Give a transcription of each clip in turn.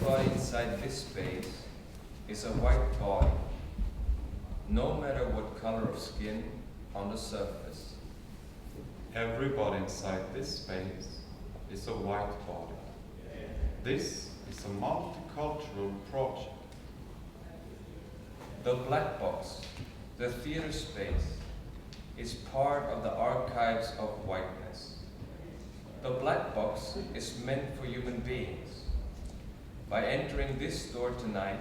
everybody inside this space is a white body, no matter what color of skin on the surface. Everybody inside this space is a white body. This is a multicultural project. The black box, the theater space, is part of the archives of whiteness. The black box is meant for human beings. By entering this door tonight,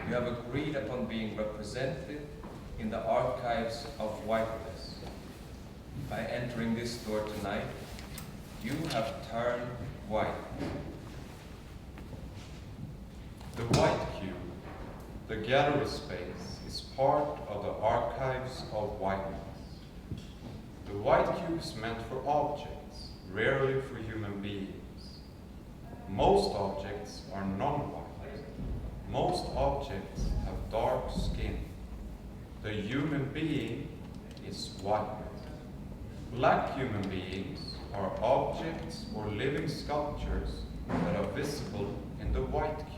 you have agreed upon being represented in the archives of whiteness. By entering this door tonight, you have turned white. The white cube, the gallery space, is part of the archives of whiteness. The white cube is meant for objects, rarely for human beings. Most objects are non-white. Most objects have dark skin. The human being is white. Black human beings are objects or living sculptures that are visible in the white cube.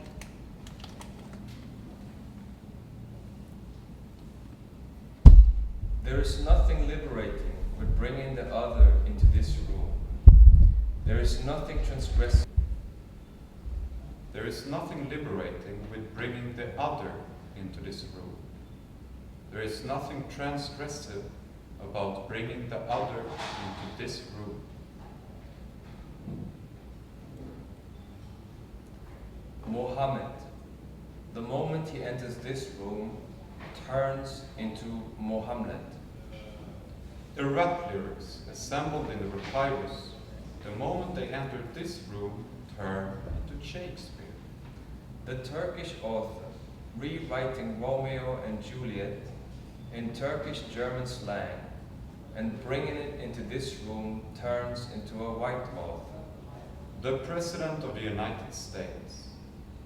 There is nothing liberating with bringing the other into this room. There is nothing transgressive. There is nothing liberating with bringing the other into this room. There is nothing transgressive about bringing the other into this room. Mohammed, the moment he enters this room, turns into Mohammed. The rap lyrics assembled in the papyrus, the moment they entered this room, turn into Shakespeare. The Turkish author, rewriting Romeo and Juliet in Turkish-German slang and bringing it into this room, turns into a white author. The President of the United States,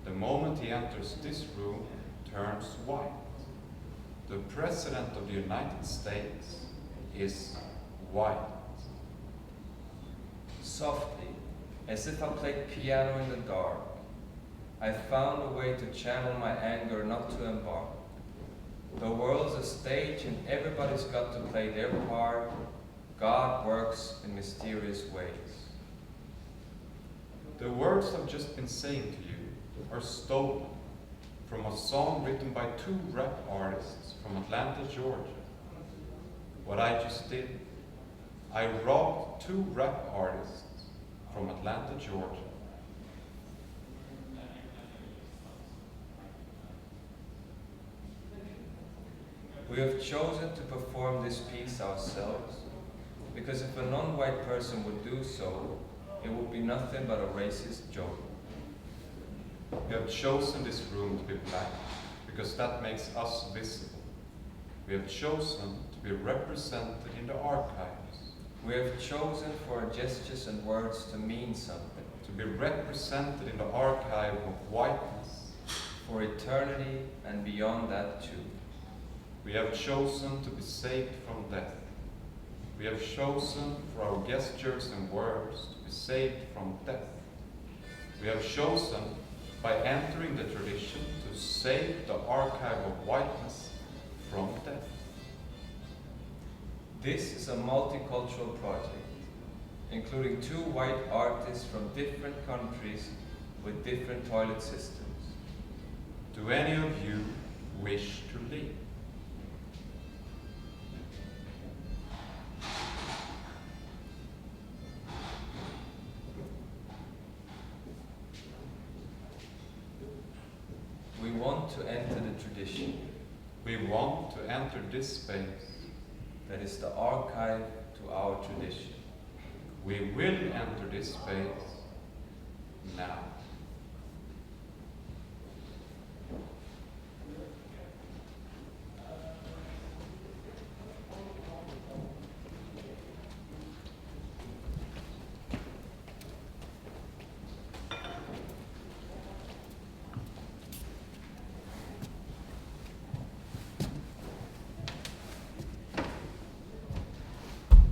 the moment he enters this room, turns white. The President of the United States is white. Softly, as if I played piano in the dark, I found a way to channel my anger not to embark. The world's a stage and everybody's got to play their part. God works in mysterious ways. The words I've just been saying to you are stolen from a song written by two rap artists from Atlanta, Georgia. What I just did, I robbed two rap artists from Atlanta, Georgia. We have chosen to perform this piece ourselves because if a non-white person would do so, it would be nothing but a racist joke. We have chosen this room to be black because that makes us visible. We have chosen to be represented in the archives. We have chosen for our gestures and words to mean something. To be represented in the archive of whiteness. For eternity and beyond that too. We have chosen to be saved from death. We have chosen for our gestures and words to be saved from death. We have chosen, by entering the tradition, to save the archive of whiteness from death. This is a multicultural project, including two white artists from different countries with different toilet systems. Do any of you wish to leave? We want to enter the tradition. We want to enter this space. That is the archive to our tradition. We will enter this space now.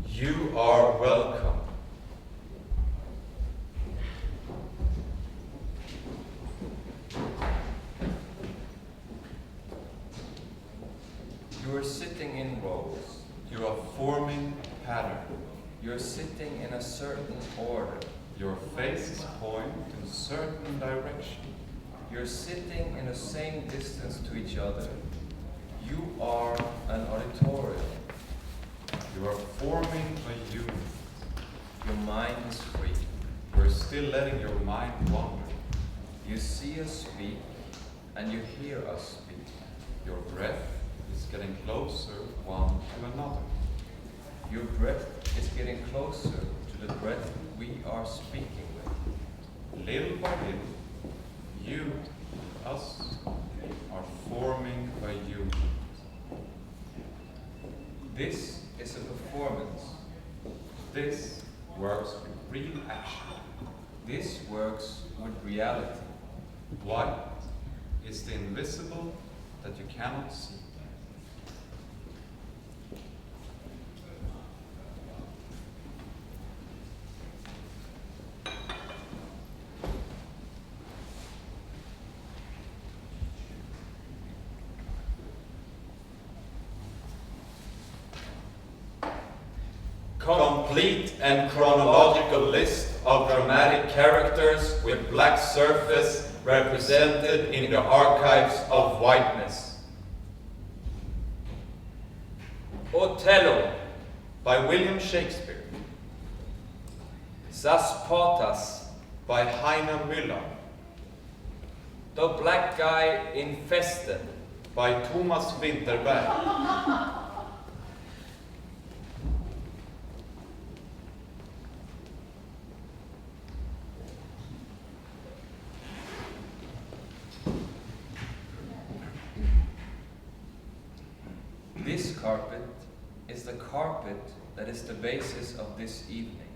You are welcome. sitting in rows. You are forming a pattern. You're sitting in a certain order. Your faces point in a certain direction. You're sitting in the same distance to each other. You are an auditorium. You are forming a unit. Your mind is free. You're still letting your mind wander. You see us speak, and you hear us speak. Your breath is getting closer one to another. Your breath is getting closer to the breath we are speaking with. Little by little, you, us, are forming a unit. This is a performance. This works with real action. This works with reality. White is the invisible that you cannot see. Complete and chronological list of dramatic characters with black surface represented in the archives of whiteness. Othello by William Shakespeare. Zaspatas by Heine Müller. The Black Guy in Festen by Thomas Winterberg. This carpet is the carpet that is the basis of this evening.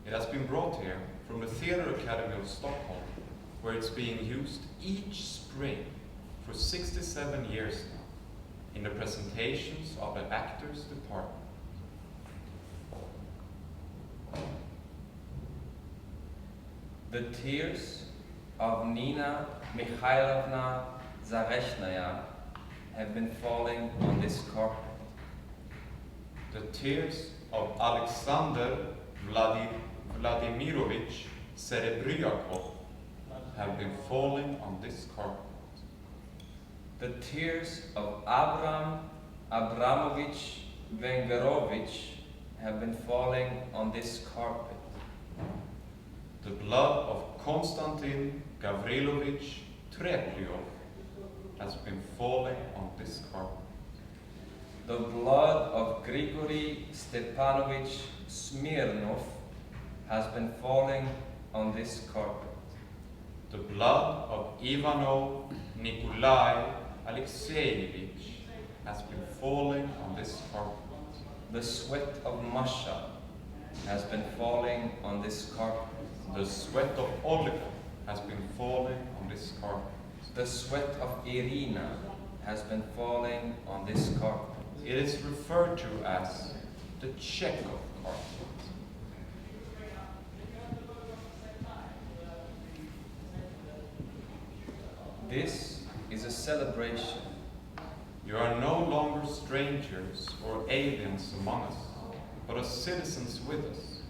It has been brought here from the Theatre Academy of Stockholm, where it's being used each spring for 67 years now, in the presentations of the Actors Department. The tears of Nina Mikhailovna Zareshnaya have been falling on this carpet. The tears of Alexander Vladimirovich Serebryakov have been falling on this carpet. The tears of Abram Abramovich Vengerovich have been falling on this carpet. The blood of Konstantin Gavrilovich Trepliov has been falling on this carpet. The blood of Grigory Stepanovich Smirnov has been falling on this carpet. The blood of Ivanov Nikolai Alexeyevich has been falling on this carpet. The sweat of Masha has been falling on this carpet. The sweat of Olga has been falling on this carpet. The sweat of Irina has been falling on this carpet. It is referred to as the Chekhov carpet. This is a celebration. You are no longer strangers or aliens among us, but as citizens with us,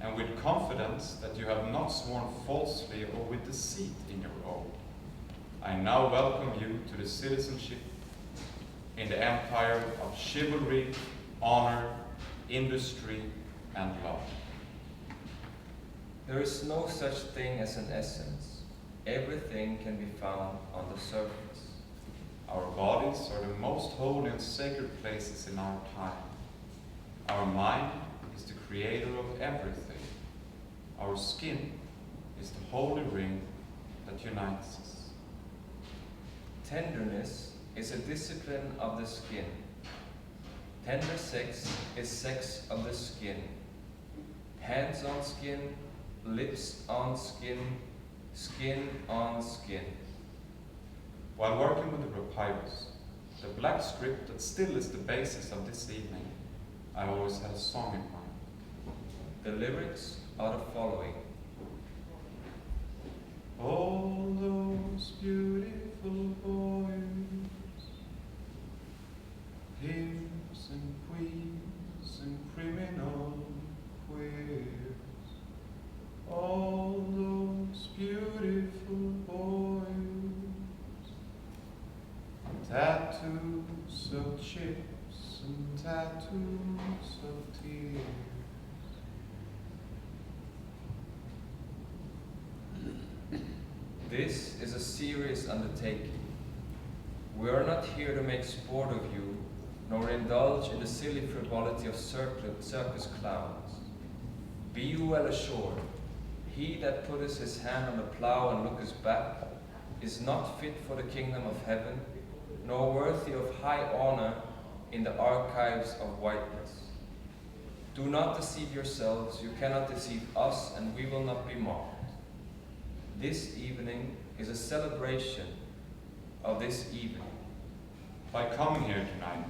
and with confidence that you have not sworn falsely or with deceit in your oath. I now welcome you to the citizenship in the empire of chivalry, honor, industry, and love. There is no such thing as an essence. Everything can be found on the surface. Our bodies are the most holy and sacred places in our time. Our mind is the creator of everything. Our skin is the holy ring that unites us. Tenderness is a discipline of the skin. Tender sex is sex of the skin. Hands on skin, lips on skin, skin on skin. While working with the papyrus, the black script that still is the basis of this evening, I always had a song in mind. The lyrics are the following. All those beautiful boys tattoos of chips and tattoos of tears. This is a serious undertaking. We are not here to make sport of you, nor indulge in the silly frivolity of circus clowns. Be you well assured, he that putteth his hand on the plough and looketh back is not fit for the kingdom of heaven, nor worthy of high honor in the archives of whiteness. Do not deceive yourselves, you cannot deceive us, and we will not be mocked. This evening is a celebration of this evening. By coming here tonight,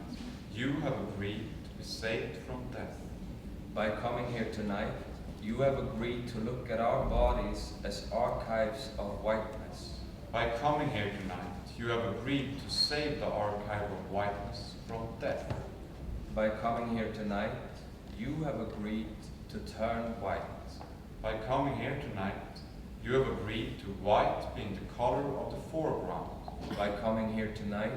you have agreed to be saved from death. By coming here tonight, you have agreed to look at our bodies as archives of whiteness. By coming here tonight, you have agreed to save the archive of whiteness from death. By coming here tonight, you have agreed to turn white. By coming here tonight, you have agreed to white being the color of the foreground. By coming here tonight,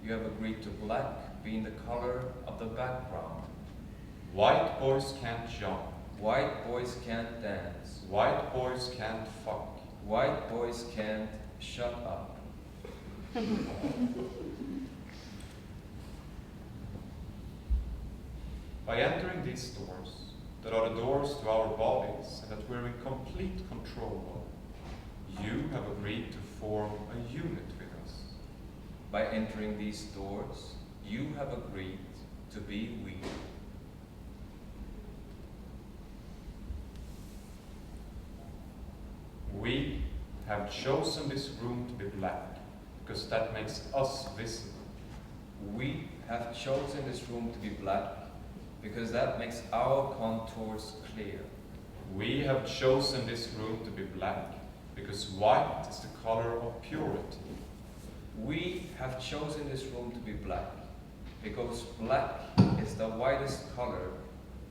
you have agreed to black being the color of the background. White boys can't jump. White boys can't dance. White boys can't fuck. White boys can't shut up. By entering these doors, that are the doors to our bodies and that we're in complete control of, you have agreed to form a unit with us. By entering these doors, you have agreed to be we. We have chosen this room to be black because that makes us visible. We have chosen this room to be black because that makes our contours clear. We have chosen this room to be black because white is the color of purity. We have chosen this room to be black because black is the whitest color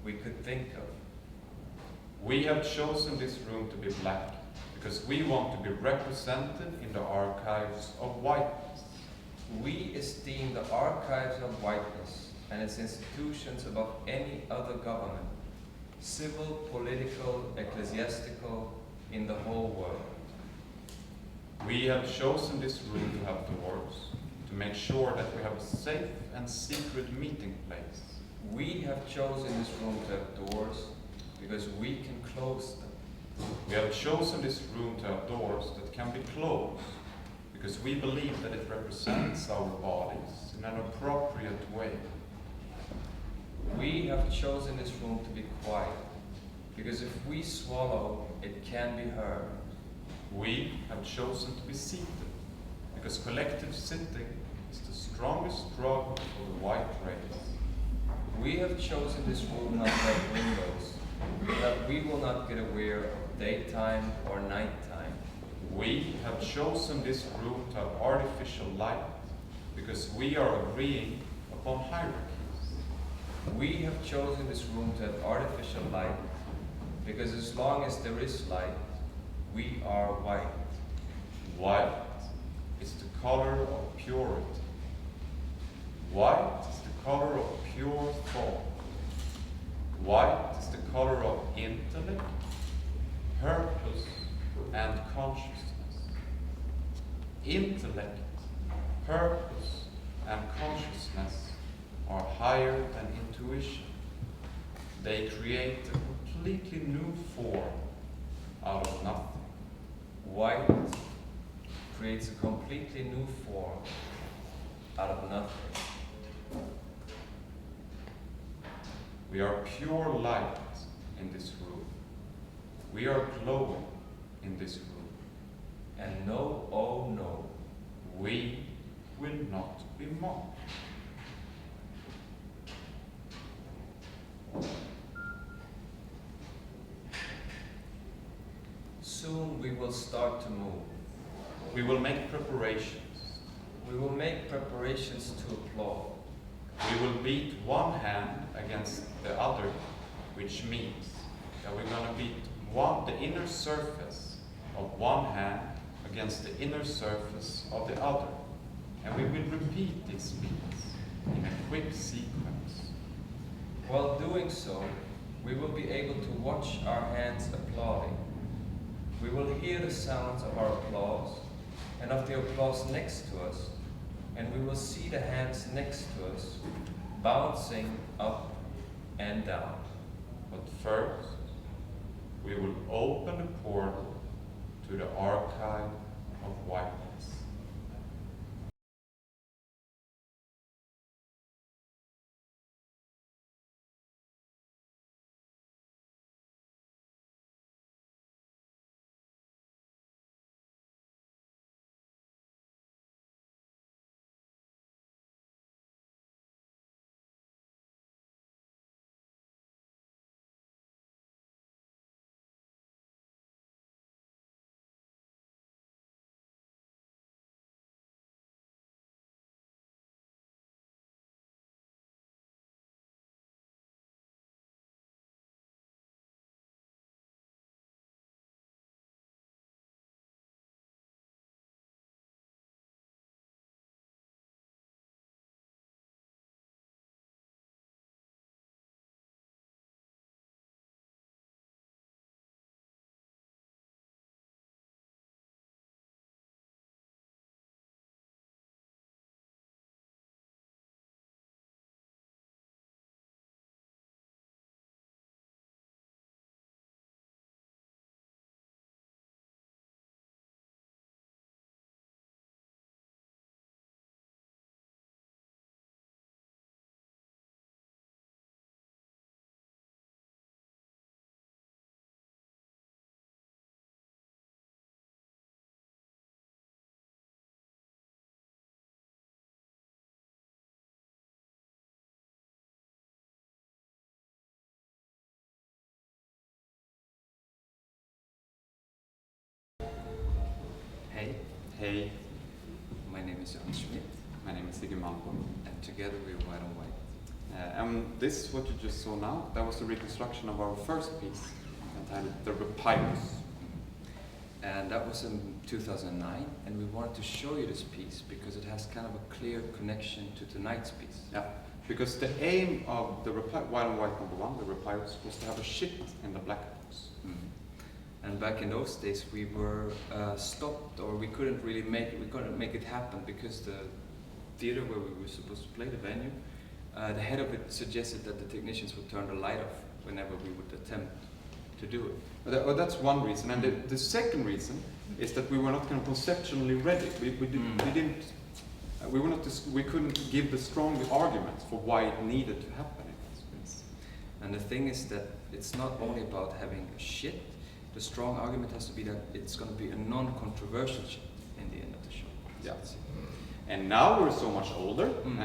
we could think of. We have chosen this room to be black because we want to be represented in the archives of whiteness. We esteem the archives of whiteness and its institutions above any other government, civil, political, ecclesiastical, in the whole world. We have chosen this room to have doors, to make sure that we have a safe and secret meeting place. We have chosen this room to have doors because we can close them. We have chosen this room to have doors that can be closed because we believe that it represents our bodies in an appropriate way. We have chosen this room to be quiet because if we swallow, it can be heard. We have chosen to be seated because collective sitting is the strongest drug for the white race. We have chosen this room not to have windows, so that we will not get aware of daytime or nighttime. We have chosen this room to have artificial light because we are agreeing upon hierarchies. We have chosen this room to have artificial light because as long as there is light, we are white. White is the color of purity. White is the color of pure thought. White is the color of intellect, purpose, and consciousness. Intellect, purpose, and consciousness are higher than intuition. They create a completely new form out of nothing. White creates a completely new form out of nothing. We are pure light in this room. We are glowing in this room. And no, oh no, We will not be mocked. soon we will start to move. We will make preparations. We will make preparations to applaud. We will beat one hand against the other, which means that we're going to beat the inner surface of one hand against the inner surface of the other. and we will repeat these beats in a quick sequence. While doing so, we will be able to watch our hands applauding. We will hear the sounds of our applause and of the applause next to us, and we will see the hands next to us bouncing up and down. But first, we will open the portal to the archive of whiteness. Hey, Hey, my name is Jan Schmidt, my name is Sigge Malmborg. and together we're White on White. And this, what you just saw now, that was the reconstruction of our first piece, entitled The Papyrus. And that was in 2009, and we wanted to show you this piece because it has kind of a clear connection to tonight's piece. Yeah, because the aim of the White on White number 1, the Papyrus, was to have a shit in the black box. And back in those days, we were stopped, or we couldn't make it happen because the theater where we were supposed to play, the venue, the head of it suggested that the technicians would turn the light off whenever we would attempt to do it. Well, that's one reason, and the second reason is that we were not kind of conceptually ready. We couldn't give the strong arguments for why it needed to happen in this piece. And the thing is that it's not only about having a shit. The strong argument has to be that it's going to be a non-controversial shit in the end of the show. Yeah. And now we're so much older, and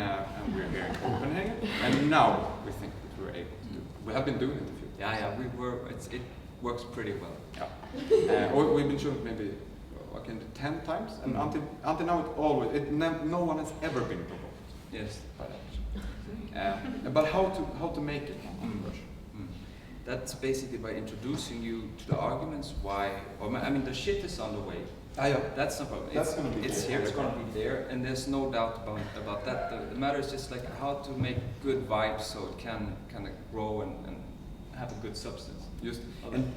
we're here in Copenhagen, and now we think that we're able to do it. We have been doing it a few times. Yeah, we were. It works pretty well. Yeah. Or we've been showing it maybe 10 times, and until now no one has ever been provoked. Yes. By that. But how to make it controversial? That's basically by introducing you to the arguments why. The shit is on the way. Yeah. That's no problem. That's going to be it's there. here. It's going to be there, and there's no doubt about that. The matter is just like how to make good vibes so it can kind of grow and have a good substance.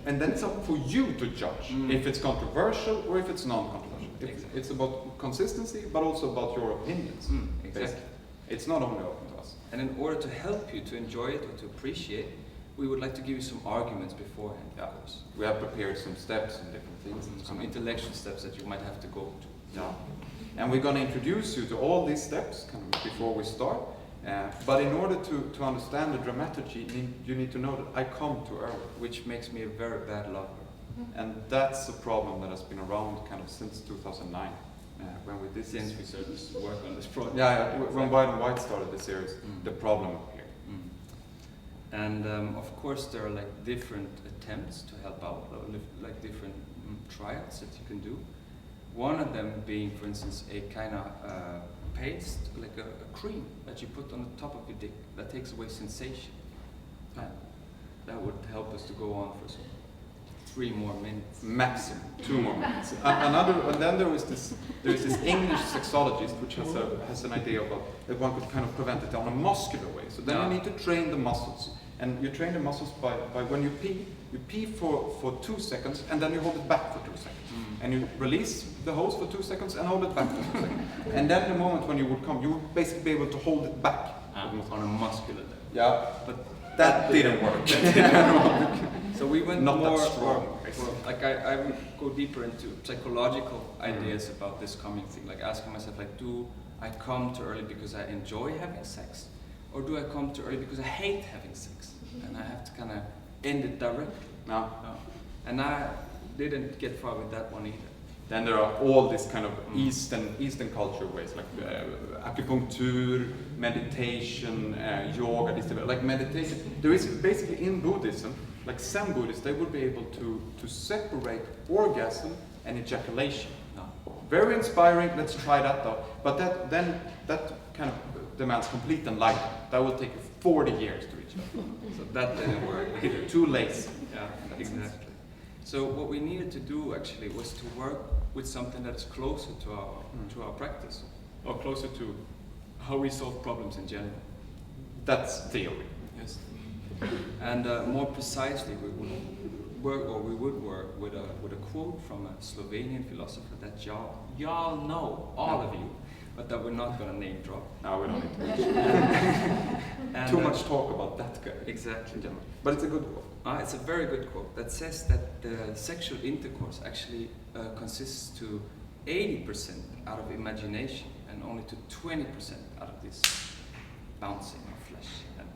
And then it's up for you to judge if it's controversial or if it's non-controversial. Exactly. It's about consistency, but also about your opinions. Exactly. Basically. It's not only open to us. And in order to help you to enjoy it or to appreciate, we would like to give you some arguments beforehand, of course. We have prepared some steps and different things. Some intellectual steps that you might have to go to. Yeah. And we're going to introduce you to all these steps kind of before we start. But in order to understand the dramaturgy, you need to know that I come too early. Which makes me a very bad lover. And that's a problem that has been around kind of since 2009. When we did Since we started to work on this project. Yeah, when White on White started the series, the problem appeared. And of course there are like different attempts to help out, like different trials that you can do. One of them being, for instance, a kind of paste, like a cream that you put on the top of your dick that takes away sensation. That would help us to go on for some. 3 more minutes. Maximum 2 more minutes. And then there is this English sexologist which has an idea about that one could kind of prevent it on a muscular way. So then you need to train the muscles, and you train the muscles by when you pee for 2 seconds, and then you hold it back for 2 seconds, and you release the hose for 2 seconds and hold it back for 2 seconds, and then the moment when you would come, you would basically be able to hold it back On a muscular level. Yeah, but that didn't work. So we went Not more that strong. like I would go deeper into psychological ideas about this coming thing, like asking myself, like, do I come too early because I enjoy having sex, or do I come too early because I hate having sex, and I have to kind of end it directly? No. And I didn't get far with that one either. Then there are all these kind of Eastern culture ways, like acupuncture, meditation, yoga. Like meditation, there is basically in Buddhism, like Zen Buddhists, they would be able to separate orgasm and ejaculation. Very inspiring. Let's try that though. But that kind of demands complete enlightenment. That will take 40 years to reach that. So that didn't work either. Too lazy. Yeah, exactly. So what we needed to do actually was to work with something that's closer to our practice, or closer to how we solve problems in general. That's theory. Yes. And more precisely, we would work with a quote from a Slovenian philosopher that y'all know, all of you, but that we're not going to name drop. No, we don't need to. And, Too much talk about that guy. Exactly. In general. But it's a good quote. It's a very good quote that says that the sexual intercourse actually consists to 80% out of imagination and only to 20% out of this bouncing of flesh and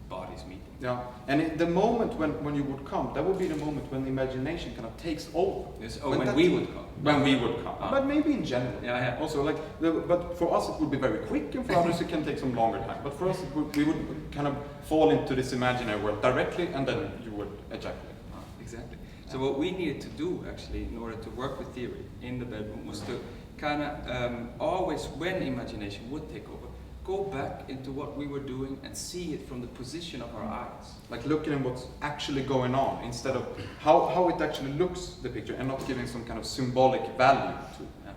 bodies meeting. Yeah, and the moment when you would come, that would be the moment when the imagination kind of takes over. Yes. Oh, when we would come. When we would come. But maybe in general. Yeah. Also, like, but for us it would be very quick, and for others it can take some longer time. But for us, we would kind of fall into this imaginary world directly, and then you would ejaculate. Exactly. So what we needed to do, actually, in order to work with theory in the bedroom, was to kind of always, when imagination would take over, go back into what we were doing and see it from the position of our eyes. Like looking at what's actually going on, instead of how it actually looks, the picture, and not giving some kind of symbolic value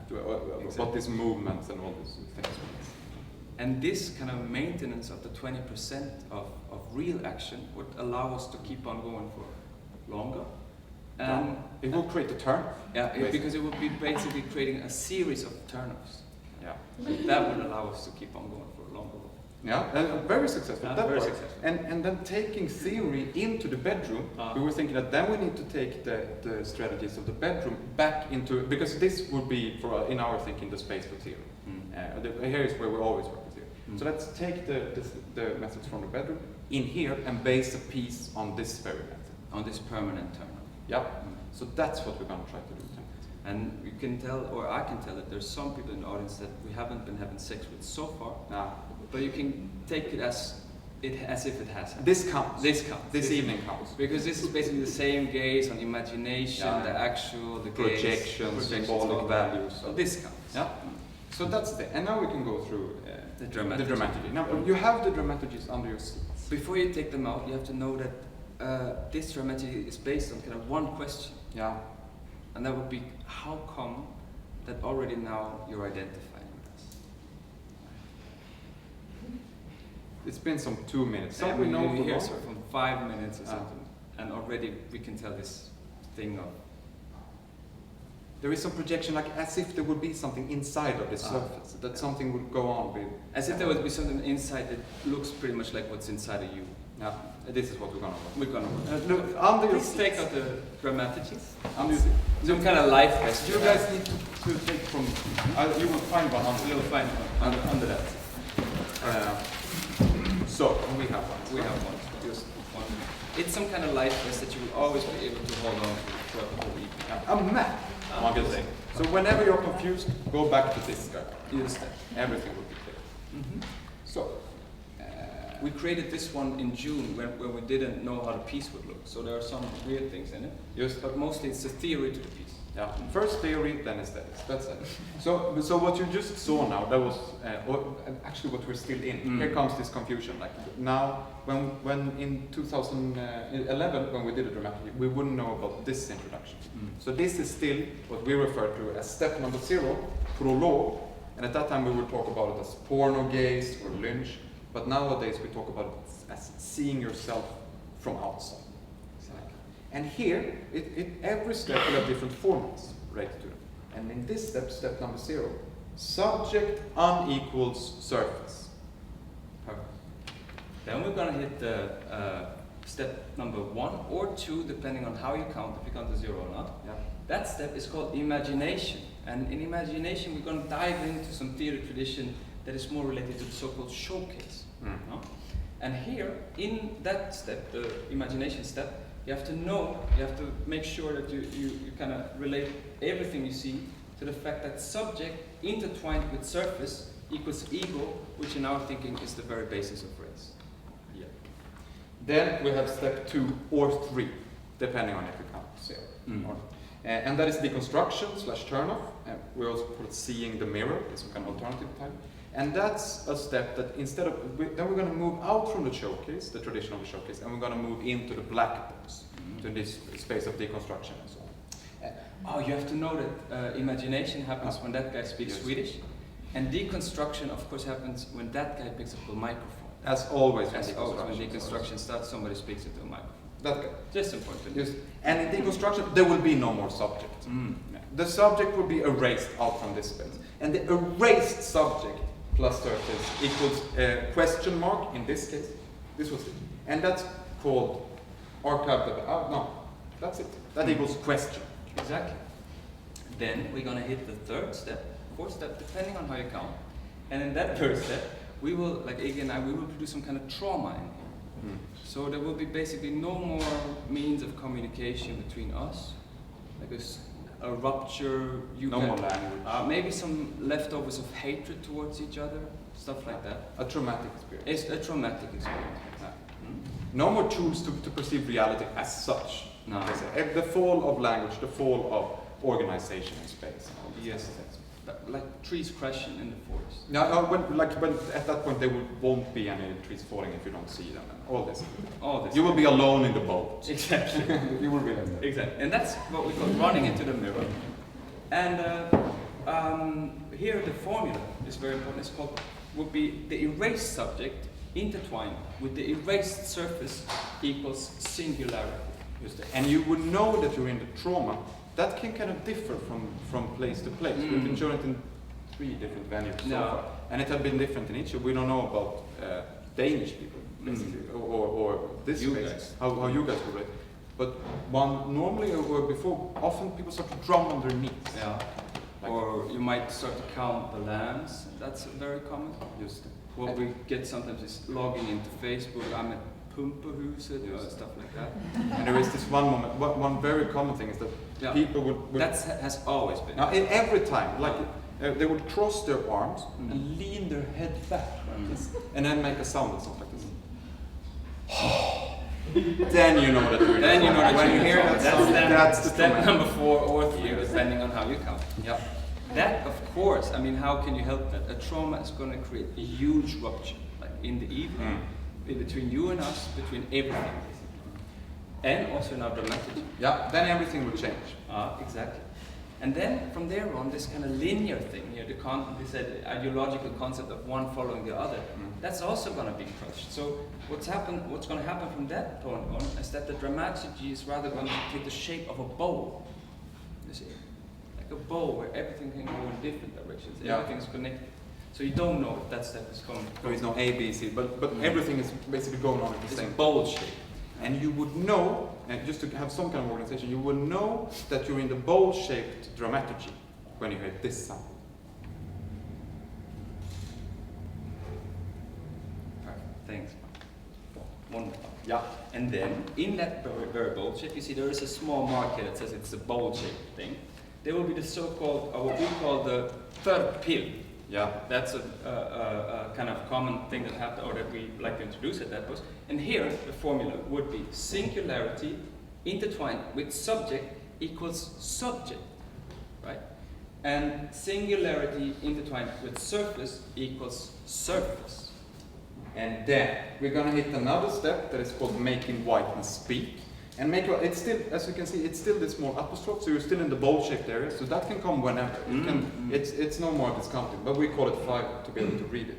to what these movements and all these things mean. And this kind of maintenance of the 20% of real action would allow us to keep on going for longer. It will create a turn. Yeah, because it would be basically creating a series of turn-offs. Yeah. That would allow us to keep on going for a longer while. Yeah, very successful. Very successful. And then taking theory into the bedroom, we were thinking that then we need to take the strategies of the bedroom back into, because this would be, in our thinking, the space for theory. Here is where we always work with theory. So let's take the methods from the bedroom in here and base a piece on this very method. On this permanent turn-off. Yeah. So that's what we're going to try to do. And you can tell, or I can tell, that there's some people in the audience that we haven't been having sex with so far. But you can take it as if it has happened. This counts. This evening counts. Because this is basically the same gaze on imagination, the actual, the projections, symbolic values. So this counts. Yeah. So that's and now we can go through the dramaturgy. Now you have the dramaturgies under your seats. Before you take them out, you have to know that this dramaturgy is based on kind of one question. Yeah. And that would be, how come that already now you're identifying with us? It's been some 2 minutes. Yeah, we know here from 5 minutes or something, and already we can tell this thing of. There is some projection, like as if there would be something inside of the surface, that something would go on with. As if there would be something inside that looks pretty much like what's inside of you. Yeah, this is what we're gonna work. We're gonna work. Look, under your Please take out the dramaturgies. Some kind of life vest. You guys need to take from. You will find one under. You'll find one under that. So we have one. We have one. Just one. It's some kind of life vest that you will always be able to hold on to throughout the whole evening. A map. One good thing. So whenever you're confused, go back to this guy. Use that. Everything will be clear. So. We created this one in June when we didn't know how the piece would look. So there are some weird things in it. Yes. But mostly it's a theory to the piece. Yeah, first theory, then aesthetics. That's it. So what you just saw now, that was actually what we're still in. Here comes this confusion. Like now, when in 2011, when we did a dramaturgy, we wouldn't know about this introduction. So this is still what we refer to as step number 0, prologue. And at that time, we would talk about it as porno gaze or lynch. But nowadays, we talk about it as seeing yourself from outside. And here, every step will have different formats related to it. And in this step, step number 0, subject unequals surface. Perfect. Then we're going to hit the step number 1 or 2, depending on how you count, if you count to 0 or not. Yeah. That step is called imagination. And in imagination, we're going to dive into some theater tradition that is more related to the so-called showcase. No? And here, in that step, the imagination step, you have to make sure that you kind of relate everything you see to the fact that subject intertwined with surface equals ego, which in our thinking is the very basis of race. Yeah. Then we have step 2 or 3, depending on if you count 0. And that is deconstruction / turn-off. We also call it seeing the mirror, it's some kind of alternative type. And that's a step that instead of, then we're going to move out from the showcase, the tradition of the showcase, and we're going to move into the black box, to this space of deconstruction and so on. Oh, you have to know that imagination happens when that guy speaks Swedish, and deconstruction, of course, happens when that guy picks up a microphone. As always, when deconstruction starts, somebody speaks into a microphone. That guy. Just important. Yes. And in deconstruction, there will be no more subject. Yeah. The subject will be erased out from this space. And the erased subject plus surface equals question mark, in this case. This was it. And that's called archived. No, that's it. That equals question. Exactly. Then we're going to hit the third step, fourth step, depending on how you count. And in that third step, we will, like Iggy and I, we will produce some kind of trauma in here. So there will be basically no more means of communication between us, like a rupture. No more language. Maybe some leftovers of hatred towards each other, stuff like that. A traumatic experience. It's a traumatic experience. No more tools to perceive reality as such. No. The fall of language, the fall of organization in space. Yes. Like trees crashing in the forest. No, when at that point there won't be any trees falling if you don't see them. And all this. You will be alone in the boat. Exactly. You will be alone. Exactly. And that's what we call running into the mirror. And here the formula is very important. It's called, would be the erased subject intertwined with the erased surface equals singularity. And you would know that you're in the trauma. That can kind of differ from place to place. We've been shown it in 3 different venues so far. And it has been different in each. We don't know about Danish people, basically, or this space, how you guys would rate. But normally or before, often people start to drum on their knees. Yeah. Like, or you might start to count the lands. That's very common. What we get sometimes is logging into Facebook. I'm at pumpehuset, stuff like that. And there is this one moment, one very common thing is that people would... That has always been. Now, every time, like, they would cross their arms and lean their head back like this, and then make a sound that sounds like this. Then you know that you're in Then you know that when you hear that sound, that's the step trauma. number 4 or 3, depending on how you count. Yeah. That, of course, I mean, how can you help that? A trauma is going to create a huge rupture, like in the evening, in between you and us, between everything. And also in our dramaturgy. Yeah, then everything will change. Exactly. And then from there on, this kind of linear thing here, this ideological concept of one following the other, that's also going to be crushed. So what's going to happen from that point on is that the dramaturgy is rather going to take the shape of a bow. You see, like a bow where everything can go in different directions. Everything's connected. So you don't know if that step is coming. There is no A, B, C, but everything is basically going on at the same bowl shape. And you would know, and just to have some kind of organization, you would know that you're in the bowl-shaped dramaturgy when you hear this sound. Perfect. Thanks. One more. Yeah. And then in that very bowl shape, you see there is a small mark here that says it's a bowl-shaped thing. There will be the so-called, what we call the förpill. Yeah. That's a kind of common thing that happened, or that we like to introduce at that post. And here, the formula would be singularity intertwined with subject equals subject. right? And singularity intertwined with surface equals surface. And then we're going to hit another step that is called making whiteness speak. And it's still, as you can see, it's still this small apostrophe, so you're still in the bowl-shaped area, so that can come whenever. It's no more discounting, but we call it 5 to be able to read it.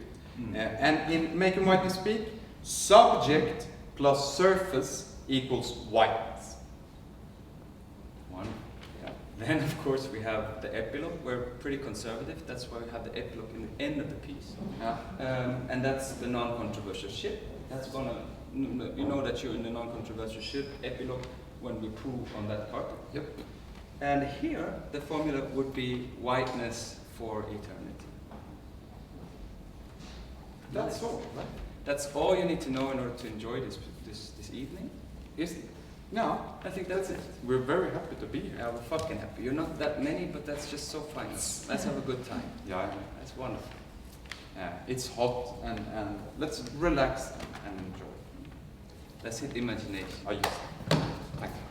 And in making whiteness speak, subject plus surface equals whiteness. One. Yeah. Then, of course, we have the epilogue. We're pretty conservative. That's why we have the epilogue in the end of the piece. And that's the non-controversial ship. That's gonna, you know that you're in the non-controversial ship epilogue when we prove on that part. Yep. And here, the formula would be whiteness for eternity. That's all, right? That's all you need to know in order to enjoy this evening. Is it? No, I think that's it. we're very happy to be here. Yeah, we're fucking happy. You're not that many, but that's just so fine. Let's have a good time. Yeah, That's wonderful. it's hot and let's relax and enjoy. Let's hit imagination. Oh, yes. Thank you.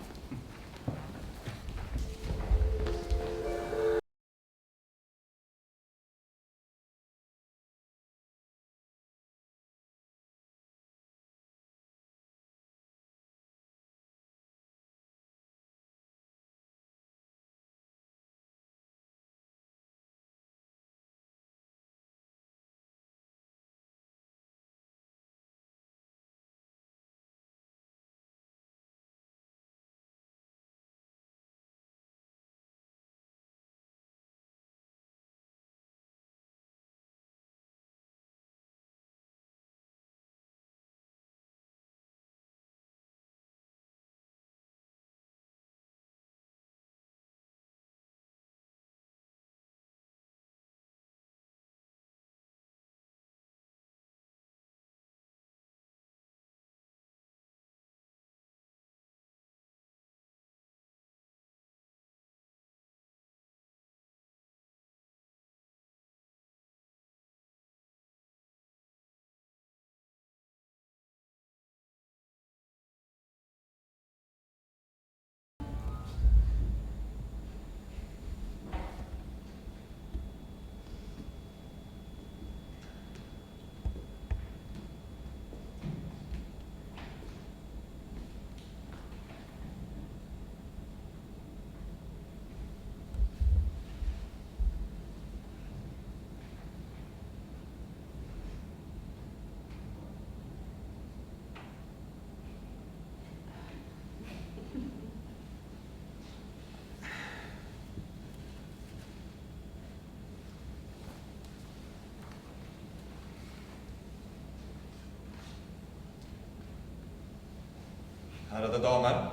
Ärade damer.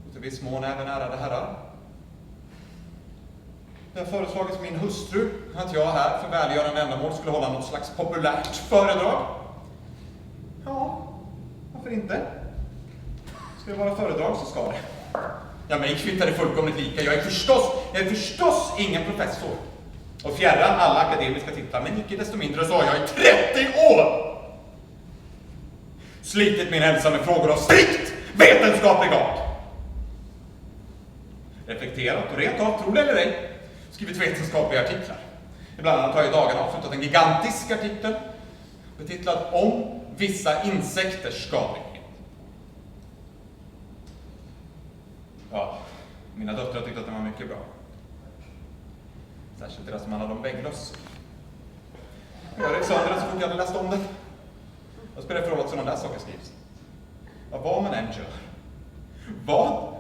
Och till viss mån även ärade herrar. Det har föreslagits min hustru att jag här för välgörande ändamål skulle hålla något slags populärt föredrag. Ja, varför inte? Ska det vara föredrag så ska det. Ja, mig kvittar det fullkomligt lika. Jag är förstås ingen professor. Och fjärran alla akademiska titlar, men icke desto mindre så har jag i 30 år slitit min hälsa med frågor av strikt vetenskaplig art. Reflekterat och rent av, tro det eller ej, skrivit vetenskapliga artiklar. Ibland annat har jag i dagarna avslutat en gigantisk artikel betitlad om vissa insekters skadlighet. Ja, mina döttrar tyckte att den var mycket bra. Särskilt deras som handlade om vägglöss. Jag rev sönder den så fort jag hade läst om den. Vad spelar det för roll att sådana där saker skrivs? Ja, vad man än gör, vad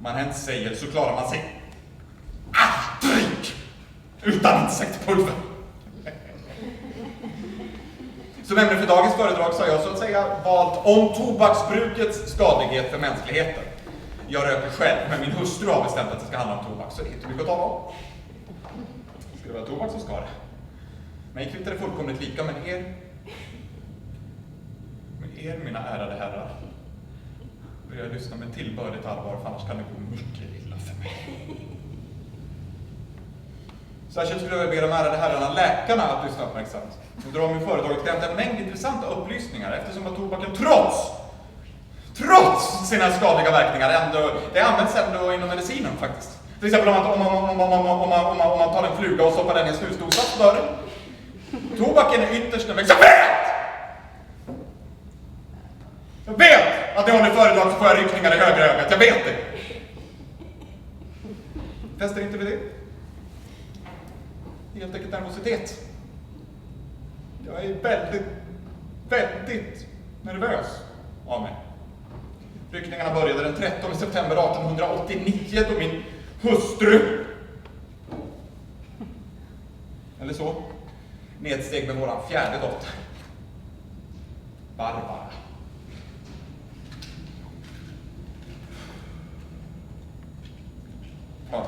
man än säger, så klarar man sig aldrig utan insektpulver. Som ämne för dagens föredrag så har jag så att säga valt om tobaksbrukets skadlighet för mänskligheten. Jag röker själv, men min hustru har bestämt att det ska handla om tobak, så det är inte mycket att tala om. Ska det vara tobak så ska det. Mig kvittar det fullkomligt lika, men er, mina ärade herrar, börjar jag lyssna med tillbörligt allvar, för annars kan det gå mycket illa för mig. Särskilt skulle jag be de ärade herrarna, läkarna, att lyssna uppmärksamt. Och dra min föredraget till en mängd intressanta upplysningar, eftersom att tobaken trots sina skadliga verkningar, ändå, det används ändå inom medicinen faktiskt. Till exempel om man tar en fluga och stoppar den i en snusdosa så dör den. Tobaken är ytterst en växt. Jag vet att när jag håller föredrag så får jag ryckningar i högra ögat. Jag vet det. Fäster inte vid det. Helt enkelt nervositet. Jag är väldigt nervös av mig. Ryckningarna började den 13 september 1889 då min hustru, eller så, nedsteg med våran fjärde dotter, Barbara. Ja.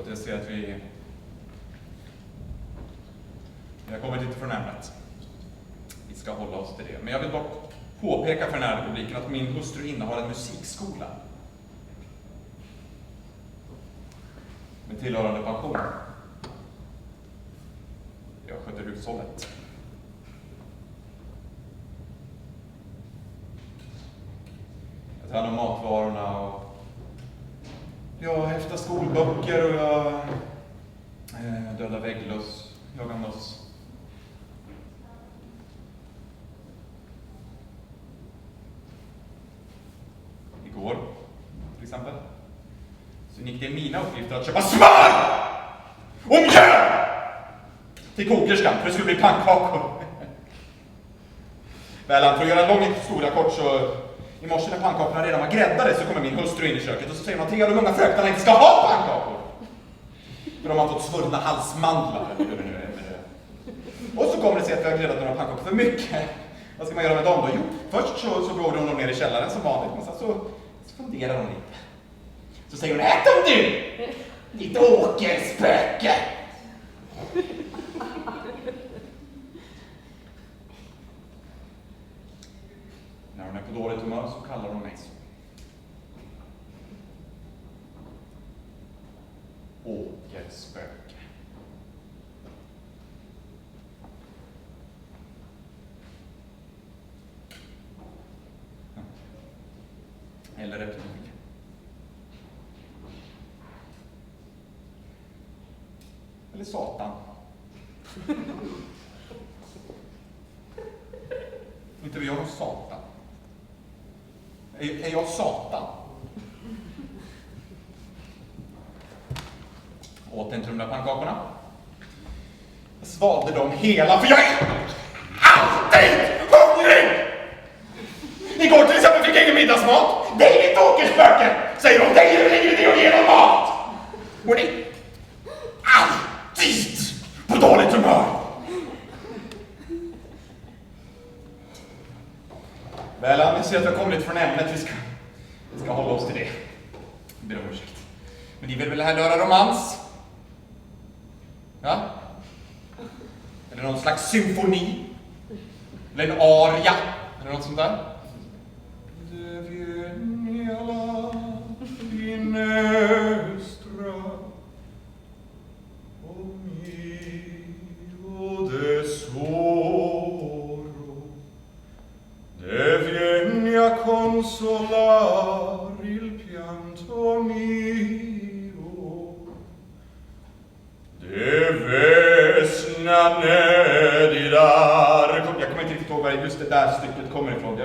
Jag ser att vi har kommit lite från ämnet. Vi ska hålla oss till det. Men jag vill dock påpeka för den här publiken att min hustru innehar en musikskola. Med tillhörande pension. Jag sköter hushållet. Jag tar hand om matvarorna och jag häftar skolböcker och jag dödar vägglöss, jagar möss. Igår, till exempel, så gick det i mina uppgifter att köpa smör och mjöl till kokerskan för det skulle bli pannkakor. Väl, för att göra en lång historia kort så i morse när pannkakorna redan var gräddade så kommer min hustru in i köket och så säger hon att hur många fröknarna inte ska ha pannkakor. För de har fått svurna halsmandlar. Och så kommer det sig att vi har gräddat några pannkakor för mycket. Vad ska man göra med dem då? Jo, först så går hon ner i källaren som vanligt. Men sen så funderar hon lite. Så säger hon, ät dem du! Ditt åkerspöke! När hon är på dåligt humör så kallar hon mig så. Åkerspöke. Eller reptil. Eller satan. Inte vi jag satan. Är jag satan? Åt en trumla pannkakorna. Jag svalde dem hela för jag är alltid hungrig! Igår till exempel fick jag ingen middagsmat. Det är ditt åkerspöke, säger de. Det är ju ingen idé att ge någon mat. Hon är alltid på dåligt humör. Väl, jag ser att jag kommer lite från ämnet. Vi ska hålla oss till det. Jag ber om ursäkt. Men ni vill väl här höra romans? Ja? Eller någon slags symfoni? Eller en aria? Eller något sånt där? Consolar il pianto mio deve snanedidar. Jag kommer inte riktigt ihåg var just det där stycket kommer ifrån.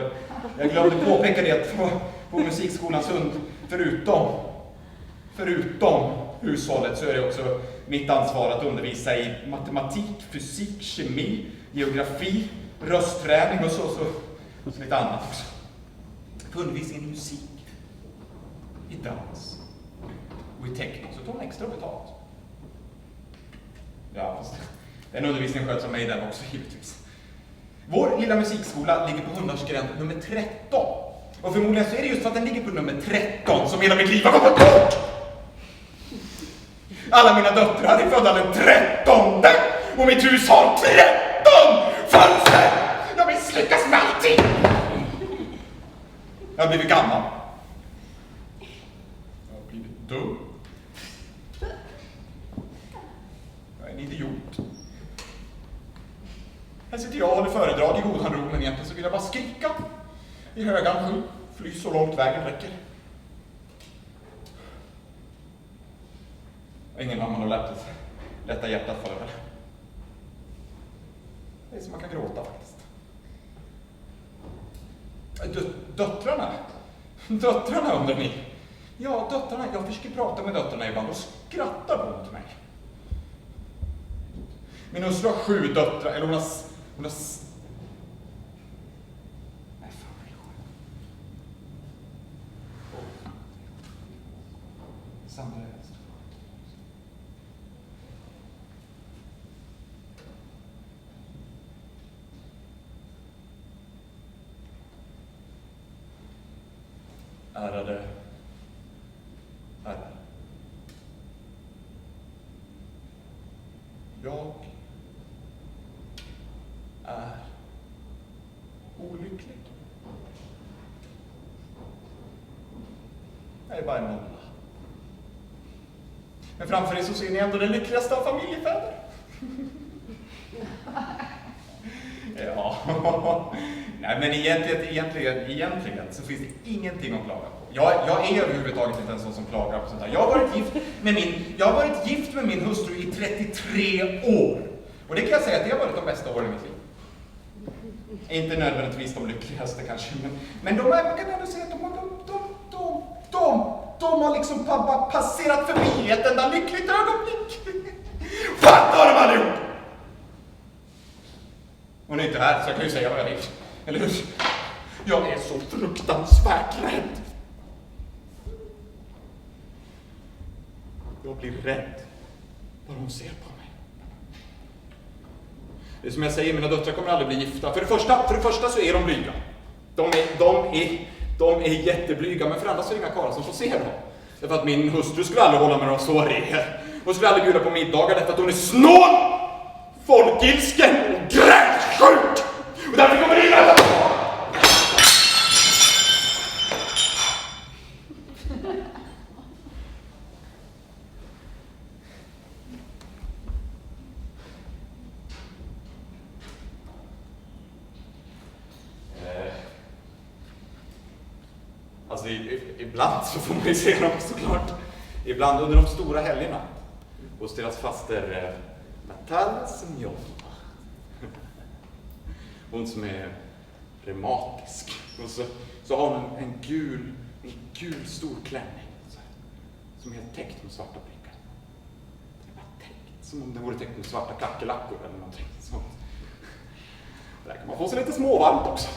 Jag glömde påpeka det att på musikskolans hund, förutom hushållet så är det också mitt ansvar att undervisa i matematik, fysik, kemi, geografi, röstträning och så lite annat också. För undervisning i musik, i dans och i teckning så tar man extra betalt. Ja, fast den undervisningen sköts av mig där också givetvis. Vår lilla musikskola ligger på Hundarsgränd nummer 13 Och förmodligen så är det just för att den ligger på nummer 13 som hela mitt liv har gått bort. Alla mina döttrar är födda den 13:e och mitt hus har 13 fönster! Jag misslyckas med allting! Jag har blivit gammal. Jag har blivit dum. Jag är en idiot. Här sitter jag och håller föredrag i godan ro, men egentligen så vill jag bara skrika i högan sky, fly så långt vägen räcker. Ingen mamma har lätta hjärtat för det. Det är som man kan gråta faktiskt. Döttrarna undrar ni? Ja, döttrarna. Jag försöker prata med döttrarna ibland och skrattar de åt mig. Min hustru har 7 döttrar, eller hon har... Nej, fan vad är det? Sandra är helst. Ärade herrar. Jag är olycklig. Jag är bara en nolla. Men framför er så ser ni ändå den lyckligaste av familjefäder. Ja, nej men egentligen så finns det ingenting att klaga på. Jag är överhuvudtaget inte en sån som klagar på sånt här. Jag har varit gift med min hustru i 33 år. Och det kan jag säga att det har varit de bästa åren i mitt liv. Inte nödvändigtvis de lyckligaste kanske, men man kan ändå säga att de har liksom passerat förbi ett enda lyckligt ögonblick. Vad har de allihop? Hon är inte här, så jag kan ju säga vad jag vill. Eller hur? Jag är så fruktansvärt rädd. Jag blir rädd när hon ser på mig. Det är som jag säger, mina döttrar kommer aldrig bli gifta. För det första så är de blyga. De är jätteblyga, men för andra så är det inga karlar som får se dem. Därför att min hustru skulle aldrig hålla med några soaréer. Hon skulle aldrig bjuda på middagar därför att hon är snål, folkilsken och grälsjuk. Och därför kommer det in alla. Alltså ibland så får man ju se dem såklart. Ibland under de stora helgerna. Hos deras faster Natal Semyon. Hon som är reumatisk. Och så har hon en gul stor klänning. Som är täckt med svarta prickar. Det är bara täckt. Som om det vore täckt med svarta kackerlackor eller någonting sånt. Där kan man få sig lite småvarmt också.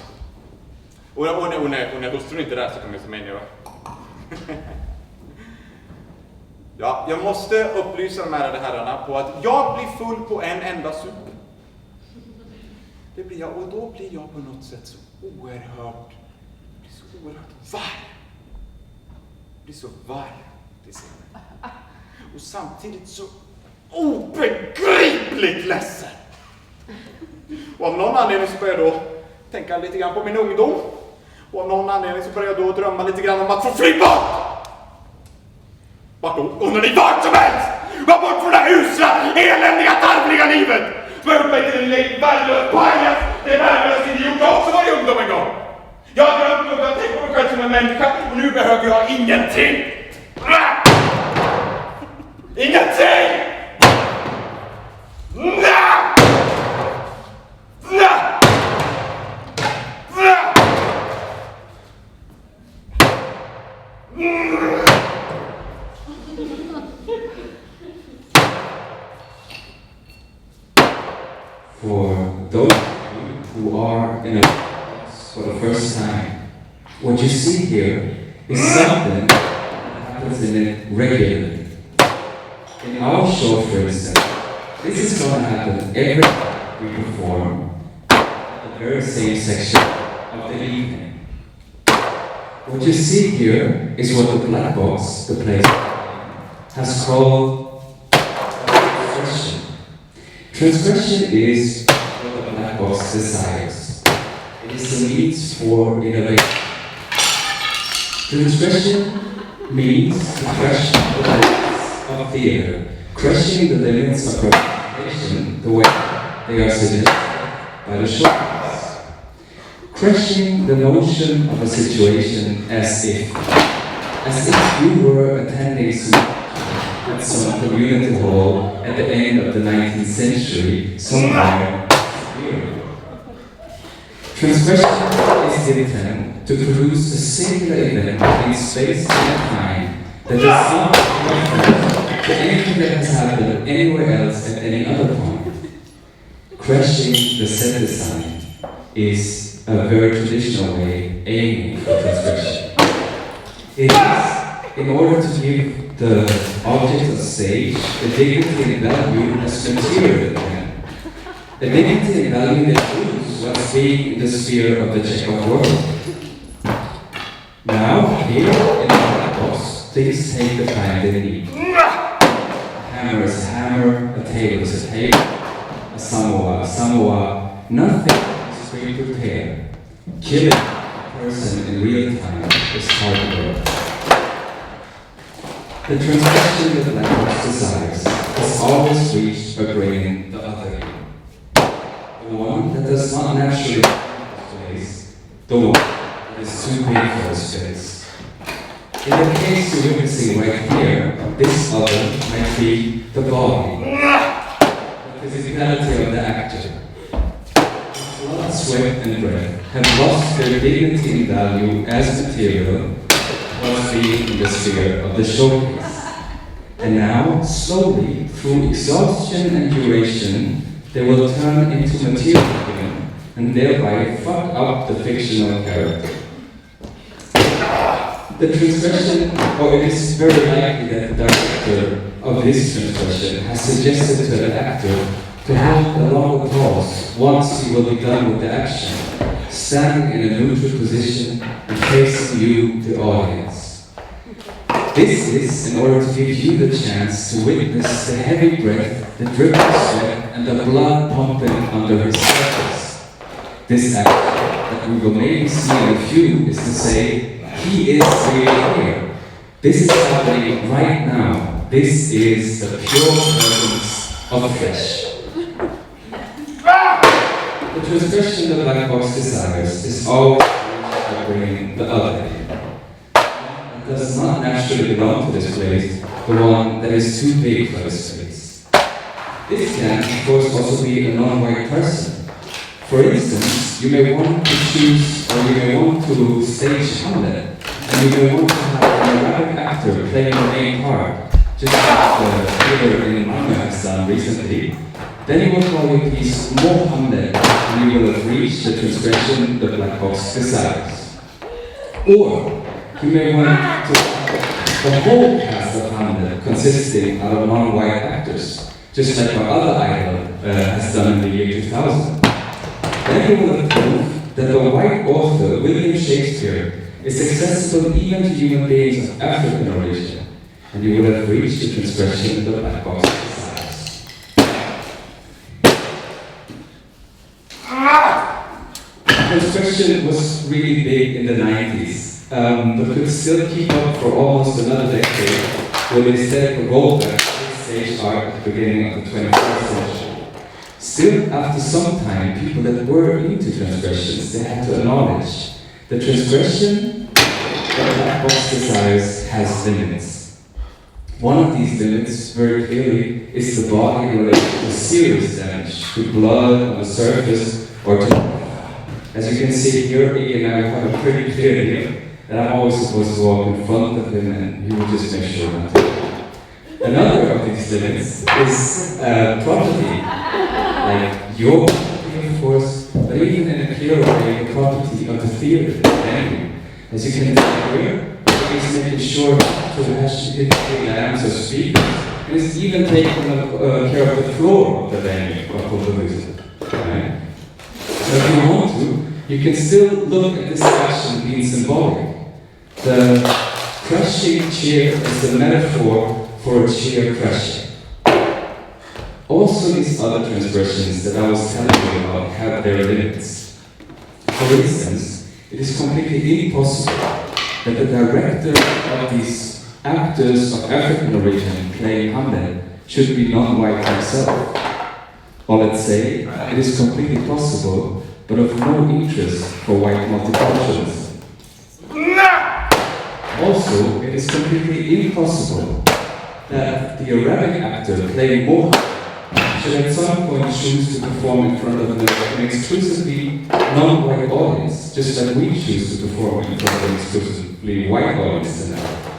Och när hustrun inte är där så kan man som en göra. Ja, jag måste upplysa de ärade herrarna på att jag blir full på en enda sup. Det blir jag, och då blir jag på något sätt så oerhört varm. Jag blir så varm till scenen. Och samtidigt så obegripligt ledsen. Och av någon anledning så börjar jag då tänka lite grann på min ungdom. Och av någon anledning så börjar jag då drömma lite grann om att få fly bort. Vart då? Undrar ni vart som helst! Var bort från det här usla, eländiga, tarvliga livet! Som har gjort mig till en värdelös pajas, det är värdelös idiot. Jag har också varit ungdom en gång. Jag har drömt och jag har tänkt på mig själv som en människa och nu behöver jag ingenting. Ingenting! For those who are in a class for the first time, what you see here is something that happens in it regularly. In our show, for instance, this is going to happen every time we perform the very same section of the evening. What you see here is what the black box, the place, has called transgression. Transgression is what the black box desires. It is the means for innovation. Transgression means to crush the limits of theater, crushing the limits of representation the way they are suggested by the showcase. Crushing the notion of a situation as if you were attending at some community hall at the end of the 19th century, somewhere in Europe. Transgression is the attempt to produce a singular event in space and time that does not refer to anything that has happened anywhere else at any other point. Crushing the set design is a very traditional way aiming for transgression. It is in order to give the object of stage the dignity and value as material again. A dignity and value that proves what's being in the sphere of the Chekhov world. Now, here in the black box, things take the time they need. A hammer is a hammer, a table is a table, a samoa, nothing is pre-prepared. Killing a person in real time is hard work. The transgression that the black box desires has always reached a grain the other end. The one that does not naturally place, the one that is too big for the space. In the case you're witnessing right here, this other might be the body, the physicality of the actor. Blood, sweat, and breath have lost their dignity and value as material while being in the sphere of the showcase. And now, slowly, through exhaustion and duration, they will turn into material again and thereby fuck up the fictional character. The transgression, or it is very likely that the director of this transgression has suggested to the actor to hold a long applause once he will be done with the action, standing in a neutral position and facing you, the audience. This is in order to give you the chance to witness the heavy breath, the dripping sweat, and the blood pumping under his surface. This act that we will maybe see in a few is to say, he is really here. This is happening right now. This is the pure presence of flesh. The transgression the black box desires is always bringing the other end. It does not naturally belong to this place, the one that is too big for this space. This can, of course, also be a non-white person. For instance, you may want to choose, or you may want to stage Hamlet, and you may want to have an Arabic actor playing the main part, just like the theater in Malmö has done recently. Then you will call your piece more Hamlet, and you will have reached the transgression the black box desires. Or, you may want to have the whole cast of Hamlet consisting out of non-white actors, just like our other idol has done in the year 2000. Then you will have proved that the white author, William Shakespeare, is accessible even to human beings of African origin, and you will have reached the transgression the black box desires. Construction was really big in the 90s, but could still keep up for almost another decade when they set a rollback stage art at the beginning of the 21st century. Still, after some time, people that were into transgressions, they had to acknowledge the transgression that black box desires has limits. One of these limits, very clearly, is the body related to serious damage, to blood on the surface, or to... As you can see here, Iggy and I have a pretty clear idea that I'm always supposed to walk in front of him and he will just make sure not to. Another of these limits is property, like your property, of course, but even in a clearer way, the property of the theater, the venue. As you can see here, he's making sure to hit the lamps or speakers, and he's even taking care of the floor of the venue of pumpehuset. Right? So if you want to, you can still look at this action being symbolic. The crushing chair is a metaphor for a chair crushing. Also, these other transgressions that I was telling you about have their limits. For instance, it is completely impossible that the director of these actors of African origin playing Hamlet should be non-white himself. Or let's say, it is completely possible, but of no interest for white multiculturalism. Also, it is completely impossible that the Arabic actor playing Mohammed should at some point choose to perform in front of an exclusively non-white audience, just like we choose to perform in front of an exclusively white audience now.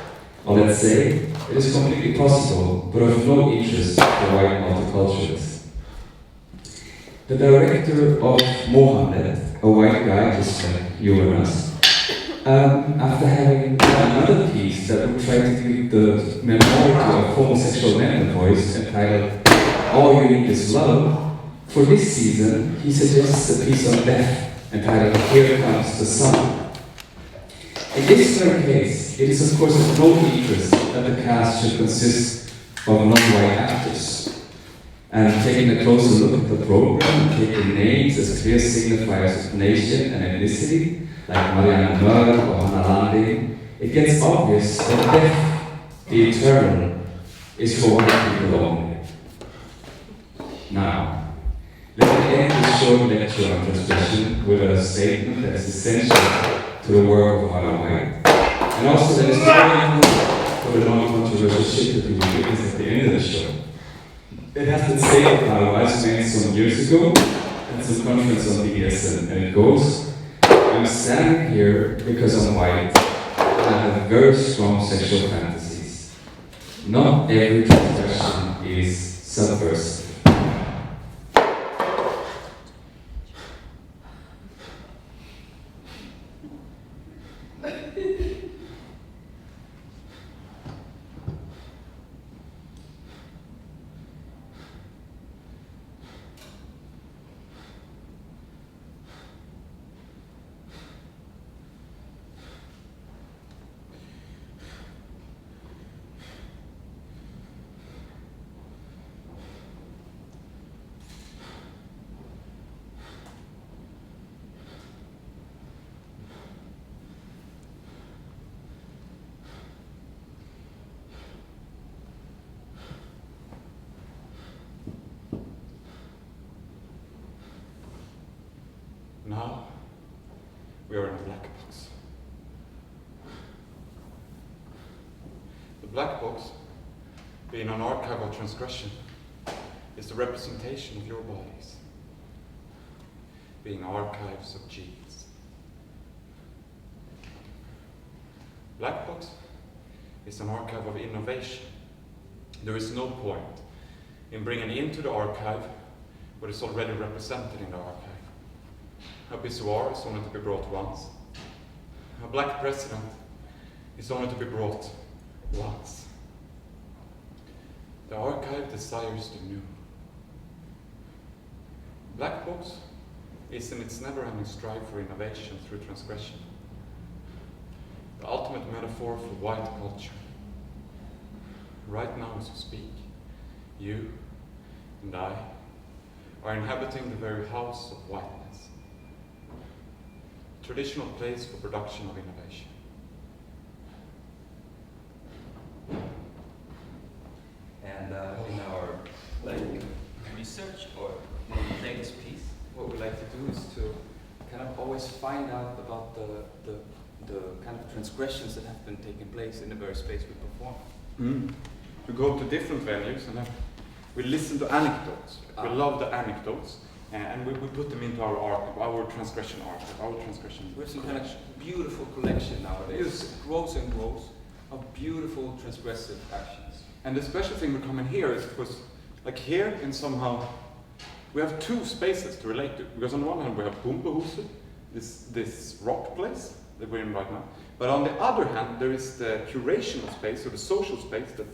Or let's say, it is completely possible, but of no interest for white multiculturalists. The director of Mohammed, a white guy just like you and us, after having done another piece that would try to give the minority of homosexual men a voice entitled All You Need Is Love, for this season he suggests a piece on death entitled Here Comes the Sun. In this third case, it is of course of no interest that the cast should consist of non-white actors. And taking a closer look at the program and taking names as clear signifiers of nation and ethnicity, like Marianne Mörk or Hannah Landing, it gets obvious that death, the eternal, is for white people only. Now, let me end this short lecture on transgression with a statement that is essential to the work of Hannah White, and also that is very important for the non-controversial shit that we will witness at the end of the show. It has been stated by a wise man some years ago at some conference on BDSM, and it goes, I'm standing here because I'm white and I have very strong sexual fantasies. Not every transgression is subversive. Now, we are in a black box. The black box, being an archive of transgression, is the representation of your bodies, being archives of genes. Black box is an archive of innovation. There is no point in bringing into the archive what is already represented in the archive. A pissoir is only to be brought once. A black president is only to be brought once. The archive desires the new. Black box is in its never-ending strive for innovation through transgression. The ultimate metaphor for white culture. Right now as we speak, you and I are inhabiting the very house of whiteness. Traditional place for production of innovation. And in our research or latest piece, what we like to do is to kind of always find out about the kind of transgressions that have been taking place in the very space we perform. We go to different venues and we listen to anecdotes. We love the anecdotes. And we put them into our archive, our transgression archive, our transgression. We have some kind of beautiful collection nowadays. It grows and grows of beautiful transgressive actions. And the special thing we come in here is because, like here, in somehow, we have two spaces to relate to. Because on the one hand, we have pumpehuset, this rock place that we're in right now. But on the other hand, there is the curational space, or the social space that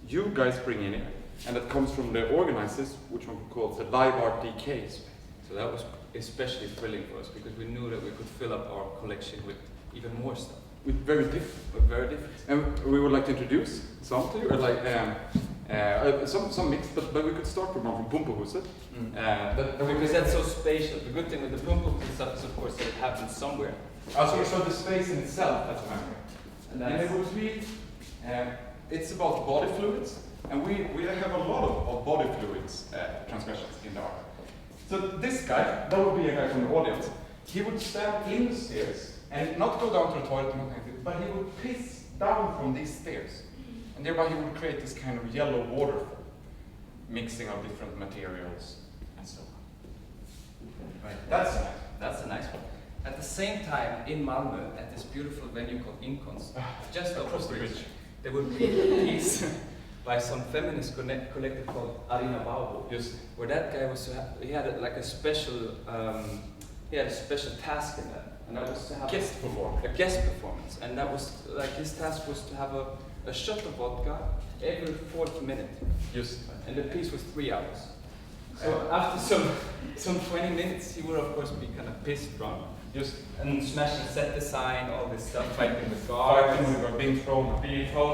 you guys bring in here. And that comes from the organizers, which one calls the live art DK space. So that was especially thrilling for us because we knew that we could fill up our collection with even more stuff. with very different. But very different. And we would like to introduce some to you, or like some mix, but we could start with one from Pumpehuset. Because that's so spatial. The good thing with the pumpehuset stuff is, of course, that it happens somewhere. So the space in itself has a memory. And it would be, it's about body fluids, and we have a lot of body fluids transgressions in the art. So this guy, that would be a guy from the audience, he would stand in the stairs and not go down to the toilet, but he would piss down from these stairs. And thereby he would create this kind of yellow waterfall, mixing of different materials and so on. Right. That's a nice one. At the same time, in Malmö, at this beautiful venue called kunst, just across the bridge, there would be a piece by some feminist collective called Arina Baubo. Just where that guy was, he had a special task in that, and that was to have a guest performance, and that was like his task was to have a shot of vodka every 4th minute. And the piece was 3 hours. So after some 20 minutes, he would of course be kind of pissed drunk. And smashing set design, all this stuff, fighting with guards, being thrown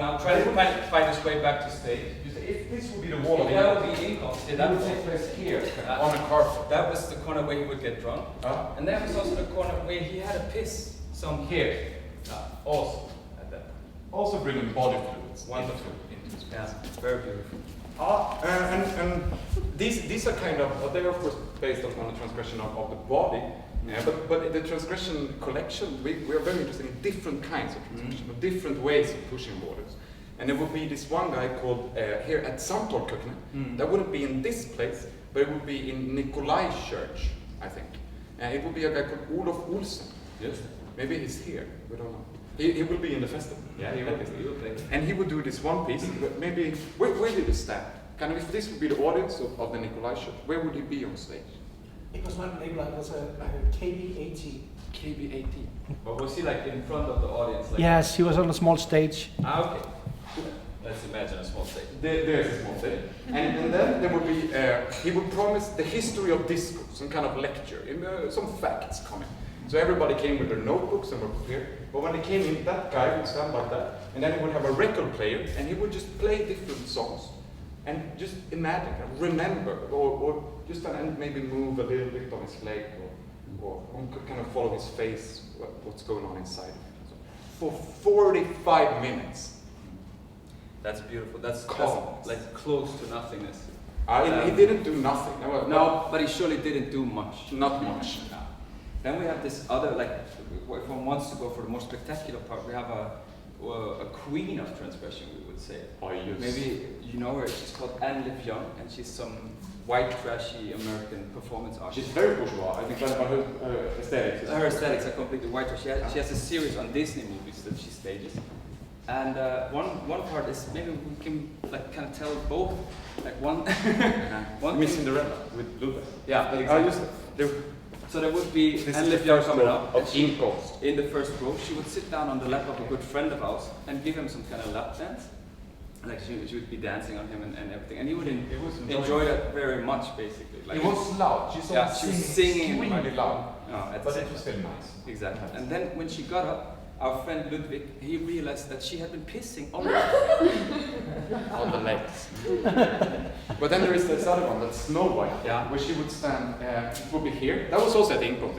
out, trying to fight his way back to stage. If this would be the wall of that would be incomes. that would take place here, on a carpet. That was the corner where he would get drunk. And that was also the corner where he had a piss. Some Here. Also at that. Also bringing body fluids. Wonderful. Into space. Yeah, very beautiful. And these are kind of, they're of course based on the transgression of the body. But in the transgression collection, we are very interested in different kinds of transgression, different ways of pushing borders. And there would be this one guy called, here at Samtalköknen, that wouldn't be in this place, but it would be in Nikolai Church, I think. It would be a guy called Olof Olsen. Yes. Maybe he's here, we don't know. He will be in the festival. Yeah, he will play. And he would do this one piece, but maybe, where did he stand? Kind of, if this would be the audience of the Nikolai Church, where would he be on stage? It was not Nikolai, it was a KB-80. KB-80. But was he like in front of the audience? Like Yes, he was on a small stage. Okay. Let's imagine a small stage. There's a small stage. And then there would be, he would promise the history of disco, some kind of lecture, some facts coming. So everybody came with their notebooks and were prepared. But when they came in, that guy would stand like that, and then he would have a record player, and he would just play different songs. And just imagine, remember, or just and maybe move a little bit on his leg, or kind of follow his face, what's going on inside. For 45 minutes. That's beautiful. That's like close to nothingness. He didn't do nothing. No, but he surely didn't do much. Not much. No. Then we have this other, like, if one wants to go for the more spectacular part, we have a queen of transgression, we would say. Oh, yes. Maybe you know her. She's called Anne Livyon, and she's some white, trashy American performance artist. She's very bourgeois. I think about her aesthetics. Her aesthetics are completely white. She has a series on Disney movies that she stages. And one part is, maybe we can like kind of tell both. Like one Miss Cinderella with Lula. Yeah, exactly. So there would be Anne Livyon coming up in the first row. She would sit down on the lap of a good friend of ours and give him some kind of lap dance. Like she would be dancing on him and everything, and he would enjoy that very much, basically. Like, it was loud. She was singing really loud. But it was still nice. Exactly. And then when she got up, our friend Ludwig, he realized that she had been pissing on the legs. But then there is this other one, that's Snow White, where she would stand, it would be here. That was also at Inkomst,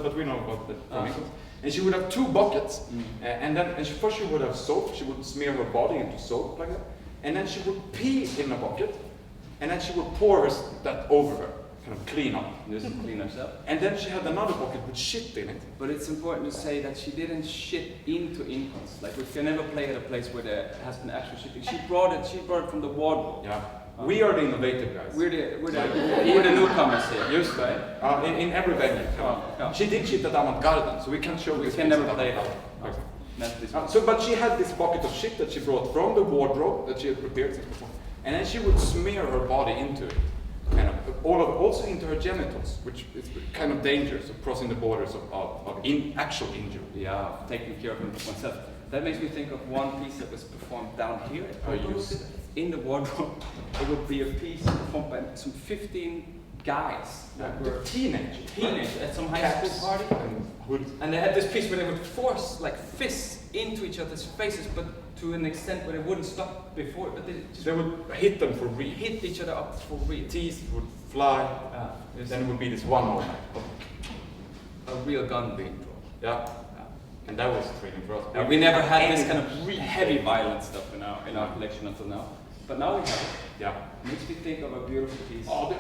but we know about the Inkomst. And she would have 2 buckets, and first she would have soap, she would smear her body into soap like that, and then she would pee in a bucket, and then she would pour that over her. Kind of clean up. Just clean herself. And then she had another bucket with shit in it. But it's important to say that she didn't shit into Inkomst. Like we can never play at a place where there has been actual shitting. She brought it from the wardrobe. Yeah. We are the innovative guys. We're the newcomers here. Just right. In every venue. She did shit at Avant Garden, so we can show we can never play it. But she had this bucket of shit that she brought from the wardrobe that she had prepared since before. And then she would smear her body into it. Kind of, also into her genitals, which is kind of dangerous of crossing the borders of actual injury. Yeah, taking care of oneself. That makes me think of one piece that was performed down here at in the wardrobe. It would be a piece performed by some 15 guys that were Teenagers at some high school party. And they had this piece where they would force like fists into each other's faces, but to an extent where they wouldn't stop before. But they would hit them for real. Hit each other up for real. Teeth would fly. Then it would be this one moment of a real gun being drawn. Yeah. And that was thrilling for us. We never had this kind of heavy violent stuff in our collection until now. But now we have it. Yeah. Makes me think of a beautiful piece. Oh,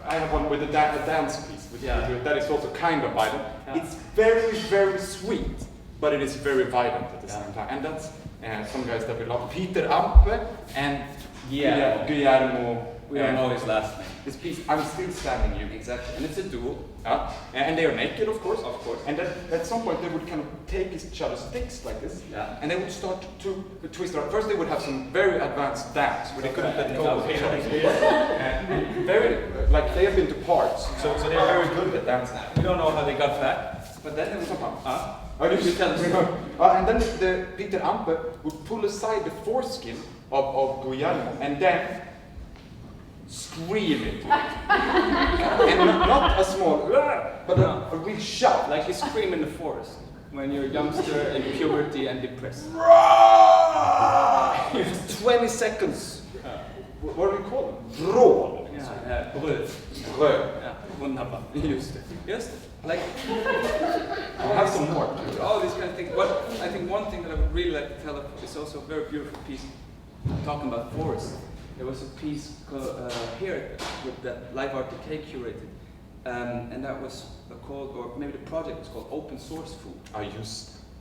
I have one with a dance piece. That is also kind of violent. Yeah. It's very, very sweet, but it is very violent at the same time. And that's some guys that we love. Peter Ampe and Guillermo. We don't know his last name. This piece, I'm Still Standing You. Exactly. And it's a duel. And they are naked, of course. Of course. And at some point they would kind of take each other's sticks like this. Yeah. And they would start to twist around. First they would have some very advanced dance where they couldn't let go of each other. Very, like they have been to parts. So they're very good at dancing. We don't know how they got that. But then they would somehow. And then the Peter Ampe would pull aside the foreskin of Guillermo and then scream into it. And not a small, but a real shout. Like you scream in the forest when you're a youngster in puberty and depressed. 20 seconds. What do we call them? Vrål. Wunderbar. Just det. Like, I have some more. All these kind of things. But I think one thing that I would really like to tell is also a very beautiful piece talking about forest. There was a piece here that Live Art Decay curated, and that was called, or maybe the project was called Open Source Food.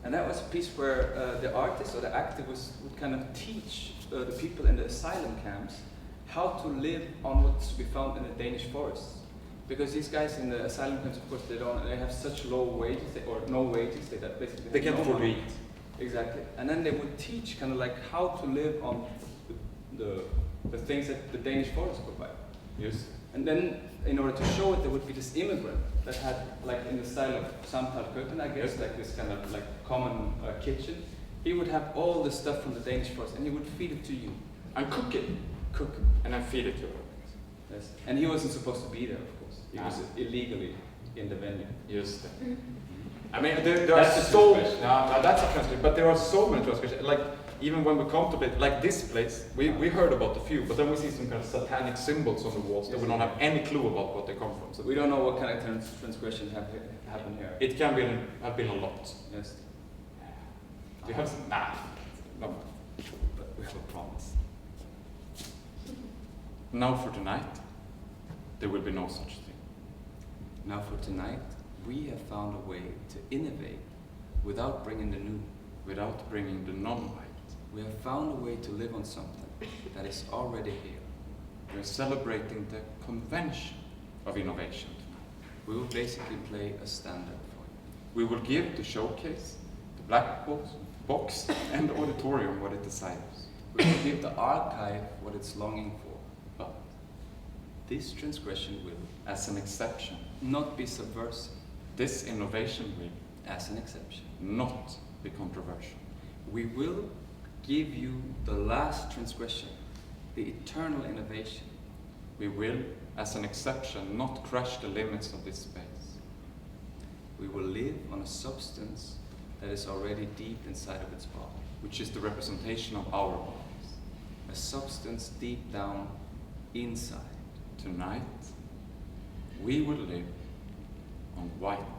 And that was a piece where the artist or the activist would kind of teach the people in the asylum camps how to live on what's to be found in the Danish forests. Because these guys in the asylum camps, of course, they have such low wages, or no wages, they can't afford to eat. Exactly. And then they would teach kind of like how to live on the things that the Danish forests provide. Yes. And then, in order to show it, there would be this immigrant that had, like in the style of Samtalköken, I guess, like this kind of like common kitchen. He would have all the stuff from the Danish forest, and he would feed it to you. And cook it. And then feed it to her. Yes. And he wasn't supposed to be there, of course. He was illegally in the venue. Just that. I mean, there are so many. That's a transgression. But there are so many transgressions. Like, even when we contemplate, like this place, we heard about a few, but then we see some kind of satanic symbols on the walls that we don't have any clue about what they come from. So we don't know what kind of transgression happened here. It can have been a lot. Yes. Do you have some? Nah. No. But we have a promise. Now for tonight, there will be no such thing. Now for tonight, we have found a way to innovate without bringing the new, without bringing the non-white. We have found a way to live on something that is already here. We are celebrating the convention of innovation tonight. We will basically play a standard for you. We will give the showcase, the black box and the auditorium what it desires. We will give the archive what it's longing for. But this transgression will, as an exception, not be subversive. This innovation will, as an exception, not be controversial. We will give you the last transgression, the eternal innovation. We will, as an exception, not crush the limits of this space. We will live on a substance that is already deep inside of its body, which is the representation of our bodies. A substance deep down inside. Tonight, we will live on whiteness.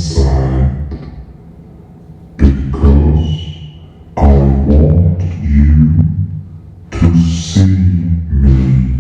inside because I want you to see me.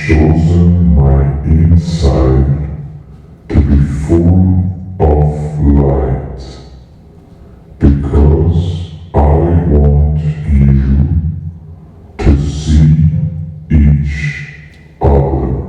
Chosen my inside to be full of light because I want you to see each other.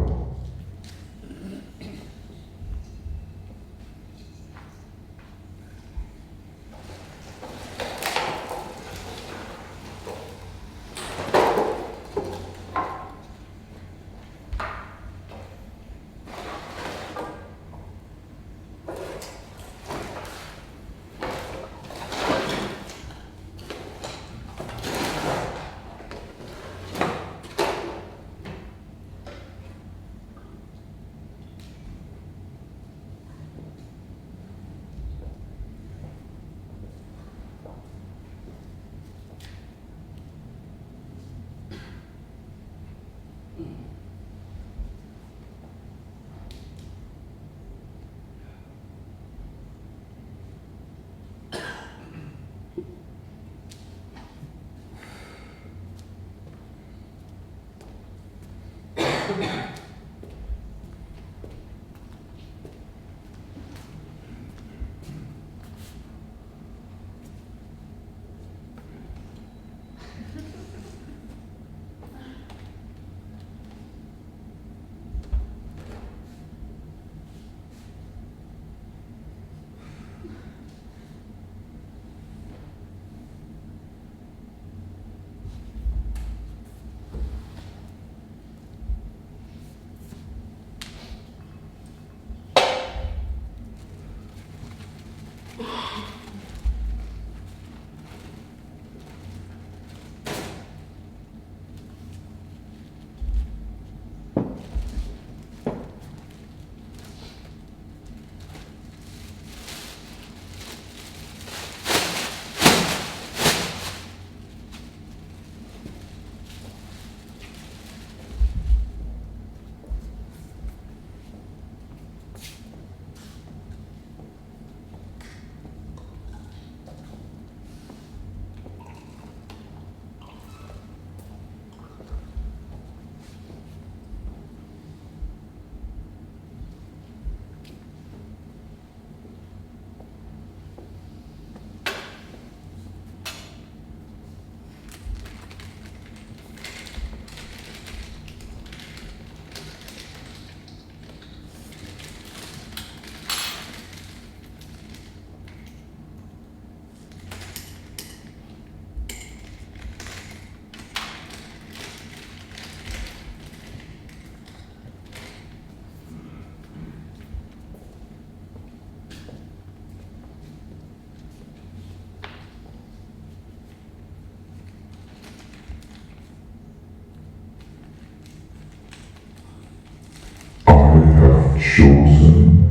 chosen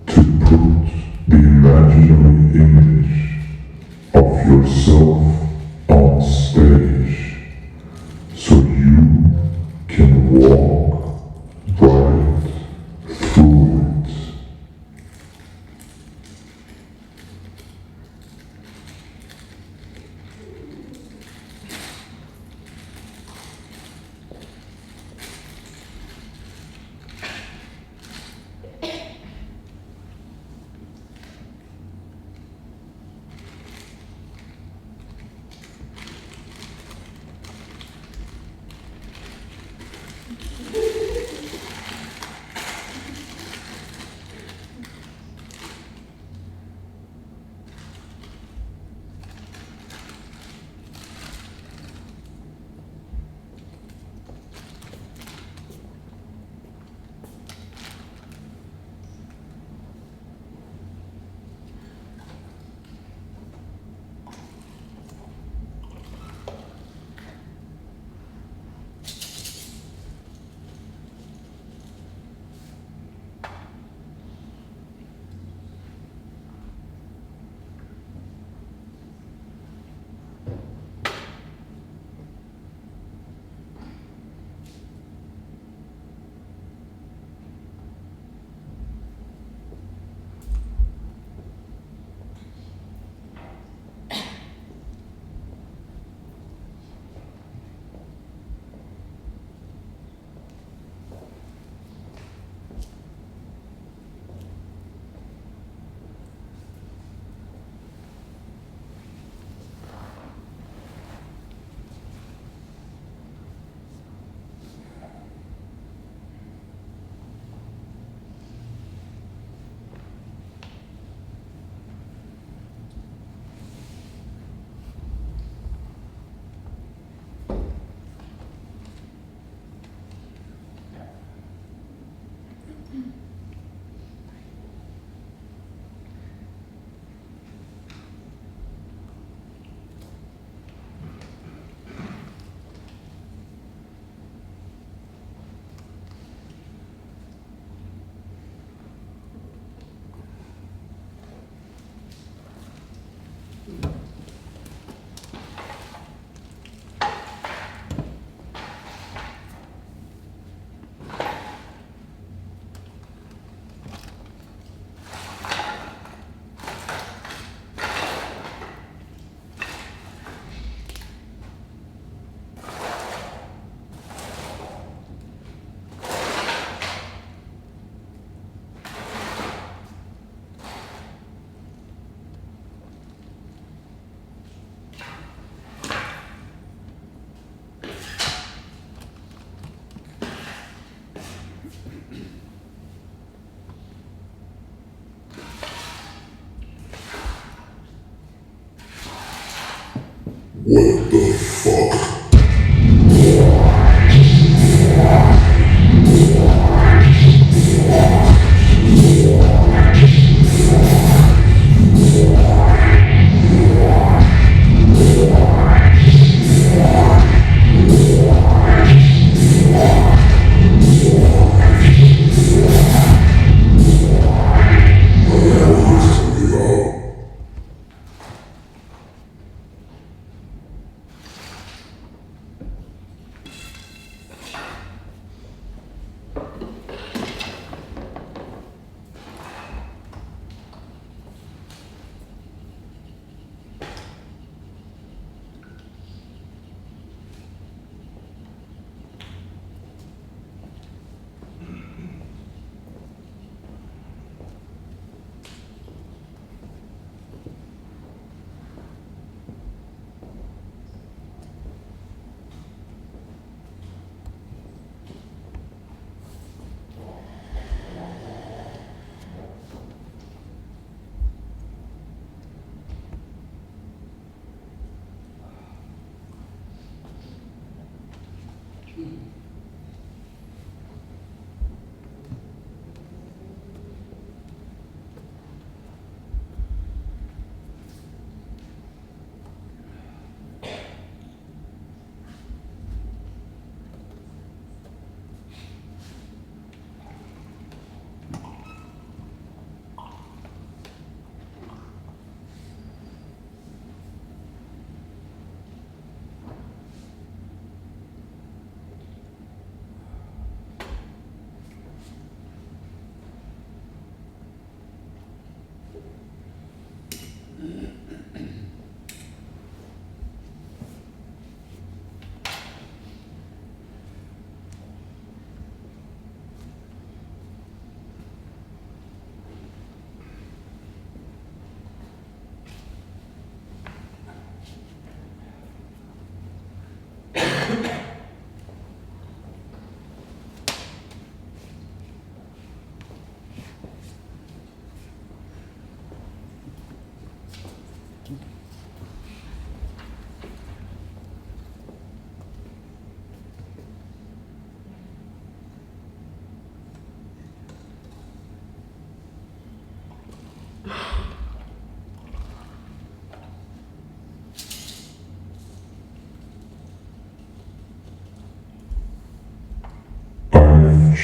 to put the imaginary image of yourself on stage so you can walk right through it. What the fuck?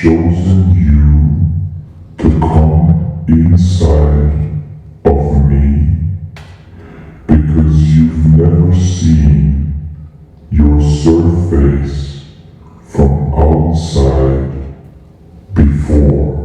chosen you to come inside of me because you've never seen your surface from outside before.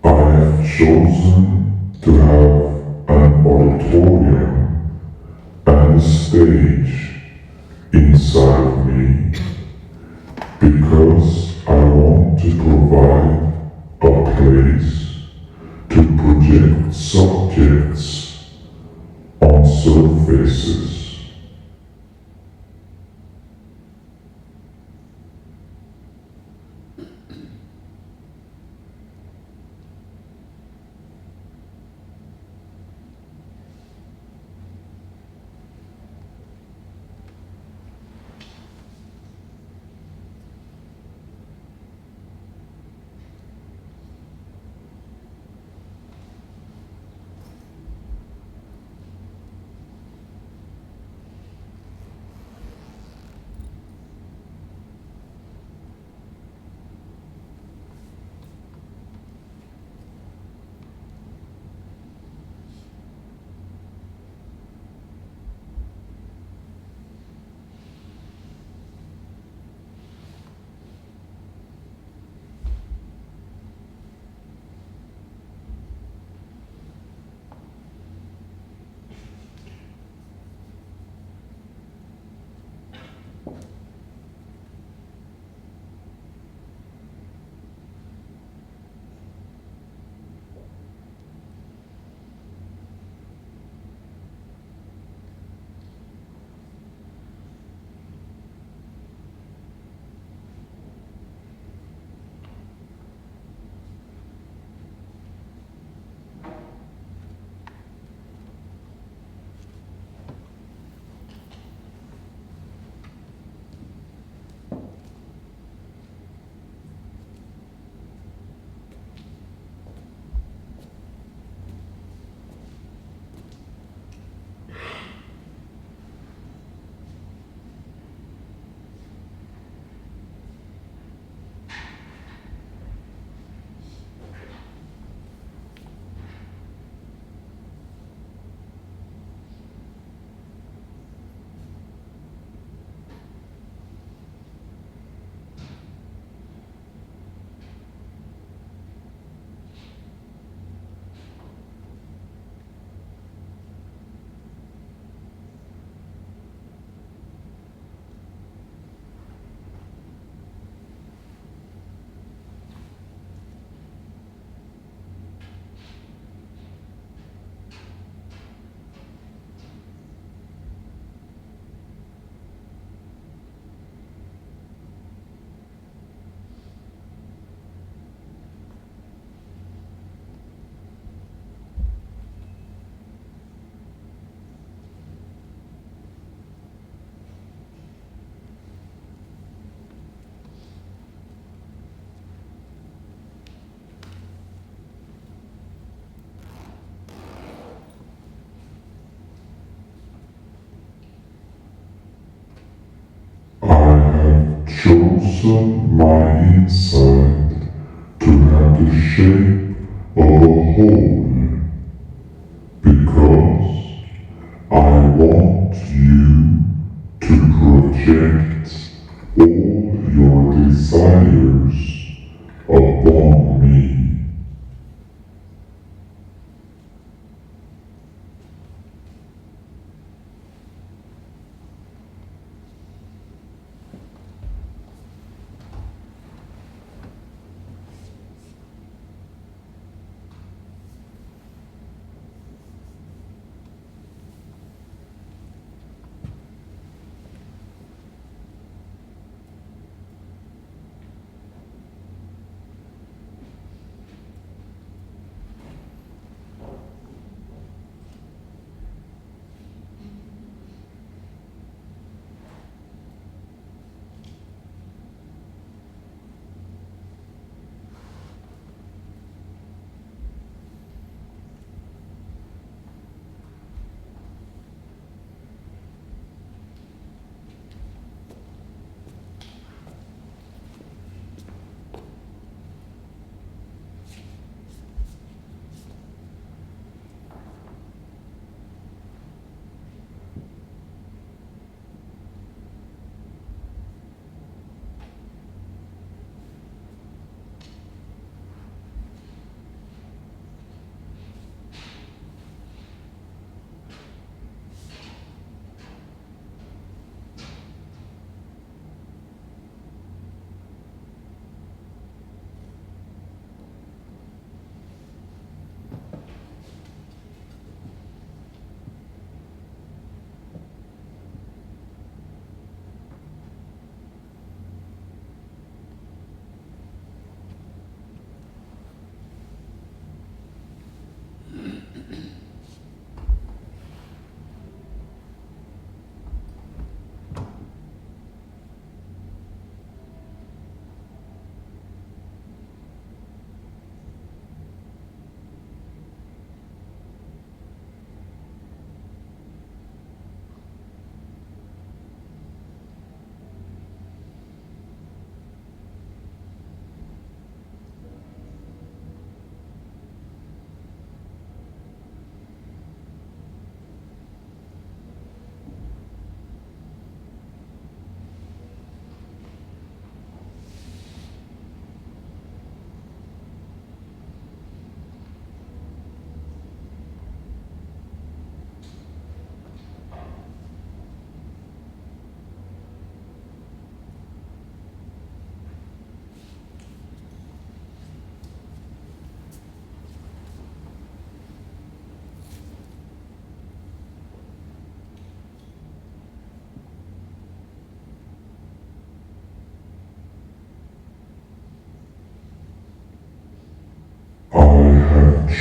I have chosen to have an auditorium and a stage inside of me because I want to provide a place to project subjects on surfaces. Chosen my inside to have the shape of a whole because I want you to project all your desires upon me.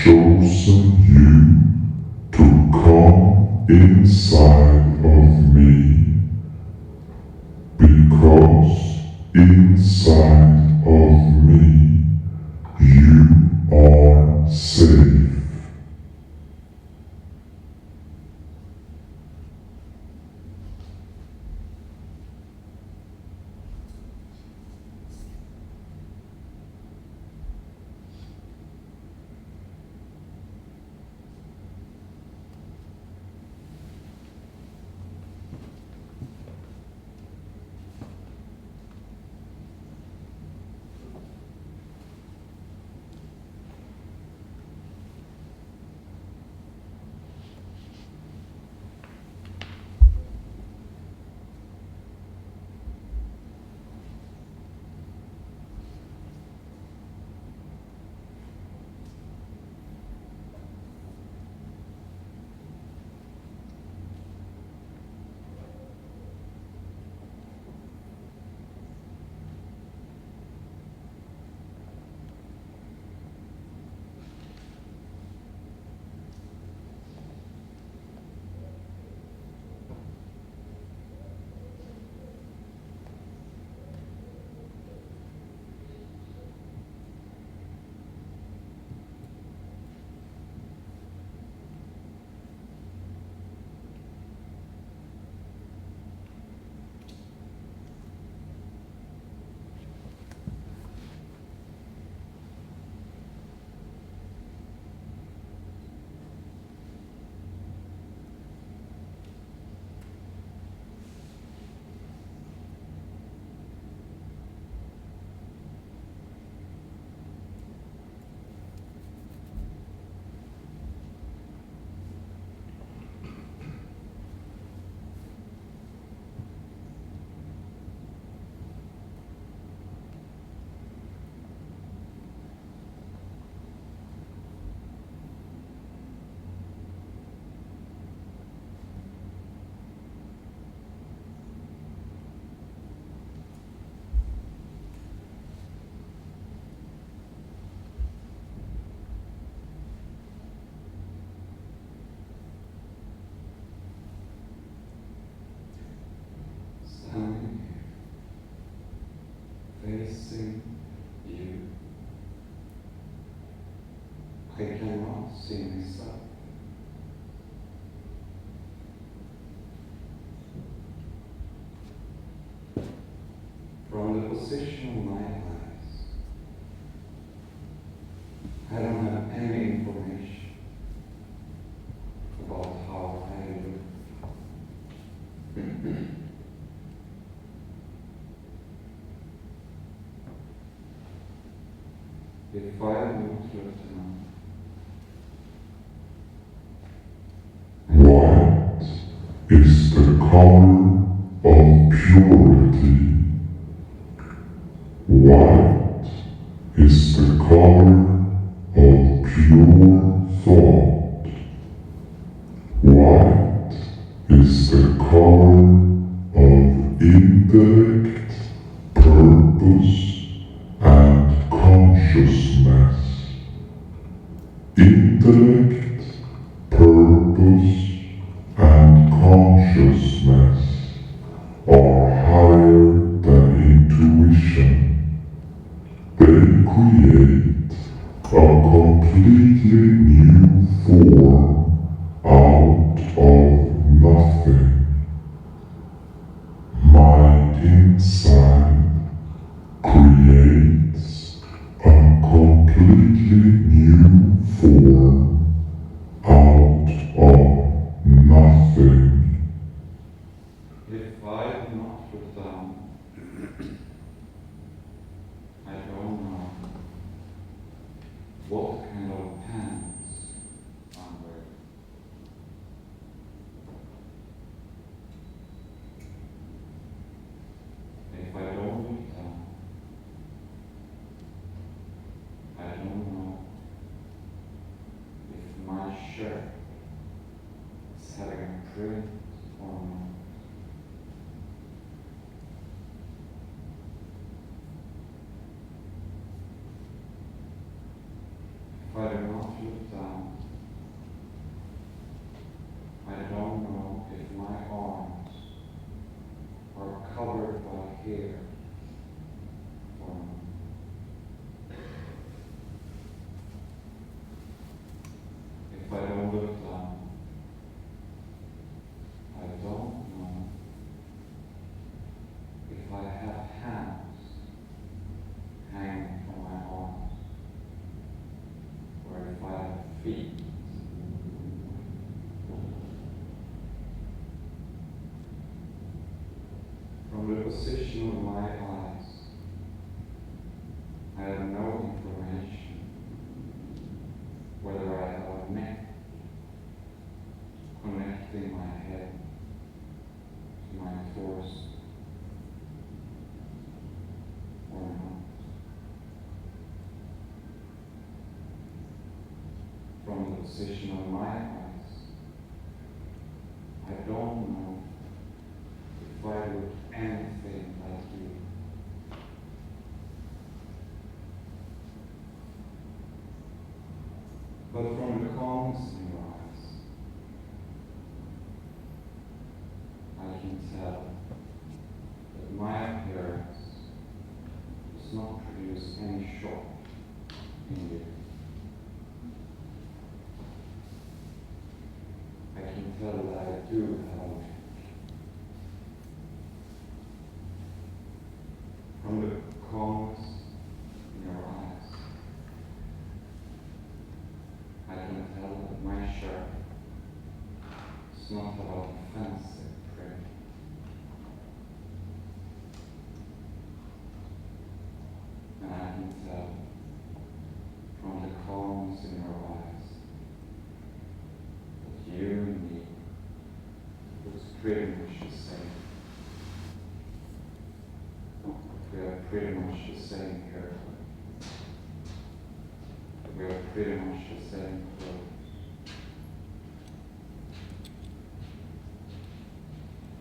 chosen you to come inside of me, because inside of me you are safe. Facing you. I cannot see myself. From the position of my eyes, I don't have any information about how I look. If I am not looked enough, White is the color of purity. White is the color of pure thought. White is the color of intellect, purpose, and consciousness. Intellect, purpose, and consciousness are higher than intuition. They create a completely new form out of nothing. My inside creates a completely new form out of nothing. if I have not looked down, I don't know what kind of pants I'm wearing. If I don't look down, I don't know if my shirt is having a print or not. If I do not look down, I don't know if my arms are covered by hair or not. If I don't look down, I don't know if I have hands hanging from my arms, or if I have feet. From the position of my eyes, I have no information whether I have a neck connecting my head to my torso or not. From the position of my eyes, I don't know if I look anything like you. But from the calmness in your eyes, I can tell that my appearance does not produce any shock in you. I can tell that I do have a neck. From the calmness in your eyes, I can tell that my shirt is not about offensive prey. And I can tell from the calmness in your eyes that you and me looks pretty much the same. We are pretty much the same hair. We are pretty much the same clothes.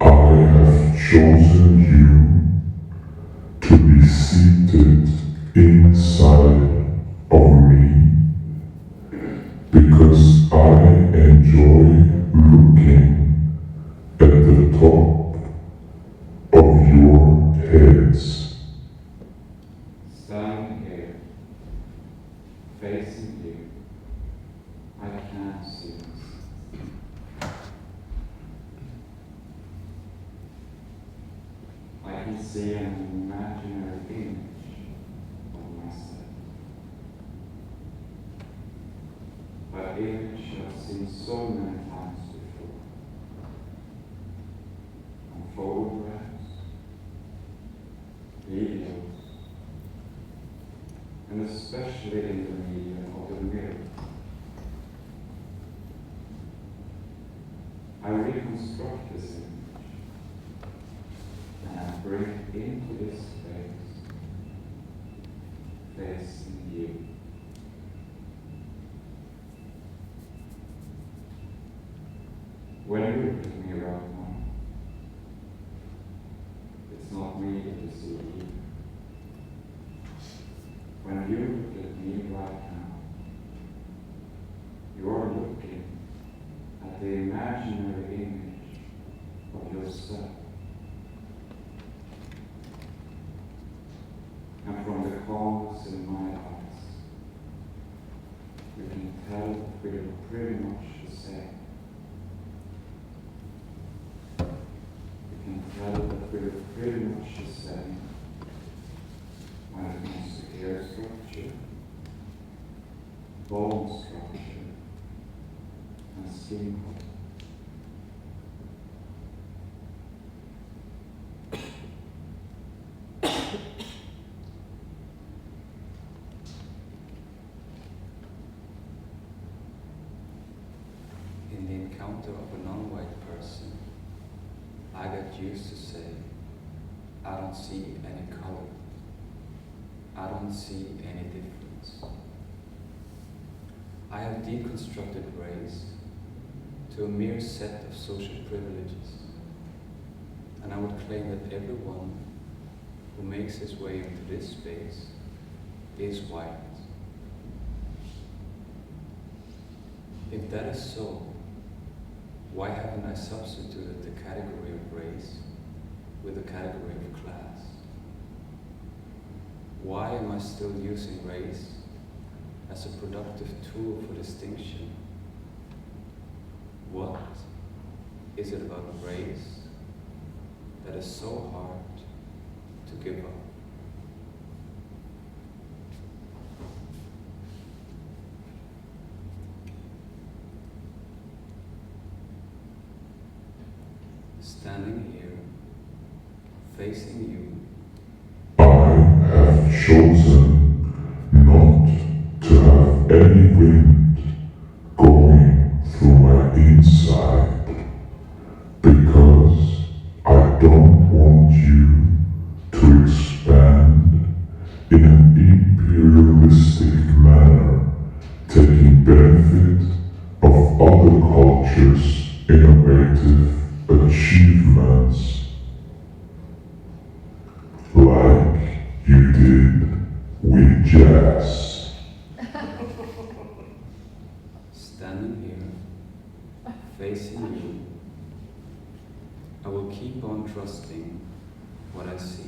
I have chosen you to be seated inside of me because I enjoy looking at the top of your heads. Standing here, facing you, I can't see myself. I can see an imaginary image of myself. An image I've seen so many times before. On photographs, videos, and especially in the medium of the mirror. I reconstruct this image and I bring it into this space, facing you. When you look at me right now, it's not me that you see either. When you look at me right now, you are looking at the imaginary image of yourself. And from the calmness in my eyes, you can tell that we are pretty much the same. You can tell that we are pretty much the same when it comes to hair structure, bone structure, and skin color. In the encounter of a non-white person, I got used to say, I don't see any color. I don't see any difference. I have deconstructed race to a mere set of social privileges. And I would claim that everyone who makes his way into this space is white. If that is so, why haven't I substituted the category of race with the category of class? Why am I still using race as a productive tool for distinction? What is it about race that is so hard to give up? Standing here, facing you, I have chosen not to have any wind going through my inside because I don't want you to expand in an imperialistic manner, taking benefit of other cultures' innovative achievements, like you did with jazz. standing here, facing you, I will keep on trusting what I see.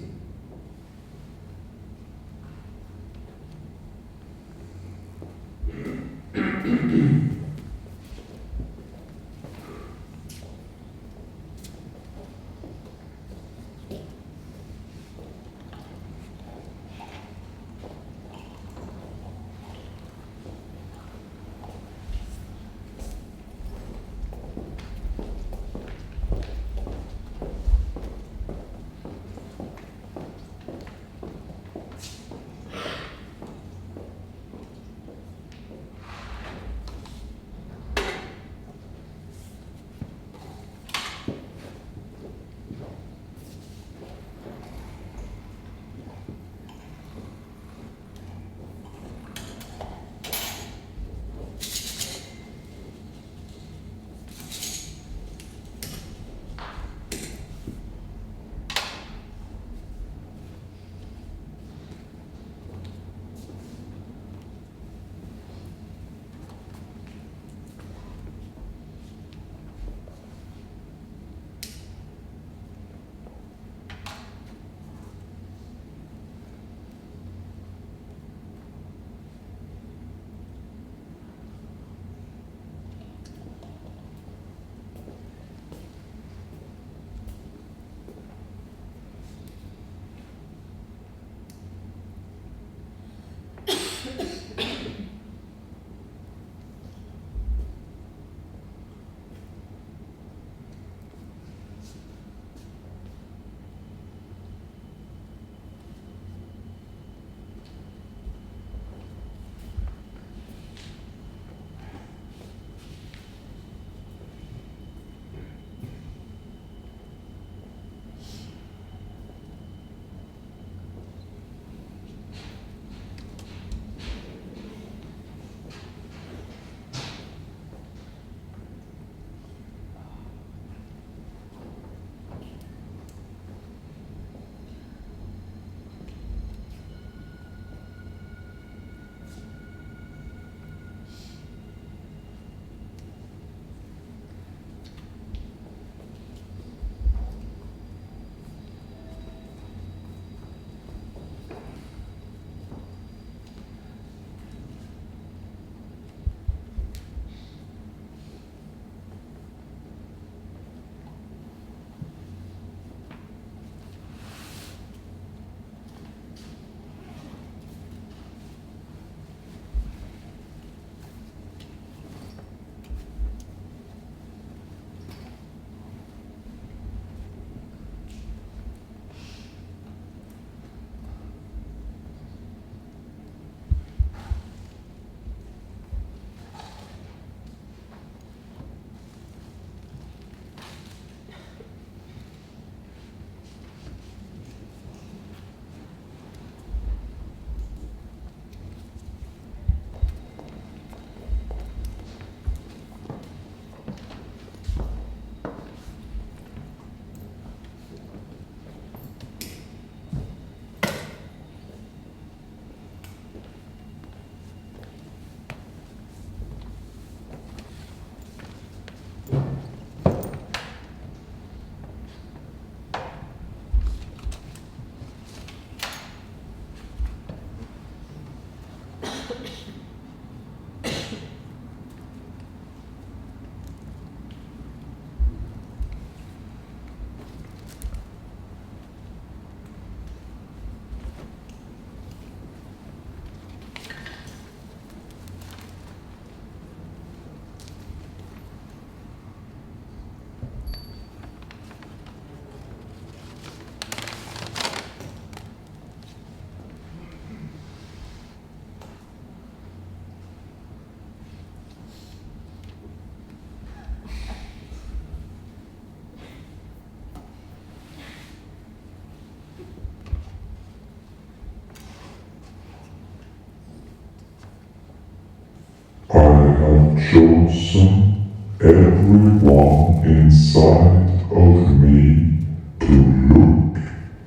have chosen everyone inside of me to look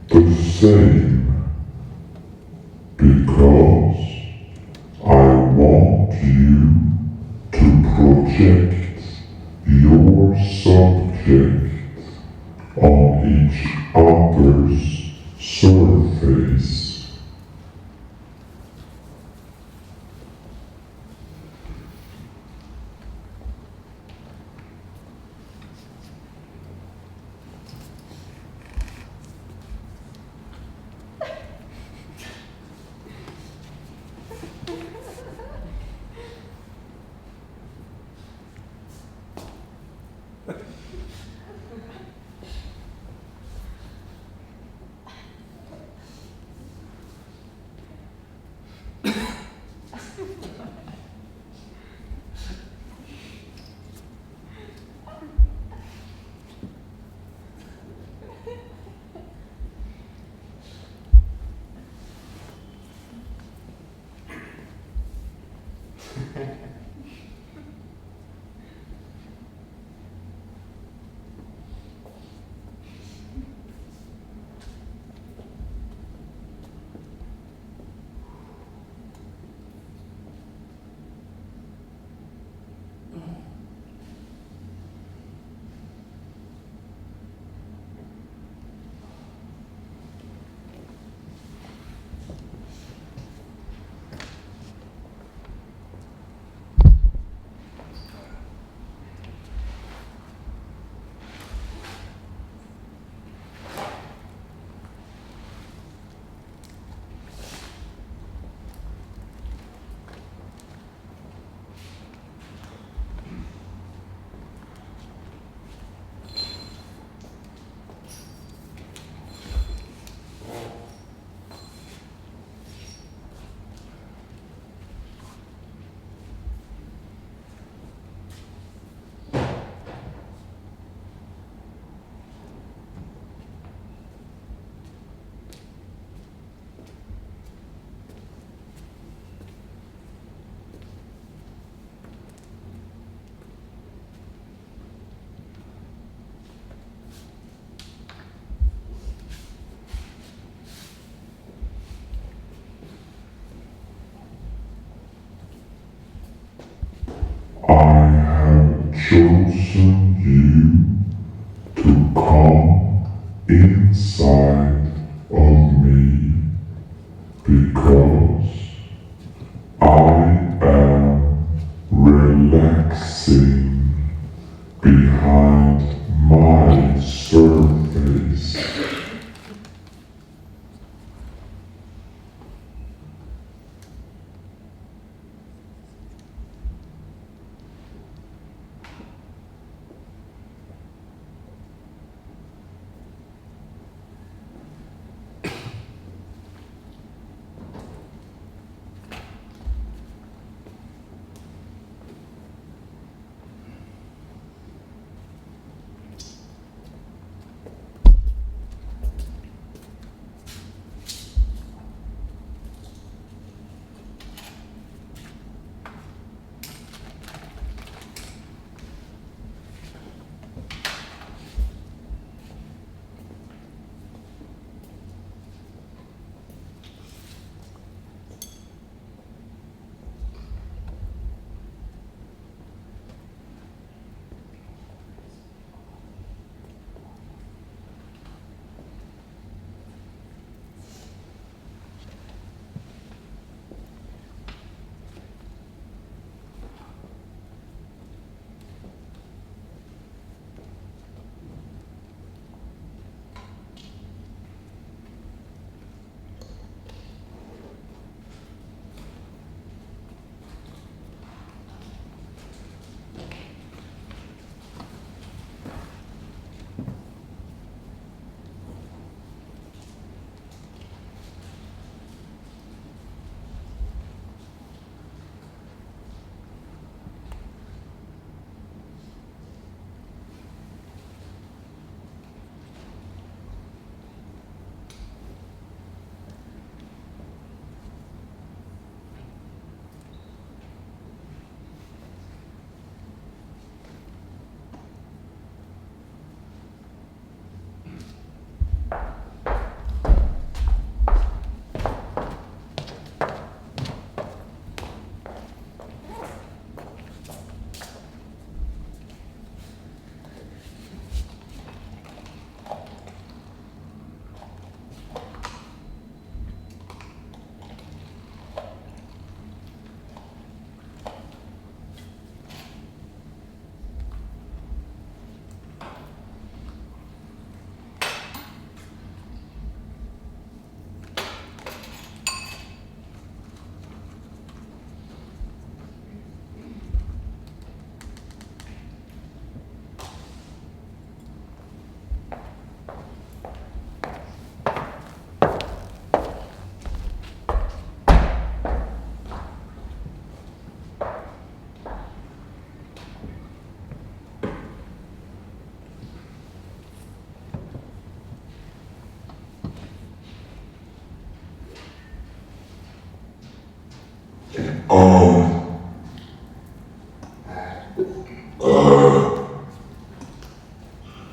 the same because I want you to project your subject on each other's surface. I have chosen you to come inside of me because I am relaxing behind my surface.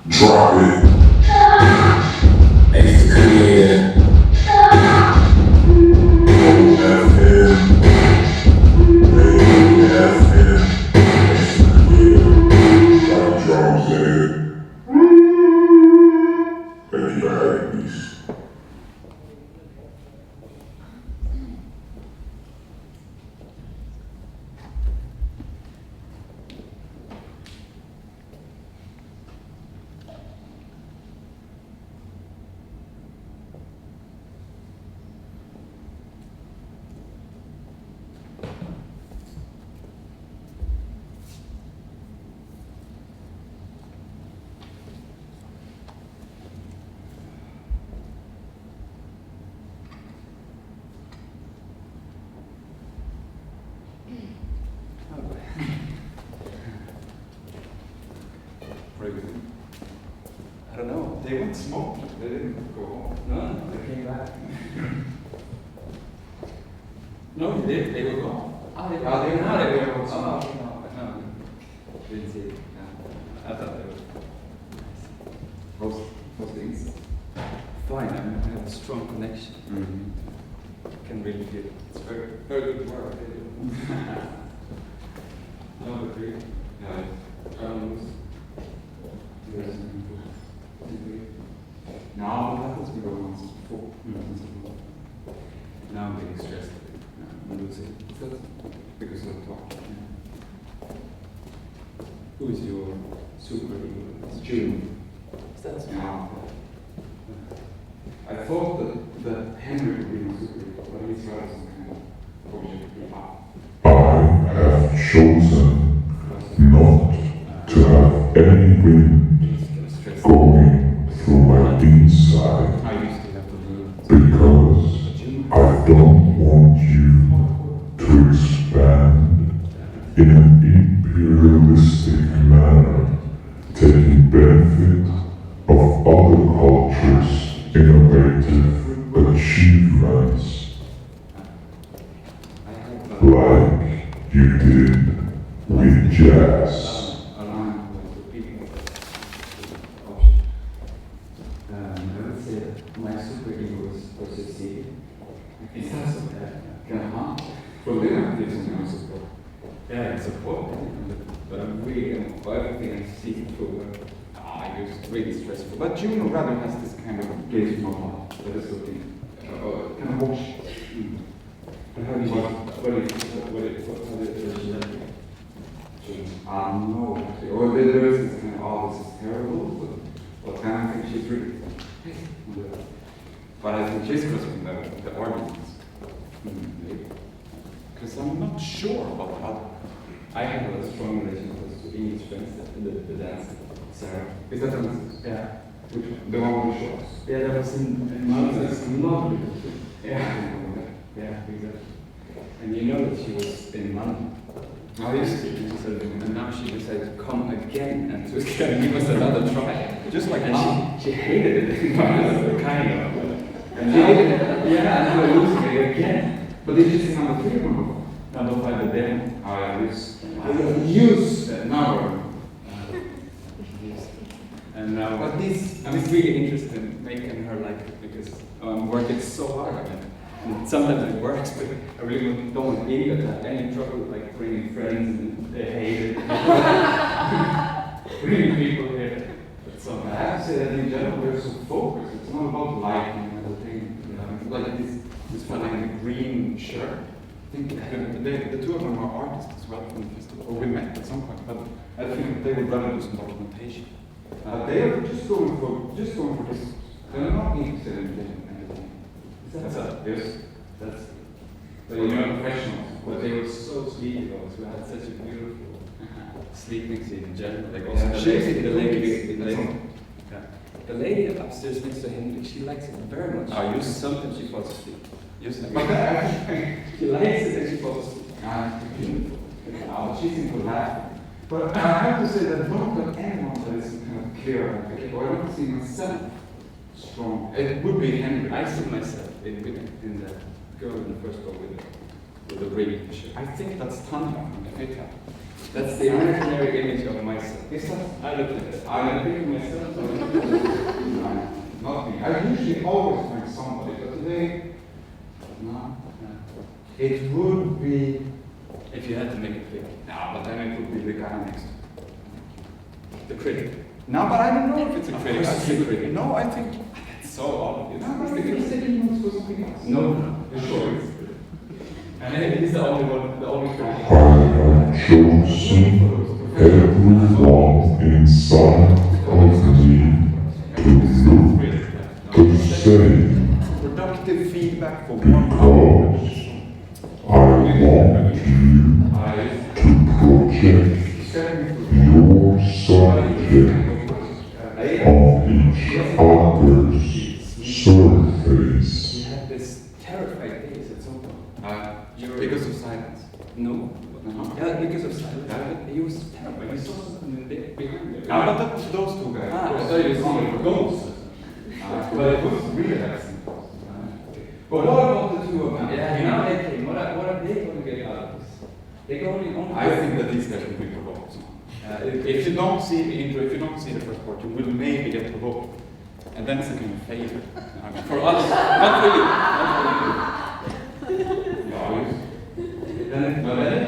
Drop it. Extra clear. FM. FM. Extra clear. Got drums in it. Thank you for having me. I don't know. They went smoking. They didn't go home. No, they came back. No, they did. They were gone. They were gone. No. Didn't see it. No. I thought they were. How's things? Fine. I have a strong connection. Can really feel it. It's very good work. No, but really. Yeah. No, that was been going on since before. Now I'm getting stressed. I'm losing. Because of the talk. Who is your superhero? It's June. That's Yeah. I thought that Henry would be my superhero, but he's got some kind of project. I have chosen not to have any wind going through my inside I used to have to leave. because I don't want you to expand in an imperialistic manner, taking benefit of other cultures' innovative achievements like you did with jazz. I would say that my superhero was succeeded. It has some for them, it's some support. Yeah, it's important. But I'm really, everything I see through it's really stressful. But Juno rather has this kind of gaze model that is looking kind of wash. But how do you what is No, actually. Or there is this kind of, oh, this is terrible, but then I think she's really. But I think she's grasping the arguments. Because I'm not sure about the other. I have a strong relationship with English friends, the dance. Sarah. Is that the Yeah. which one? The one with the shorts? Yeah, that was in Malta. It's lovely. Yeah. Yeah, exactly. And you know that she was in London. Oh, yes. And now she decided to come again and to give us another try. Just like and now. she hated it, kind of. And now, yeah, and now we're losing it again. But did you see number 3 or number 4? Number 5 at them. Oh, yeah, use that number. And now, But this, I'm really interested in making her like it because I'm working so hard on it. And sometimes it works, but I really don't want any to have any trouble like bringing friends and they hate it. Bringing people here. But I somehow. have to say that in general we're so focused. It's not about lighting and everything. Like this one in the green shirt. I think the two of them are artists as well from the festival. Or we met at some point, but I think they would rather do some documentation. They are just going for this. They're not interested in anything. Yes. That's. But you're not professionals. But they were so sweet those. We had such a beautiful sleeping scene in general. Like Yeah, also the lady upstairs next to him, she likes it very much. And sometimes she falls asleep. She likes it and she falls asleep. She's into laughing. But I have to say that don't let anyone that is kind of clear, or I don't see myself strong. It would be Henry. I see myself in the girl in the first book with with a ring. I think that's Tanya from the theater. That's the imaginary image of myself. Is that? I look at it. I'm a bit myself. No, not me. I usually always find somebody, but today, no. It would be, if you had to make a pick. No, but then it would be the guy next to it. The critic. No, but I don't know if it's a critic. course it's a critic. No, I think it's so obvious. No, but you said he wants for something else. No, sure. And he's the only one, the only critic. I have chosen everyone inside of me to say Productive feedback for one because I want you to project your subject on each other's surface. We had this terrified days at some point. Because of silence. No. Yeah, because of silence. He was terrified. We saw something behind there. No, but that's those two guys. I thought you saw the ghosts. But it was really accent. But what about the two of them? Yeah, now they came. What are they going to get out of this? They go only. I think that these guys will be provoked. If you don't see the intro, if you don't see the first part, you will maybe get provoked. And then it's a kind of failure. For us, not for you. Not for you. No, then it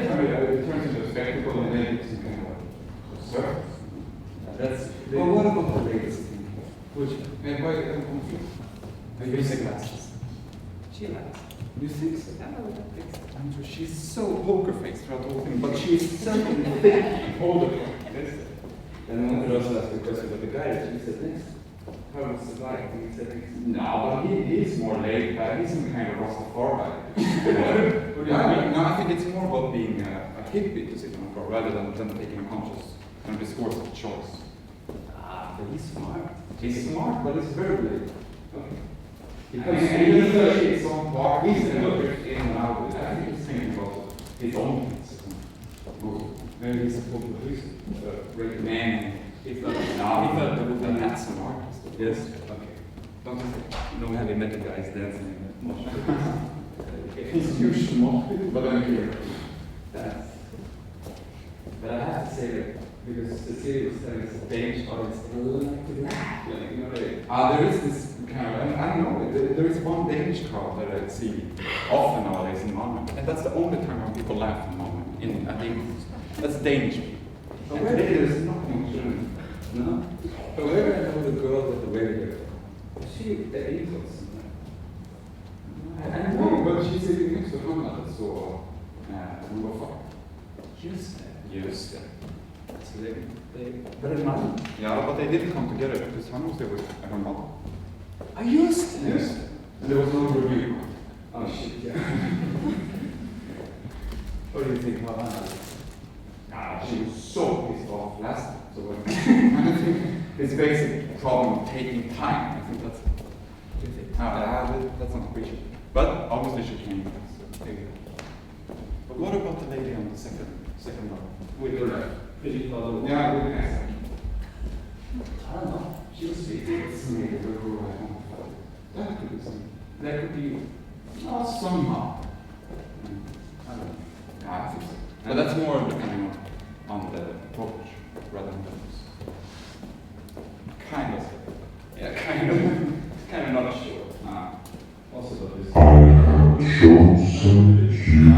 turns into a spectacle and then it's kind of a surface. That's. Well, what about the latest thing? Which, and why I'm confused. I use the glasses. She likes. You think so? Andrew, she's so poker faced throughout the whole thing, but she's something thick all the time. And one could also ask the question about the guy that she said next. How was the guy? And he said, no, but he's more laid back. He's some kind of Rastafari. No, I think it's more about being a hippie to sit on a floor rather than taking a conscious and discoursive choice. Ah, but he's smart. He's smart, but he's very laid. Okay. Because even though he's on part, he's in and out with it. I think he's thinking about his own things. Maybe he's a pumpehuset. Great man. He's not that's an artist. Yes. Okay. Don't you think? No heavy metal guys dancing in mosh. He's huge mosh, but I'm here. That's. But I have to say that because Cecilia was telling us a Danish audience, they like to laugh. There is this kind of, I know, there is one Danish crowd that I see often nowadays in Malmö, and that's the only time when people laugh in Malmö, I think that's Danish people. But where there's nothing to no? But where I know the girl with the wavy hair, she, the angels. I know, but she's sitting next to Hanna, so, we were fine. Just that. So but in Malmö. Yeah, but they didn't come together because Hanna was there with her mother. I used it. Yes. And there was no review. Oh shit, yeah. What do you think about Hanna? She was so pissed off last time. So I think it's basic problem of taking time. I think that's that's not appreciated. But obviously she came. So but what about the lady on the second row? With her yeah, with the next one. I don't know. She was sweet. That could be something. That could be somehow. I don't know. Yeah, I think so. But that's more depending on the approach rather than this. Kind of. Yeah, kind of not sure. Also about this. I have chosen you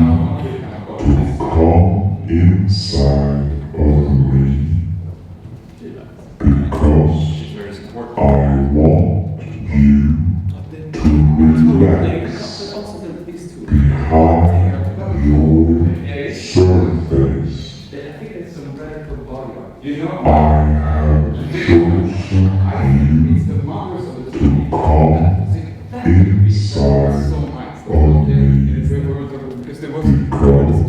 to come inside of me because I want you to relax behind your surface. I have chosen you to come inside of me because there was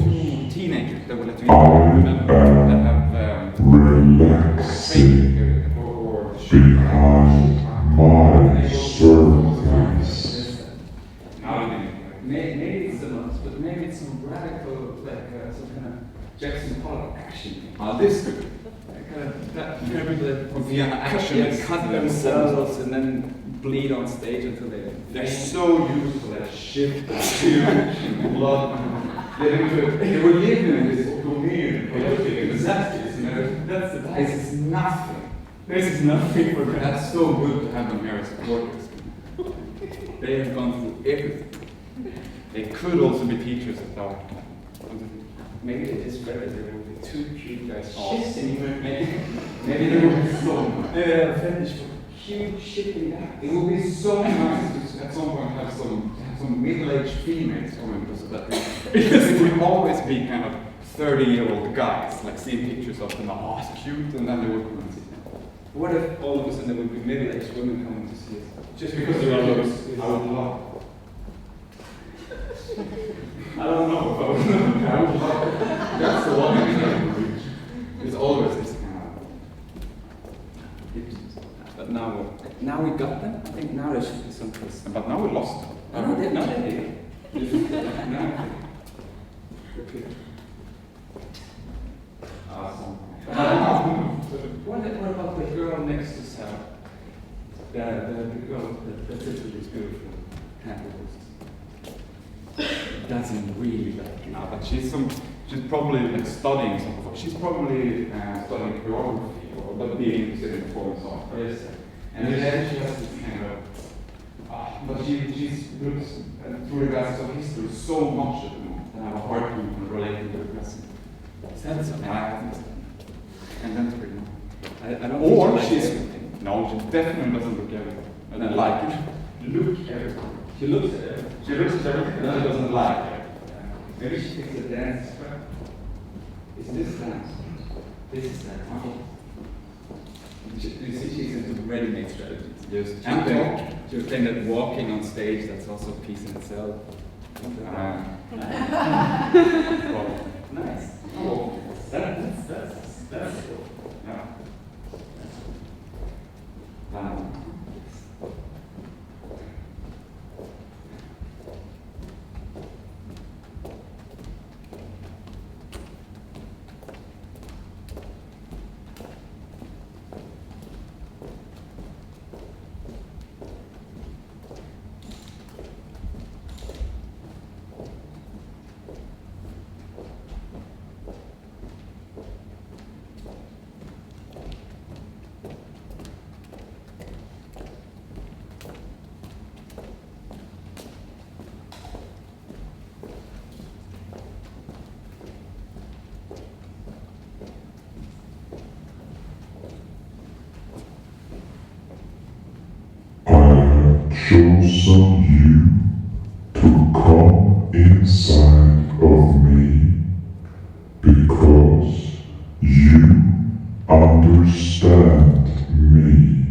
two teenagers that were let you that have relaxing behind my surface. Maybe it's the most, but maybe it's some radical, like some kind of Jackson Pollock action. This could be. That Vienna action cut themselves and then bleed on stage until they're so used to that shift to blood. They were living in this automated political disasters, you know. That's the place is nothing. This is nothing for them. That's so good to have them here as supporters. They have gone through everything. They could also be teachers at art. Maybe they just read that there will be two cute guys Shitting. Maybe there will be so much. finished. Huge shitting that. It will be so nice to at some point have some middle-aged females coming because of that. Because it will always be kind of 30-year-old guys, like seeing pictures of them, oh, it's cute, and then they will come and see them. What if all of a sudden there would be middle-aged women coming to see us? Just because there are those, I would love. I don't know if I would love. I would love. That's the one thing I would reach. There's always this kind of. But now we got them. I think now there should be some twist. But now we lost them. No, they did. Now. What about the girl next to Sarah? The girl that sits with this beautiful handles. Doesn't really like it. No, but she's probably like studying something. She's probably studying choreography or but being interested in performance art. Yes. And then she has this kind of. But she looks through the glasses of history so much at the moment and have a hard time relating to the present. Is that so? Yeah, I think so. And that's pretty much. I don't Or think she's everything. no, she definitely doesn't look everything. And then like it. Look everything. She looks at it. She looks at everything and she doesn't like it. Maybe she thinks the dance. Is this dance? This is dance. You see, she's into ready-made strategies. Yes. She was saying that walking on stage, that's also a piece in itself. Well, Nice. oh, That's cool. yeah. Chosen you to come inside of me because you understand me.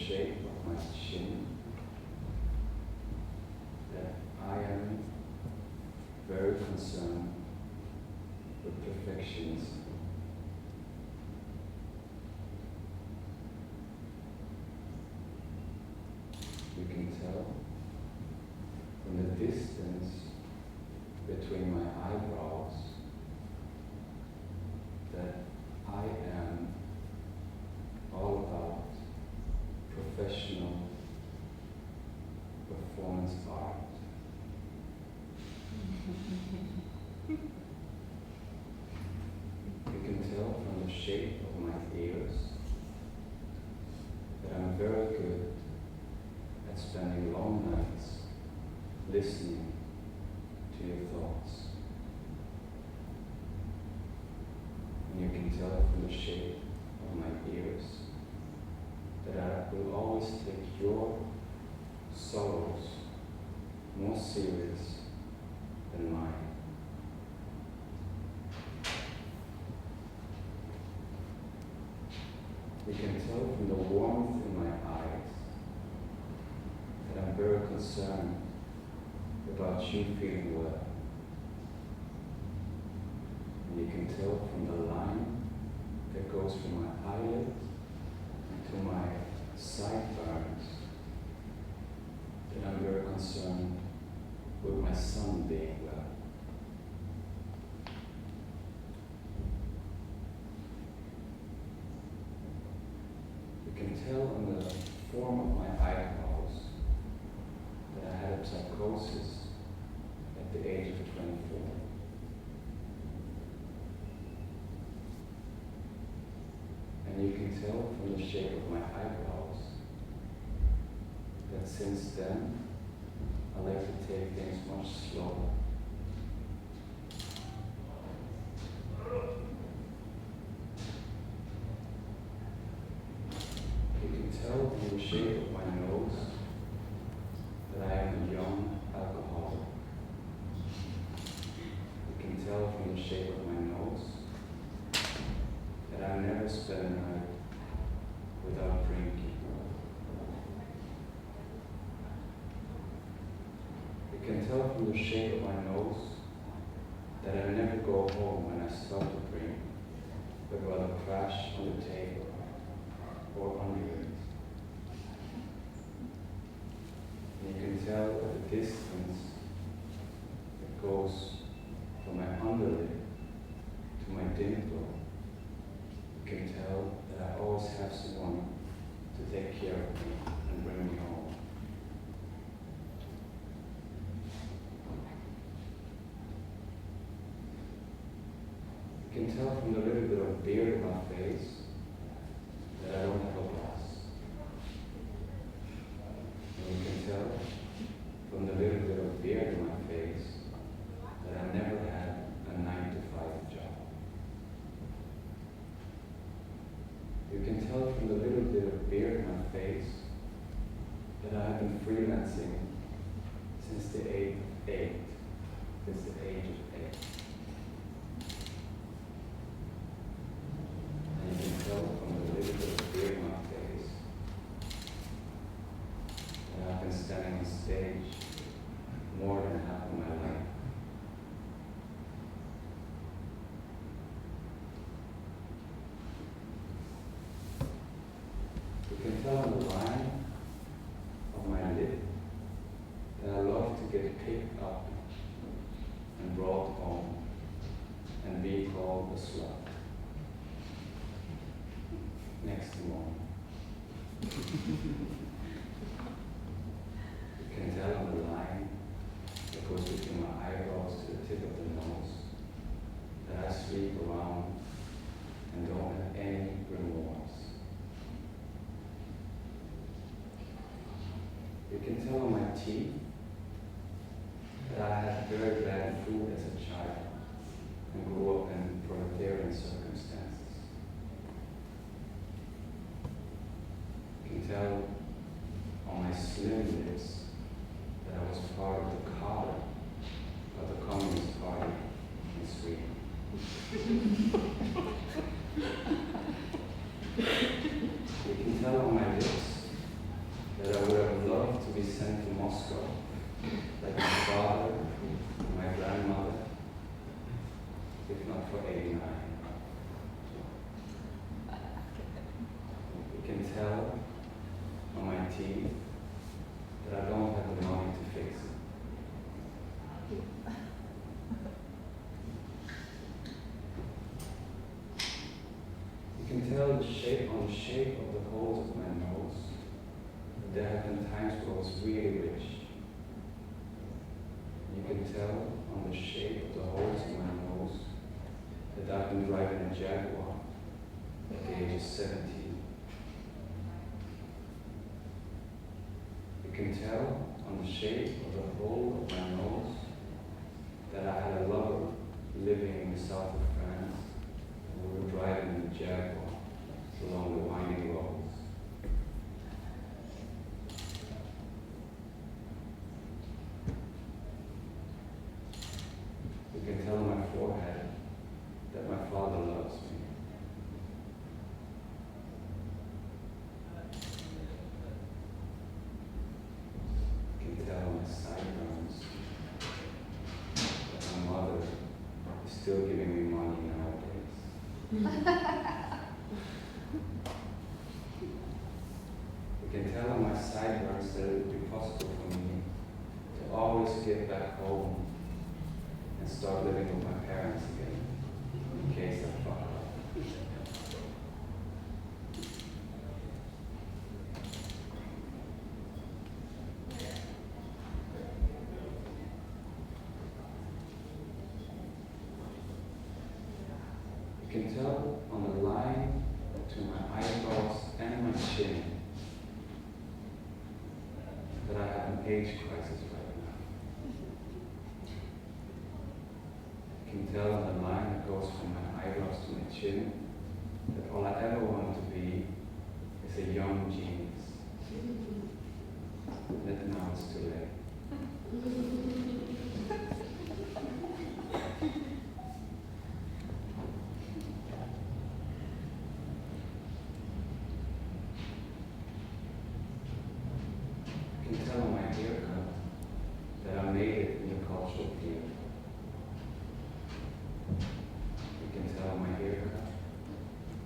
shape of my chin that I am very concerned with perfectionism. You can tell from the distance between my eyebrows that I am all about professional performance art. You can tell from the shape of my ears that I'm very good at spending long nights listening to your thoughts. And you can tell from the shape of my ears that I will always take your sorrows more serious than mine. You can tell from the warmth in my eyes that I'm very concerned about you feeling well. And you can tell from the line that goes from my eyelid to my sideburns that I'm very concerned with my son being well. You can tell on the form of my eyebrows that I had a psychosis at the age of 24. And you can tell from the shape of my eyebrows that since then I like to take things much slower. You can tell from the shape of my nose that I am a young alcoholic. You can tell from the shape of my nose that I never spend a night without drinking. You can tell from the shape of my nose that I never go home when I start to drink, but rather crash on the table or under it. And you can tell at the distance it goes from my underlip to my dimple. You can tell that I always have someone to take care of me and bring me home. You can tell from the little bit of beard in my face that I don't have a glass. And you can tell from the little bit of beard in my face that I never had a 9-to-5 job. You can tell from the little bit of beard in my face that I have been freelancing since the age of 8. Since the age of 8. And you can tell from the little bit of beard in my face that I've been standing on stage more than half of my life. You can tell on the line of my lip that I love to get picked up and brought home and be called a slut. Next one. You can tell on the line that goes between my eyebrows to the tip of the nose that I sleep around and don't have any remorse. You can tell on my teeth that I had very bad food as a child and grew up in proletarian circumstances. You can tell on my slim lips that I was part of the cadre of the Communist Party in Sweden. You can tell on my lips like my father, my grandmother, if not for 89. You can tell on my teeth that I don't have the money to fix it. You can tell on the shape of the holes of my nose that there have been times where I was really rich. You can tell on the shape of the holes in my nose that I've been driving a Jaguar at the age of 17. You can tell on the shape of the hole of my nose that I had a lover living in the south of France, and we were driving in the Jaguar along the winding roads. You can tell on my forehead that my father loves me. You can tell on my sideburns that my mother is still giving me money nowadays. You can tell on my sideburns that it would be possible for me to always get back home and start living with my parents again, in case I fuck up. You can tell on the line between my eyebrows and my chin that I have an age crisis right now. You can tell on the line that goes from my eyebrows to my chin that all I ever wanted to be is a young genius. That now it's too late. You can tell on my haircut that I made it in the cultural field. You can tell on my haircut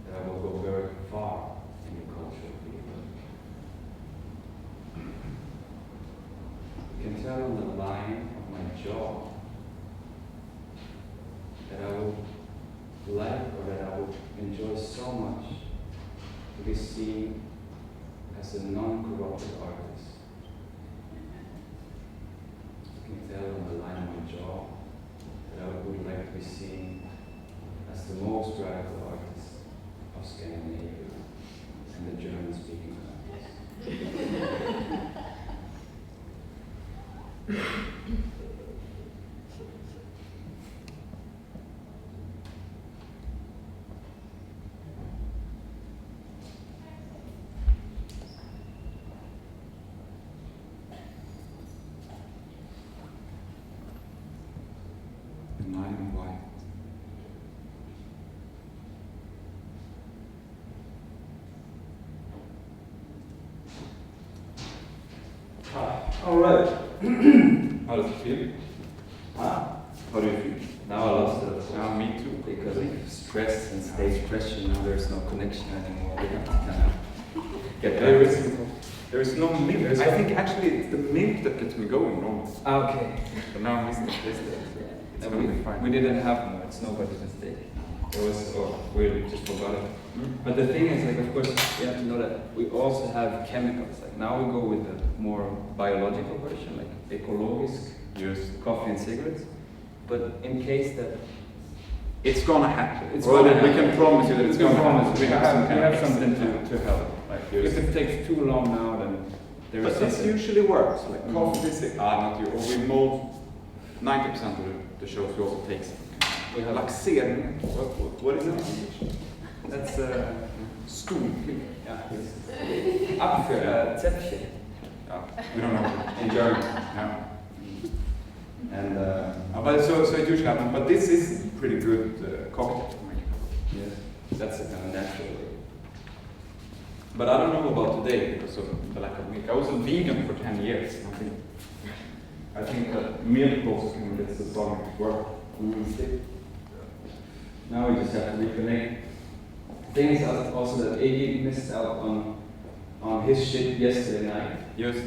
that I will go very far in the cultural field. You can tell on the line of my jaw that I would like, or that I would enjoy so much to be seen as a non-corrupted artist. You can tell on the line of my jaw that I would like to be seen as the most radical artist of Scandinavia and the German-speaking countries. And I am white. All right. How does it feel? Huh? How do you feel? Now I lost it, of course. Yeah, me too. Because of stress and stage pressure, now there's no connection anymore. We have to kind of get back. There is no milk. I think actually it's the milk that gets me going normally. Okay. But now I'm missing this day. It's And gonna be fine. we didn't have more. It's nobody's mistake. It was, or we just forgot it. But the thing is, like, of course, you have to know that we also have chemicals. Like now we go with the more biological version, like ekologisk, Yes. coffee and cigarettes. But in case that It's gonna happen. It's Or gonna that we can happen. promise you that it's we gonna promise happen. we have kind of something exit. to help. Like Yes. if it takes too long now, then there But is this something. usually works. Like coffee, they say, not you. Or we mold 90% of the shows we also take something. We have Laxering. What is it? that's Stol. yeah. Zäpfchen Yeah, we don't know. in German. Yeah. And But so it usually happens. But this is pretty good cocktail for me. yes, that's a kind of natural way. But I don't know about today because of the lack of milk. I was a vegan for 10 years. I think I think that milk also can get the stomach to work. Now we just have to reconnect. The thing is also that AD missed out on his shit yesterday night. Yes.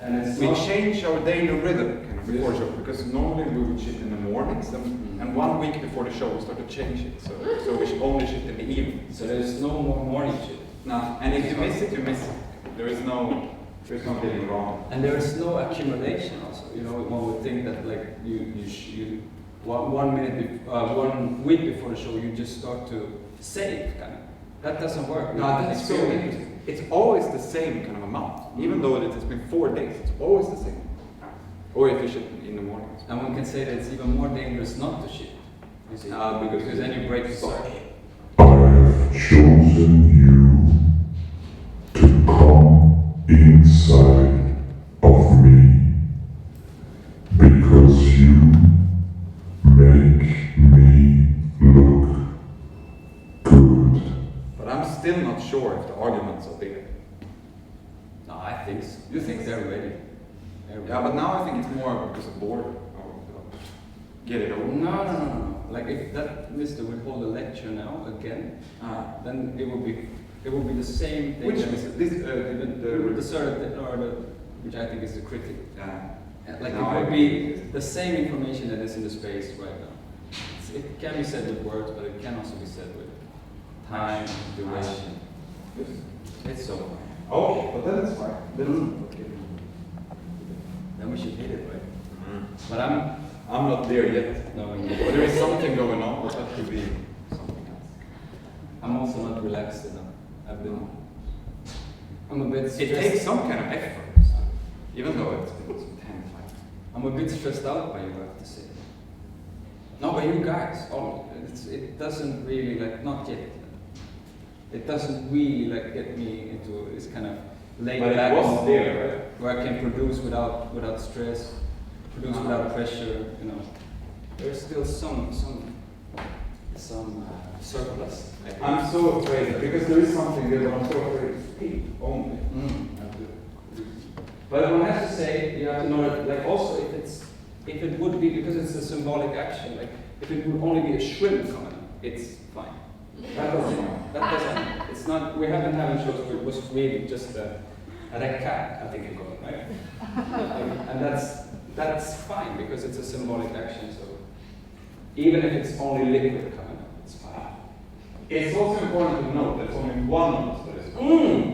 And it's We not- change our daily rhythm kind of before show, because normally we would shit in the mornings, and 1 week before the show we start to change it. So we should only shit in the evening. So there's no more morning shit. No, and if you miss it, you miss it. There's no getting wrong. And there is no accumulation also. You know, one would think that like you 1 minute, 1 week before the show, you just start to save kind of. That doesn't work. No, that's so interesting. It's always the same kind of amount, even though it has been 4 days. It's always the same. Or if you shit in the morning. And one can say that it's even more dangerous not to shit. You see, because then you break the cycle. I have chosen you to come inside of me because you make me look good. But I'm still not sure if the arguments are there. No, I think so. You think they're ready? Yeah, but now I think it's more because of boredom. Get it over. No. Like if that mister would hold a lecture now again, then it would be the same thing. Which as is this? the third, or the, which I think is the critic. Like No, it would I be the same information that is in the space right now. It can be said with words, but it can also be said with time, duration. It's so fine. Oh, but then it's fine. Then we should hit it, right? But I'm not there yet. no, But there is something going on, but that could be something else. I'm also not relaxed enough. I'm a bit It stressed. takes some kind of effort, even though it's been some 10 times. I'm a bit stressed out by you, I have to say. No, by you guys. It doesn't really, like, not yet. It doesn't really, like, get me into this kind of laid But it back was mode there, right? where I can produce without stress, produce without pressure, you know. There's still some surplus. I think. I'm so afraid, because there is something there, but I'm so afraid to speak only. But one has to say, you have to know that, like, also if it would be, because it's a symbolic action, like, if it would only be a shrimp coming up, it's fine. That doesn't, it's not, we haven't had shows where it was really just a recca, I think you call it, right? And that's fine, because it's a symbolic action, so even if it's only liquid coming up, it's fine. It's also important to note that it's only one of us that is.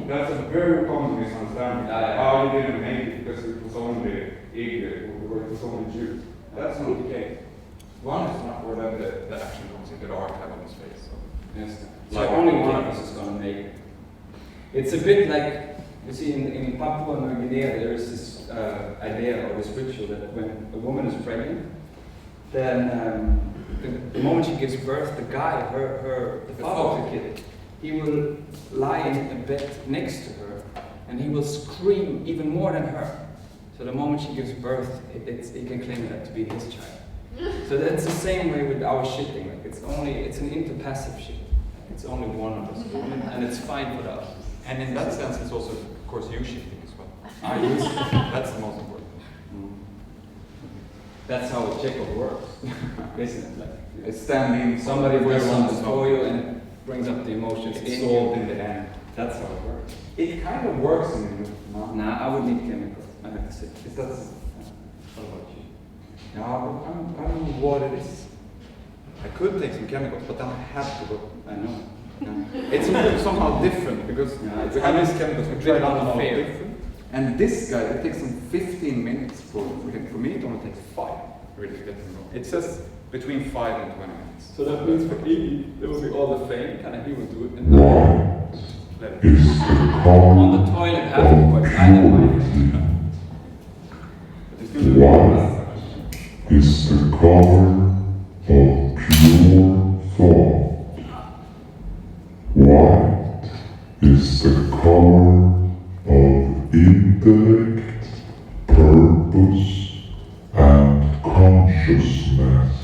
That's a very common misunderstanding. Yeah. We didn't make it because it was only Igor or it was only Jews. That's not the case. One is not where then the action comes into the archive on the space. So. Yes. So only one of us is going to make it. It's a bit like, you see, in Papua New Guinea, there is this idea or this ritual that when a woman is pregnant, then the moment she gives birth, the guy, the father of the kid, he will lie in a bed next to her, and he will scream even more than her. So the moment she gives birth, he can claim that to be his child. So that's the same way with our shitting. Like it's an interpassive shit. It's only one of us, and it's fine for us. And in that sense, it's also, of course, you shifting as well. That's the most important. That's how a Chekhov works, isn't it? Like It's standing. somebody does something for you and it brings up the emotions It's in solved you. in the end. That's how it works. It kind of works in the Nah, I would need chemicals. I have to say. It does. What about you? No, I don't know what it is. I could take some chemicals, but then I have to go. I know. It's somehow different because Yeah, it's we have these chemicals, we a try bit them out unfair. different. And this guy, it takes him 15 minutes for him. For me, it only takes 5. Really, to get them going. It says between 5 and 20 minutes. So that means for Iggy, there will be all the fame, and he will do it. And White let it is the on the color toilet afterwards. I don't mind. But it's still White is the color of pure thought. White is the color of intellect, purpose, and consciousness.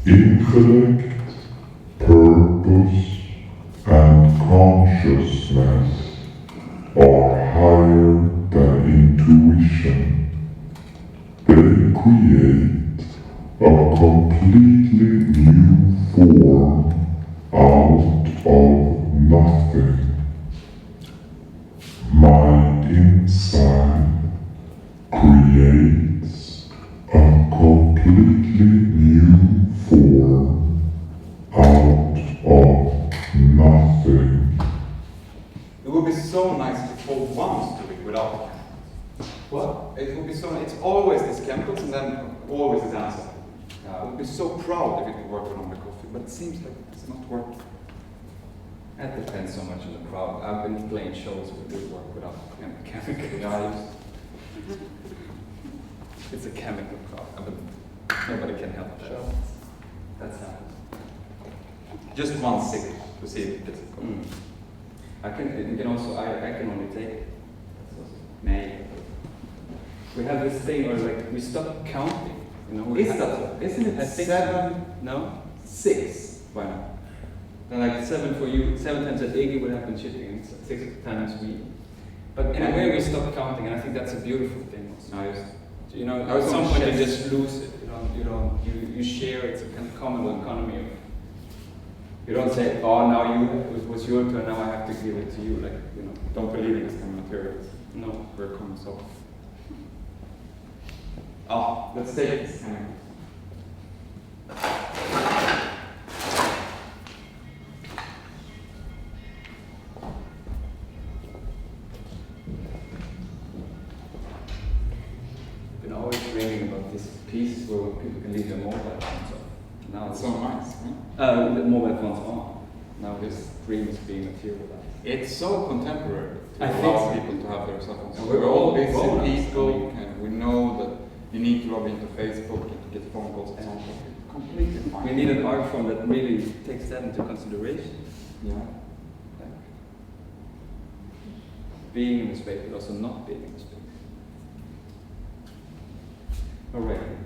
Intellect, purpose, and consciousness are higher than intuition. create a completely new form out of nothing. My inside creates a completely new form out of nothing. It would be so nice to hold one to it without chemicals. What? It would be so. It's always these chemicals and then always this answer. I would be so proud if it could work on the coffee, but it seems like it's not working. That depends so much on the crowd. I've been playing shows where they work without chemical guys. It's a chemical crowd, but nobody can help that. Sure. That's happened. Just one sip to see if it gets it. I can also, I can only take it. May. We have this thing where like we stop counting. You know, Isn't it I think 7, No? 6? Why not? And like 7 for you, 7 times that Iggy would have been shitting, and 6 times we. But in a way we stop counting, and I think that's a beautiful thing also. No, just You know, I was at some on point you chess. just lose it. You share. It's a kind of common economy of. You don't say, oh, now it was your turn. Now I have to give it to you. Like don't believe in this kind of materials. no. Where it comes off. Oh, let's take it. Been always dreaming about this piece where people can leave their mobile phones off. Now It's so nice. Huh? the mobile phones on. Now this dream is being materialized. It's so contemporary to I think allow so. people to have their cell phones. And We're all busy grown-ups, people, and we know that you need to log into Facebook and to get phone calls and so on. Completely fine. We need an art form that really takes that into consideration. Yeah. Like being in the space, but also not being in the space.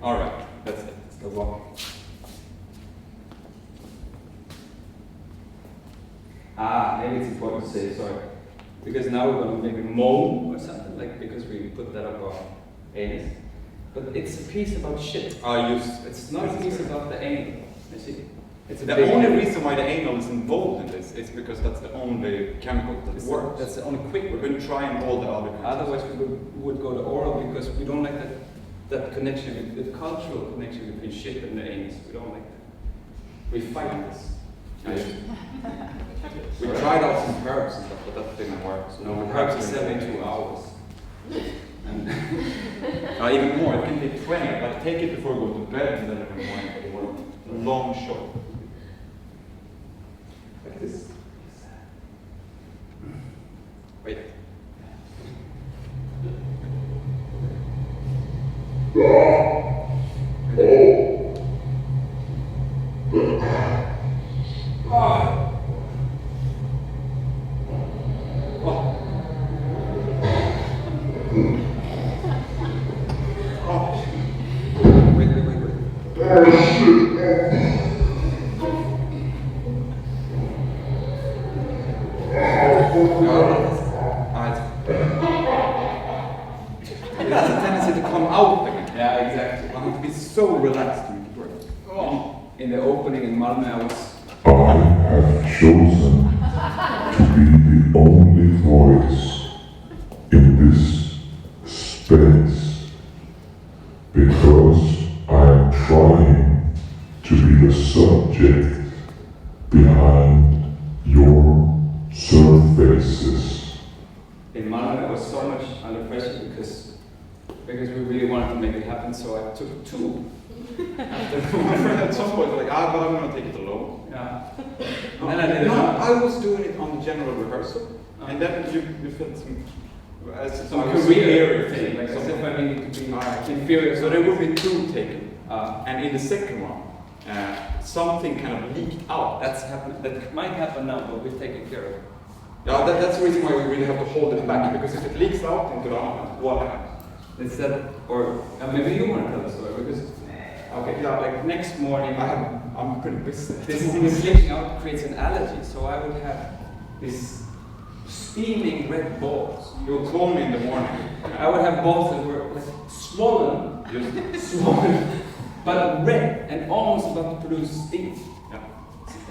All right. That's it. Let's go walking. Maybe it's important to say, sorry, because now we're going to maybe moan or something, like because we put that up our anus. But it's a piece about shit. It's not a piece about the anal. You see? It's a The big- only reason why the anal is involved in this is because that's the only chemical that It's works. That's the only quick We've one. been trying all the other kinds. Otherwise, we would go to oral because we don't like that connection, the cultural connection between shit and the anus. We don't like that. We fight this. We tried out some herbs and stuff, but that didn't work. So No, perhaps it's 72 hours. And even more. It can be 20. Like take it before you go to bed and then every morning for a long show. Like this. Wait. It has a tendency to come out again. yeah, exactly. I have to be so relaxed to make it work. In the opening in Malmö, I was. I have chosen to be the only voice in this space because I am trying to be the subject behind your surfaces. In Malmö, I was so much under pressure because we really wanted to make it happen, so I took 2. At some point, like, but I'm going to take it alone. Yeah. And then I did it. I was doing it on the general rehearsal, and then you felt some Some I was career superior thing, like as if I needed to be Alright. inferior. So there would be 2 taken, Ah. and in the second one, something kind of leaked out. That's happened. That might happen now, but we've taken care of it. Yeah, that's the reason why we really have to hold it back, because if it leaks out into the audience, what happens? Instead, or maybe you want to tell the story because like next morning, I'm pretty busy. this leaking out creates an allergy. So I would have this steaming red balls. You'll call me in the morning. I would have balls that were like swollen Just swollen, but red and almost about to produce steam. yeah.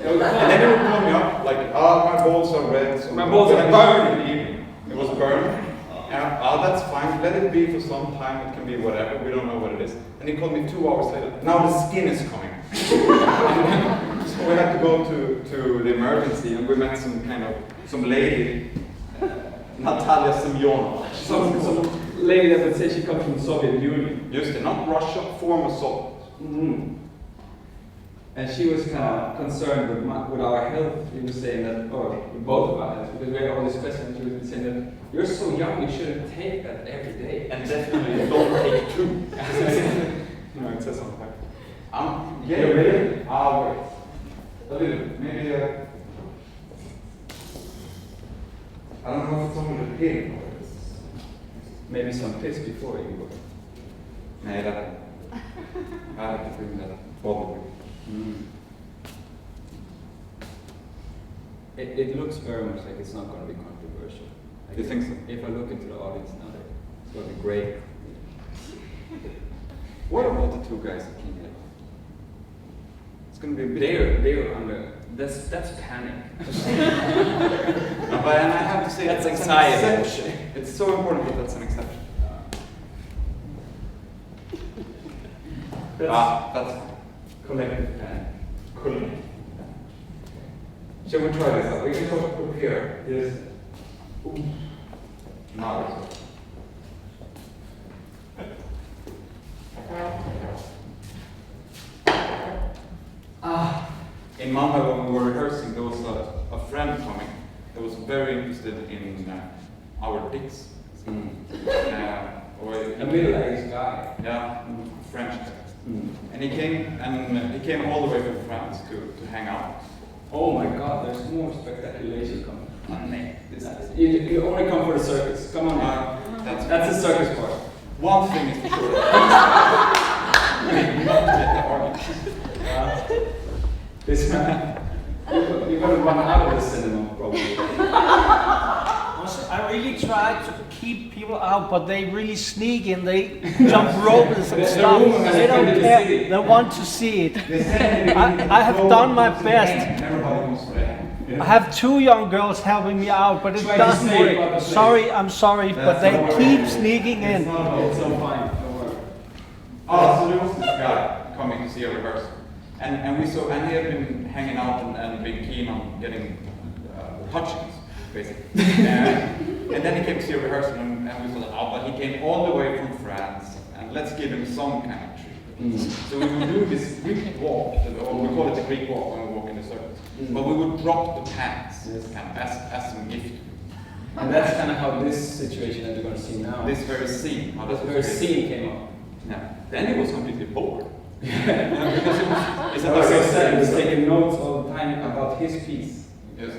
And then they would call me up like, my balls are red. So My balls are burning in the evening. It was burning. And that's fine. Let it be for some time. It can be whatever. We don't know what it is. And he called me 2 hours later. Now the skin is coming. So we had to go to the emergency, and we met some lady, Natalia Semyonova. Some lady that would say she comes from the Soviet Union. Just it, not Russia, former Soviet. Mm-hmm. And she was kind of concerned with our health. She was saying that, or both of our health, because we had all these questions. She was saying that you're so young, you shouldn't take that every day. And definitely don't take 2. No, it says on the back. Yeah, You're ready? wait. A little bit. Maybe, I don't know if it's on the pin or it's... Maybe some piss before you go. Nej, det är jag hade inte bring that forward. It looks very much like it's not going to be controversial. You think so? If I look into the audience now, it's going to be great. What about the 2 guys that came here? It's going to be a bit... They're under. That's panic. No, but and I have to say That's an anxiety. exception. It's so important that that's an exception. That's Collective panic. cool. Shall we try this out? We can go up here. Yes. Now it's in Malmö, when we were rehearsing, there was a friend coming that was very interested in our dicks. A middle-aged guy. Yeah, French guy. And he came all the way from France to hang out. Oh my God, there's more spectaculation coming. You only come for the circus. Come on. That's the circus part. One thing is for sure. This man, you're going to run out of the cinema probably. I really try to keep people out, but they really sneak in. They jump ropes and stuff. They don't care. They want to see it. I have done my best. I have 2 young girls helping me out, but it doesn't work. Sorry, I'm sorry, but they keep sneaking in. It's all fine. Don't worry. So there was this guy coming to see a rehearsal, and we saw, and he had been hanging out and been keen on getting touchings, basically. And then he came to see a rehearsal, and we thought, but he came all the way from France, and let's give him some kind of treat. So we would do this Greek walk, or we call it the Greek walk when we walk in the circus. But we would drop the pants kind of as some gift. And that's kind of how this situation that you're going to see now. This very scene. How This very scene came up. Yeah. Then he was completely bored. Because it's as I said, he was taking notes all the time about his piece. Yes.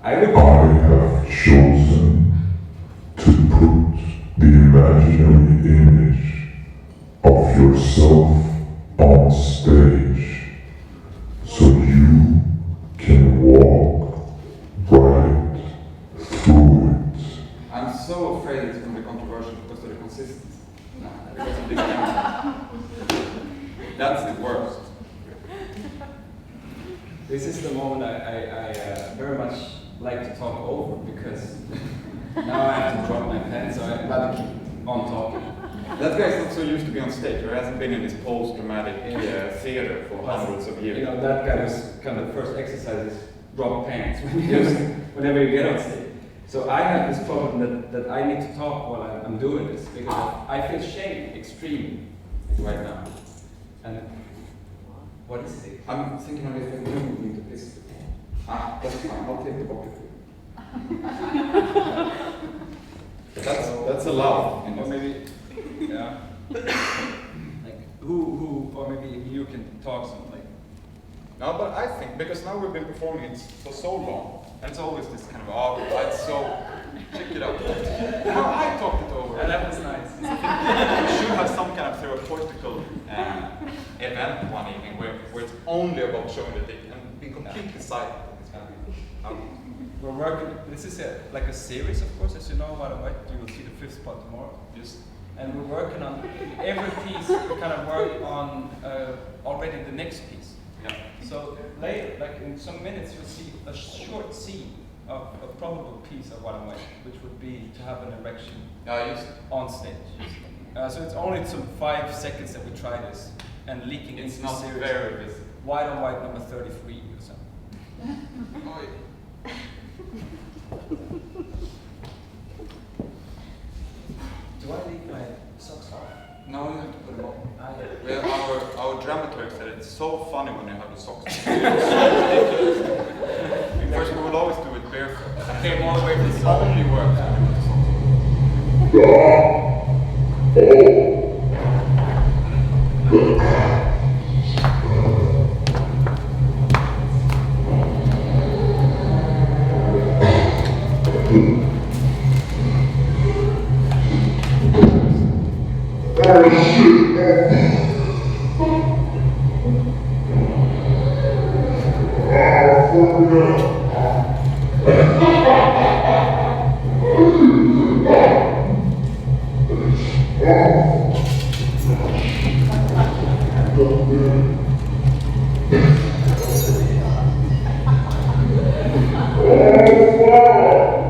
I have chosen to put the imaginary image of yourself on stage so you can walk right through it. I'm so afraid it's going to be controversial because of the consistency. Because of this camera. That's the worst. This is the moment I very much like to talk over because now I have to drop my pen, so I'd rather keep on talking. That guy's not so used to be on stage, or hasn't been in this post-dramatic theater for hundreds of years. You know, that guy was kind of the first exercise is drop pants whenever you get on stage. So I have this problem that I need to talk while I'm doing this because I feel shame extremely right now. And what is it? I'm thinking of if I do need to piss. That's fine. I'll take the bucket. That's allowed. Or maybe, yeah. Like who, or maybe you can talk something. Like, No, but I think because now we've been performing it for so long, and it's always this kind of it's so check it out. Now I talked it over. and that was nice. We should have some kind of therapeutical event one evening where it's only about showing the dick and being completely silent. It's gonna be. We're working, this is like a series, of course, as you know, by the way. You will see the 5th part tomorrow. Just and we're working on every piece. We kind of work on already the next piece. Yeah. So later, like in some minutes, you'll see a short scene of a probable piece of what I'm waiting, which would be to have an erection on stage. So it's only some 5 seconds that we try this, and leaking It's into the not series. very visible. White on white number 33 or something. Do I leave my socks off? No, you have to put them on. Yeah. Well, our dramaturg said it's so funny when you have the socks on. First, we will always do it barefoot. I came all the way from It only works when you put the socks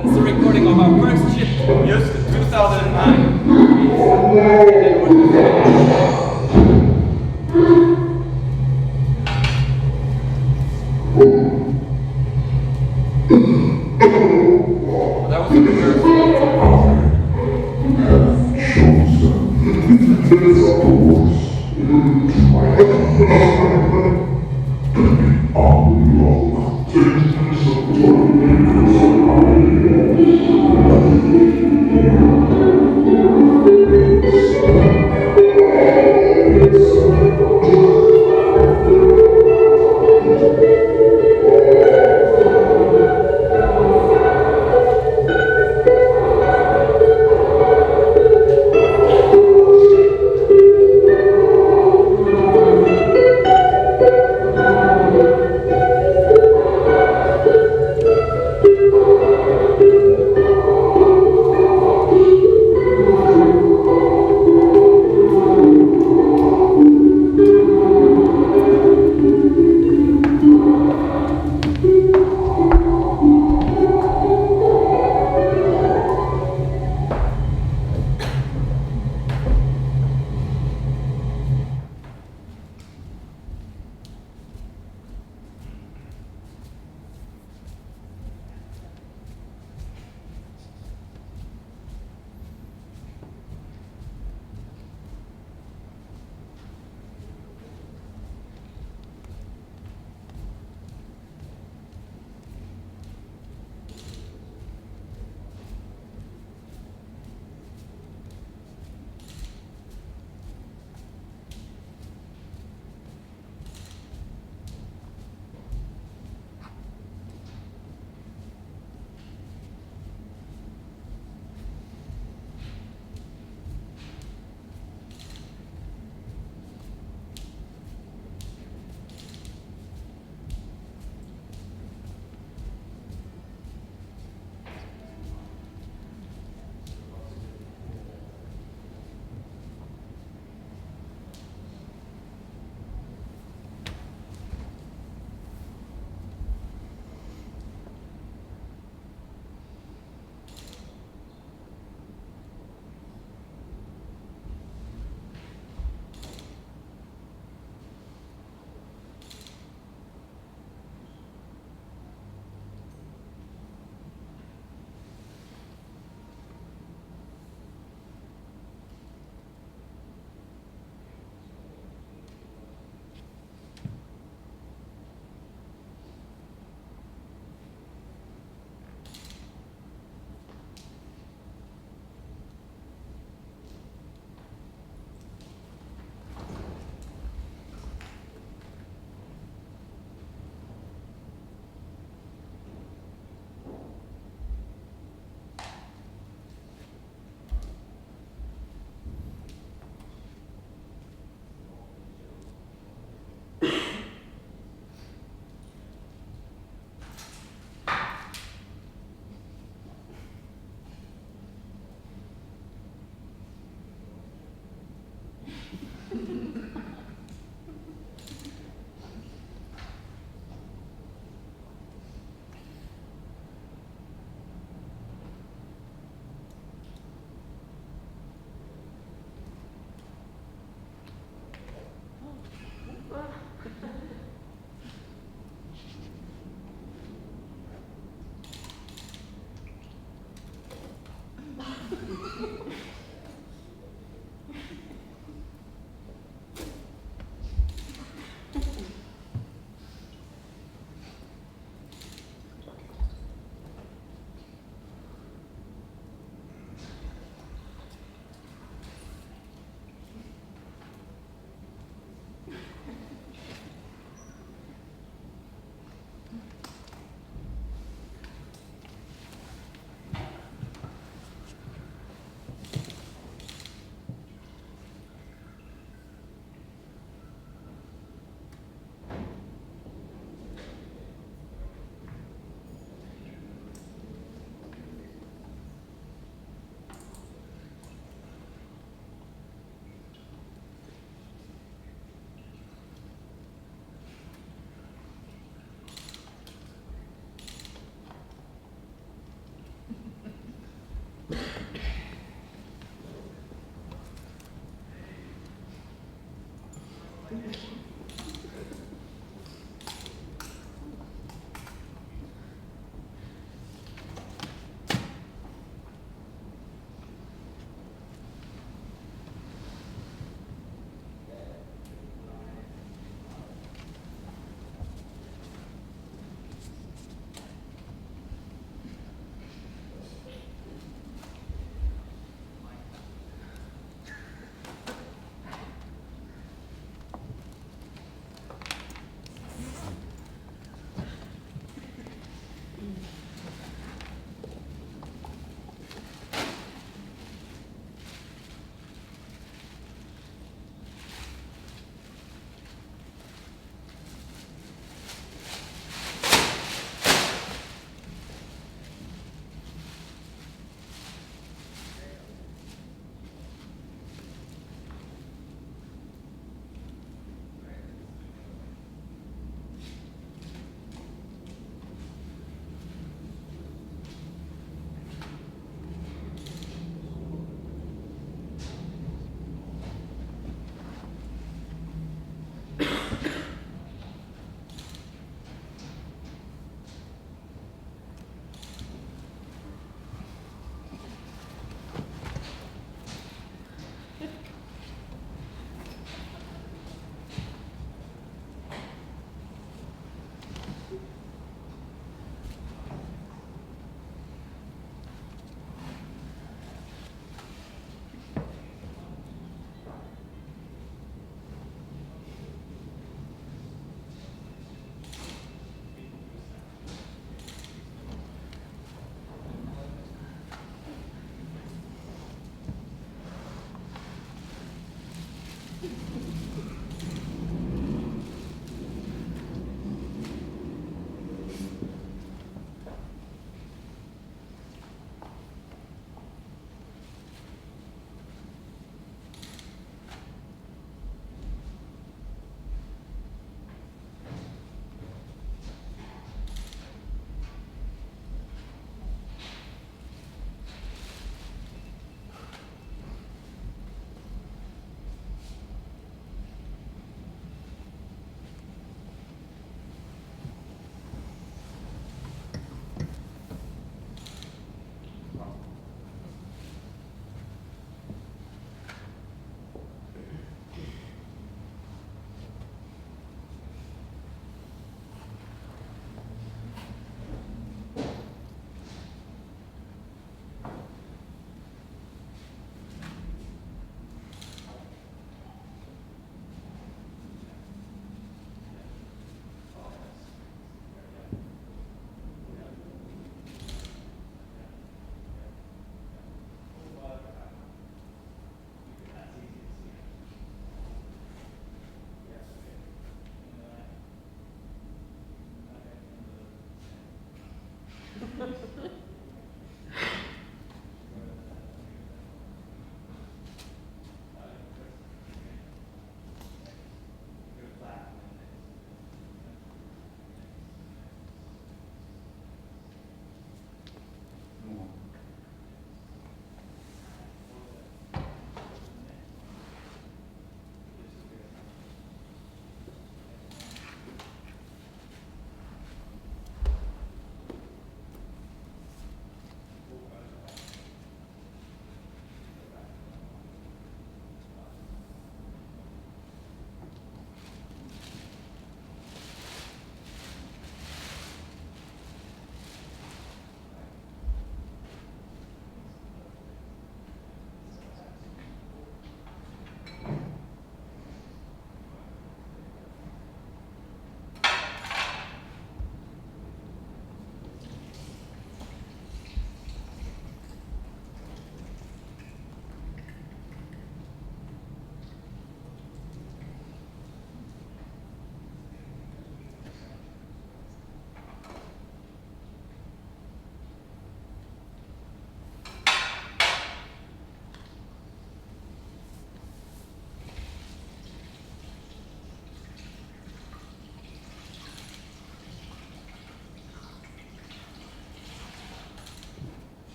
It's a recording of our first ship, just 2009.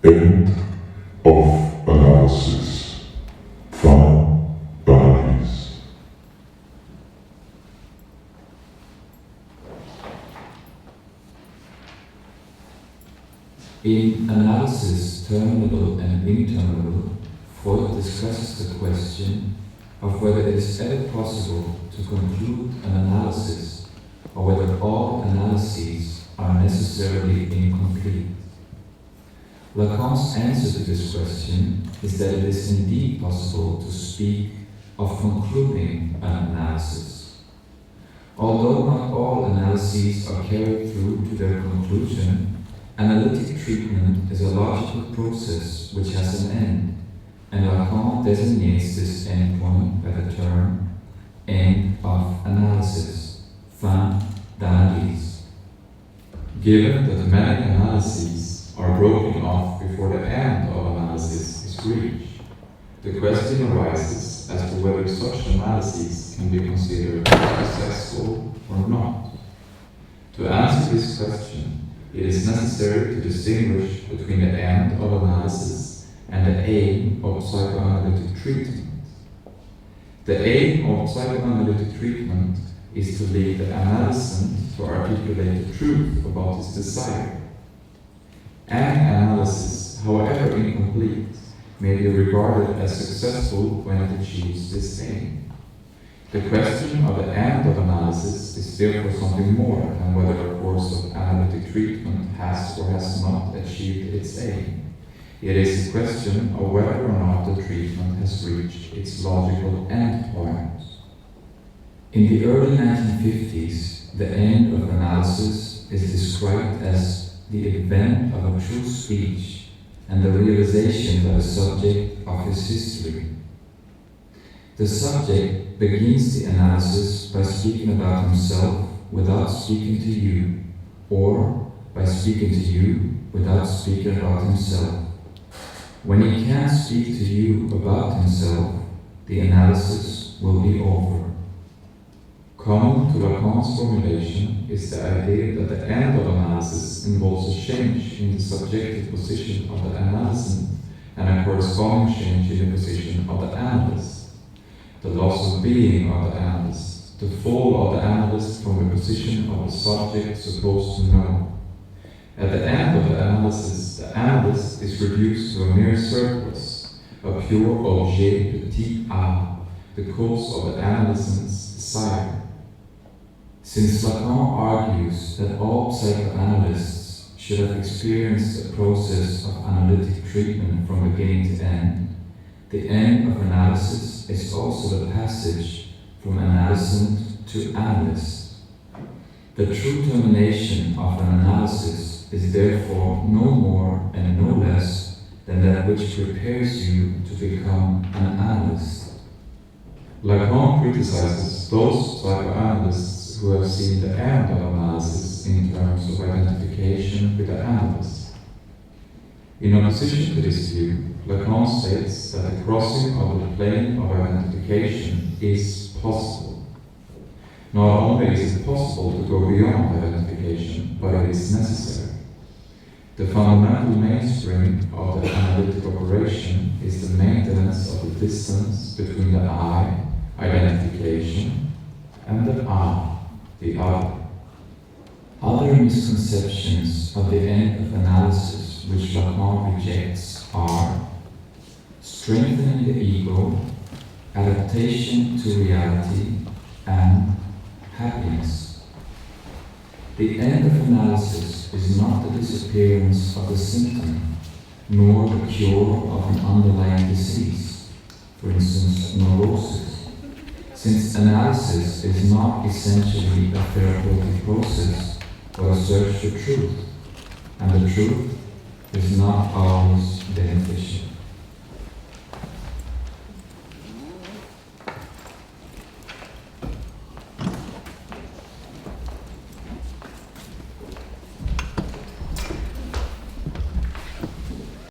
End of analysis. Fine boundaries. In Analysis, Terminable and Interminable, Freud discusses the question of whether it is ever possible to conclude an analysis or whether all analyses are necessarily incomplete. Lacan's answer to this question is that it is indeed possible to speak of concluding an analysis. Although not all analyses are carried through to their conclusion, analytic treatment is a logical process which has an end, and Lacan designates this endpoint by the term end of analysis, fin d'analyse. Given that many analyses are broken off before the end of analysis is reached, the question arises as to whether such analyses can be considered successful or not. To answer this question, it is necessary to distinguish between the end of analysis and the aim of psychoanalytic treatment. The aim of psychoanalytic treatment is to lead the analysant to articulate the truth about his desire. An analysis, however incomplete, may be regarded as successful when it achieves this aim. The question of the end of analysis is therefore something more than whether a course of analytic treatment has or has not achieved its aim. It is a question of whether or not the treatment has reached its logical endpoint. In the early 1950s, the end of analysis is described as the event of a true speech and the realization by the subject of his history. The subject begins the analysis by speaking about himself without speaking to you, or by speaking to you without speaking about himself. When he can't speak to you about himself, the analysis will be over. Common to Lacan's formulation is the idea that the end of analysis involves a change in the subjective position of the analysant and a corresponding change in the position of the analyst. The loss of being of the analyst, the fall of the analyst from the position of the subject supposed to know. At the end of the analysis is reduced to a mere surplus, a pure objet de type A, the cause of the analysant's desire. Since Lacan argues that all psychoanalysts should have experienced a process of analytic treatment from beginning to end, the end of analysis is also the passage from analysant to analyst. The true termination of an analysis is therefore no more and no less than that which prepares you to become an analyst. Lacan criticizes those psychoanalysts who have seen the end of analysis in terms of identification with the analyst. In opposition to this view, Lacan states that the crossing of the plane of identification is possible. Not only is it possible to go beyond identification, but it is necessary. The fundamental mainspring of the analytic operation is the maintenance of the distance between the I, identification, and the I, the other. Other misconceptions of the end of analysis which Lacan rejects are strengthening the ego, adaptation to reality, and happiness. The end of analysis is not the disappearance of the symptom, nor the cure of an underlying disease, for instance, neurosis. Since analysis is not essentially a therapeutic process, but a search for truth, and the truth is not always beneficial.